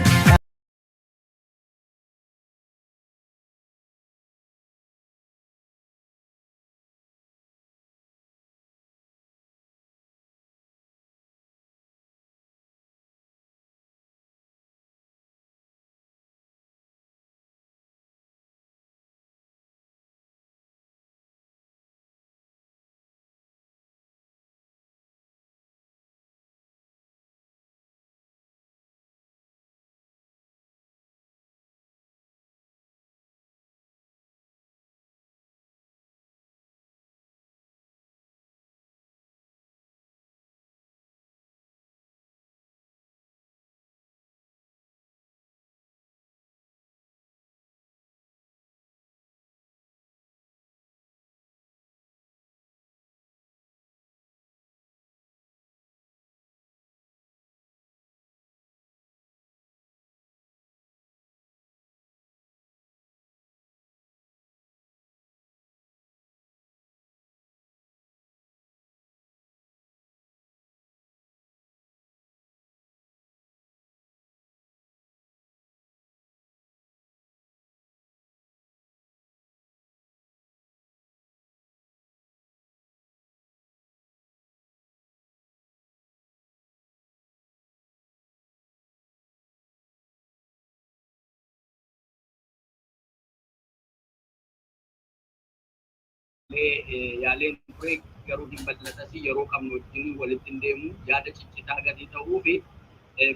yaaleen ture garuu hin bal'atasi yeroo qabnu wajjin walitti hin deemu yaada ciccitaa gadi ta'uu fi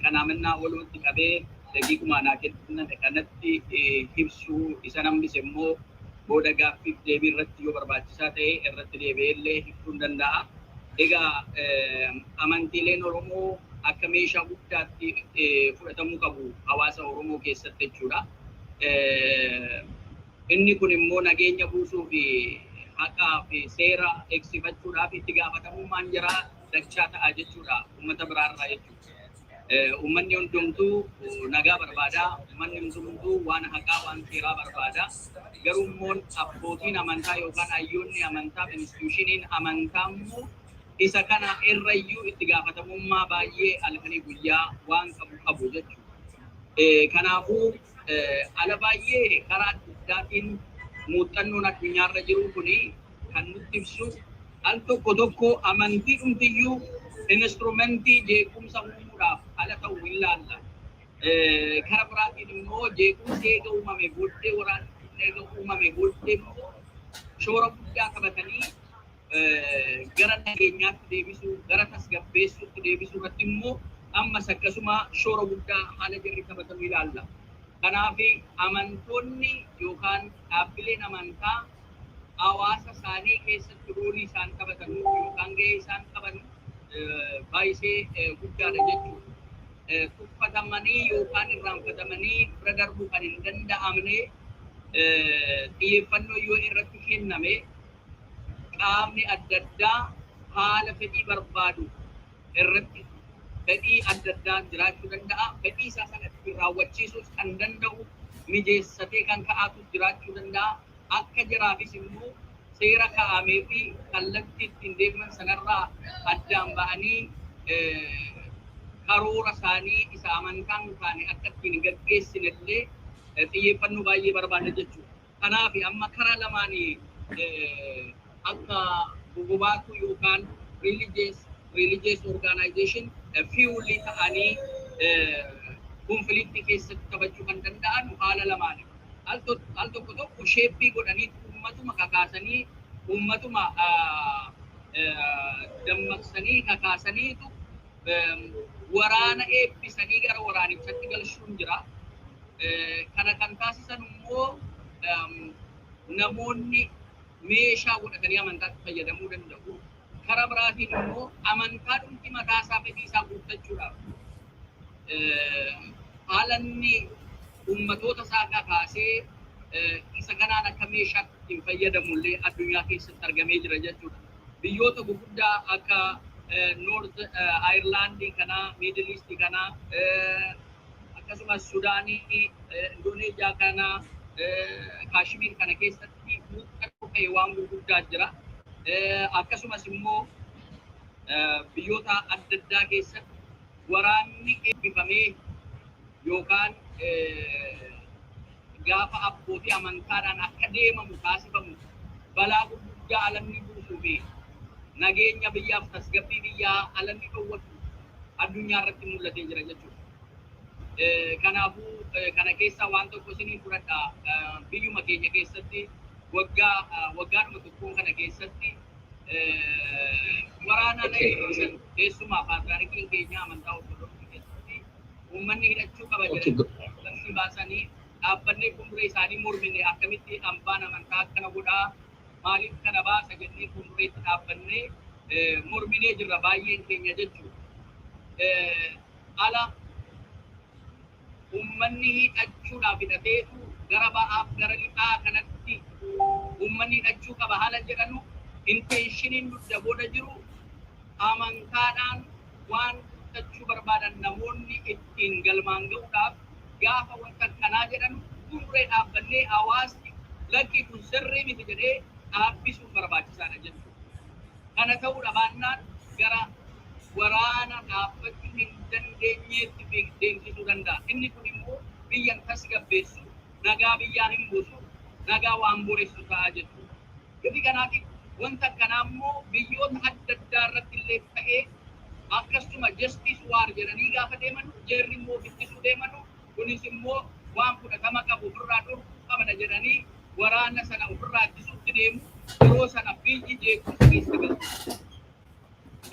kanaamannaa walitti qabee daqiiquma naa kennan kanatti ibsuu isa namnis immoo booda gaaffiif deebii irratti yoo barbaachisaa ta'e irratti deebi'ellee ibsuu danda'a. Egaa amantiileen Oromoo akka meeshaa guddaatti fudhatamuu qabu hawaasa Oromoo keessatti jechuudha. Inni kun immoo nageenya buusuu fi haqaa fi seera eegsifachuudhaaf itti gaafatamummaan jira dachaa ta'a jechuudha uummata biraarraa jechuudha. Uummanni hundumtuu nagaa barbaada, uummanni hundumtuu waan haqaa waan seeraa barbaada. Garuu immoo abbootiin amantaa yookaan hayyoonni amantaa institushiniin amantaa immoo isa kana irrayyuu itti gaafatamummaa baay'ee halkanii guyyaa waan qabu jechuudha. Kanaafuu ala baay'ee karaa addaatiin muuxannoon addunyaarra jiru kuni kan nutti ibsu al tokko amantii dhumtiyyuu instrumentii jeequmsa uumuudhaaf ala ta'uu hin laalla. Karaa biraatiin immoo jeequmsi eega uumame booddee waraanni eega uumame booddee immoo shoora guddaa qabatanii gara nageenyaatti deebisuu gara tasgabbeessuutti deebisuu irratti immoo ammas akkasuma shoora guddaa haala jirri qabatamuu ilaalla. Kanaaf amantoonni yookaan dhaabbileen amantaa hawaasa isaanii keessatti roolii isaan taphatan yookaan gahee isaan qaban baay'ee guddaadha jechuudha. Tuffatamanii yookaan irraanfatamanii bira darbuu kan hin danda'amne xiyyeeffannoo yoo irratti kenname qaamni adda addaa haala fedhii barbaadu irratti fedhii adda addaa jiraachuu danda'a. Fedhii isaa sanatti raawwachiisuus kan danda'u mijeessatee kan ka'atu jiraachuu danda'a. Akka jiraafis immoo seera kaa'amee fi kallattii ittiin deeman sanarraa addaan ba'anii karoora isaanii isa amantaan isaanii akka ittiin gaggeessinillee xiyyeeffannoo baay'ee barbaada jechuudha. Kanaaf amma karaa lamaanii akka bobaatu yookaan religious organization fuelli ta'anii konfliktii keessatti taphachuu kan danda'an haala lamaani. Al tokko sheeppii godhanii uummatuma kakaasanii uummatuma dammaqsanii kakaasaniitu waraana eebbisanii gara waraanichatti galchuun jira. Kana kan taasisan immoo namoonni meeshaa godhatanii amantaatti fayyadamuu danda'u. Karaa biraatiin immoo amantaa dhumti mataa isaa fedhii isaa guuttachuudhaaf haalanni uummatoota isaa kakaasee isa kanaan akka meeshaatti ittiin fayyadamullee addunyaa keessatti argamee jira jechuudha. Biyyoota gurguddaa akka North Ireland kana, Middle East kana, akkasumas Sudaanii, Indoneeziyaa kana, Kashmir kana keessatti muuxannoo ta'e waan gurguddaa jira. Akkasumas immoo biyyoota adda addaa keessatti waraanni eebbifamee yookaan gaafa abbootii amantaadhaan akka deemamu taasifamu balaa gurguddaa alamni buusuu fi nageenya biyyaaf tasgabbii biyyaa alamni dhowwatu addunyaa irratti mul'atee jira jechuudha. Kanaafuu kana keessaa waan tokko isinii fudhadha. Biyyuma keenya keessatti waggaadhuma tokkoon kana keessatti waraana keessumaa paatriyaarkiin keenya amantaa ortodoksii keessatti uummanni hidhachuu qaba jedhanii baasanii dhaabbannee fuuldura isaanii mormine akkamitti hambaan amantaa akkana godhaa maaliif kana baasa jennee fuuldureetti dhaabbannee morminee jirra baay'een keenya jechuudha. Ala uummanni hidhachuudhaaf hidhateetu gara ba'aaf gara lixaa kanatti uummanni hidhachuu qaba haala jedhanu inteenshiniin dugda booda jiru amantaadhaan waan guuttachuu barbaadan namoonni ittiin galmaan ga'uudhaaf gaafa wanta kanaa jedhan fuulduree dhaabbannee hawaasni lakki kun sirrii miti jedhee dhaabbisuun barbaachisaadha jechuudha. Kana ta'uudha baannaan gara waraana dhaabbachuu hin dandeenyeetti deemsisuu danda'a. Inni kun immoo biyyan tasgabbeessu, nagaa biyyaa hin buusu, nagaa waan boreessu ta'a jechuudha. Gatii kanaatiif wanta kanaa immoo biyyoota adda addaa irratti illee ta'ee akkasuma justice war jedhanii gaafa deeman jeerri immoo bittisuu deemanu kunis immoo waan fudhatama qabu ofirraa dhorkuu qabna jedhanii waraana sana ofirraa ittisuutti deemu yeroo sana biyyi jeequmsa keessa galti.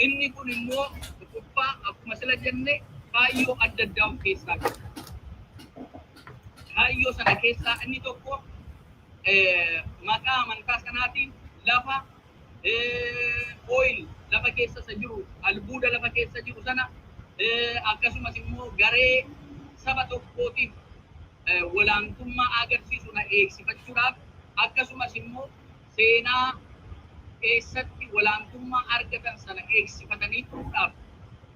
Inni kun immoo dhukkubaa akkuma sila jenne kaayyoo adda addaa of keessaa qaba. Kaayyoo sana keessaa inni tokko maqaa amantaa sanaatiin lafa oil lafa keessa jiru albuuda lafa keessa jiru sana akkasumas immoo garee saba tokkootiif walaantummaa agarsiisu na eegsifachuudhaaf akkasumas immoo seenaa keessatti walaantummaa argatan sana eegsifatanii turuudhaaf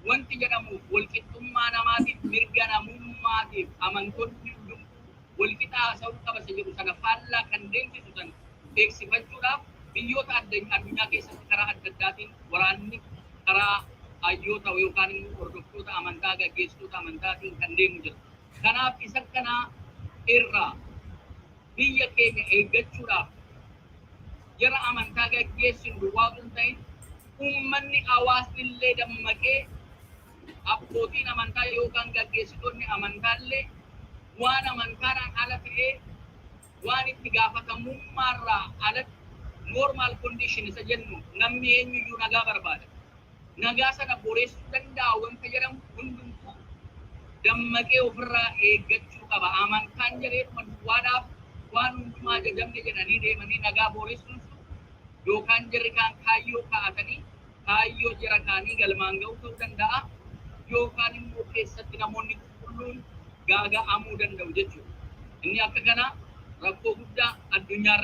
wanti jedhamu walqixxummaa namaatiif mirga namummaatiif amantoonni walqixaa haasa'uu qaba jedhu sana faallaa kan deemsisu sana eegsifachuudhaaf biyyoota addunyaa keessatti karaa adda addaatiin waraanni karaa hayyoota yookaan immoo hordoftoota amantaa gaggeessitoota amantaatiin kan deemu jira. Kanaaf isa kana irraa biyya keenya eeggachuudhaaf jara amantaa gaggeessin duwwaa osoo hin ta'in uummanni hawaasni illee dammaqee abbootiin amantaa yookaan gaggeessitoonni amantaallee waan amantaadhaan ala ta'ee waan itti gaafatamummaarraa alatti normal condition isa jennu namni eenyuyyuu nagaa barbaada. Nagaa sana boreessuu danda'a wanta jedhamu hundumtuu dammaqee ofirraa eeggachuu qaba. Amantaan jedheedhuma duwwaadhaaf waan hundumaa jajamne jedhanii deemanii nagaa boreessuun yookaan jarri kaan kaayyoo kaa'atanii kaayyoo jara kaanii galmaan ga'uu ta'uu danda'a. Yookaan immoo keessatti namoonni qulqulluun gaaga'amuu danda'u jechuudha. Inni akka kana rakkoo guddaa addunyaa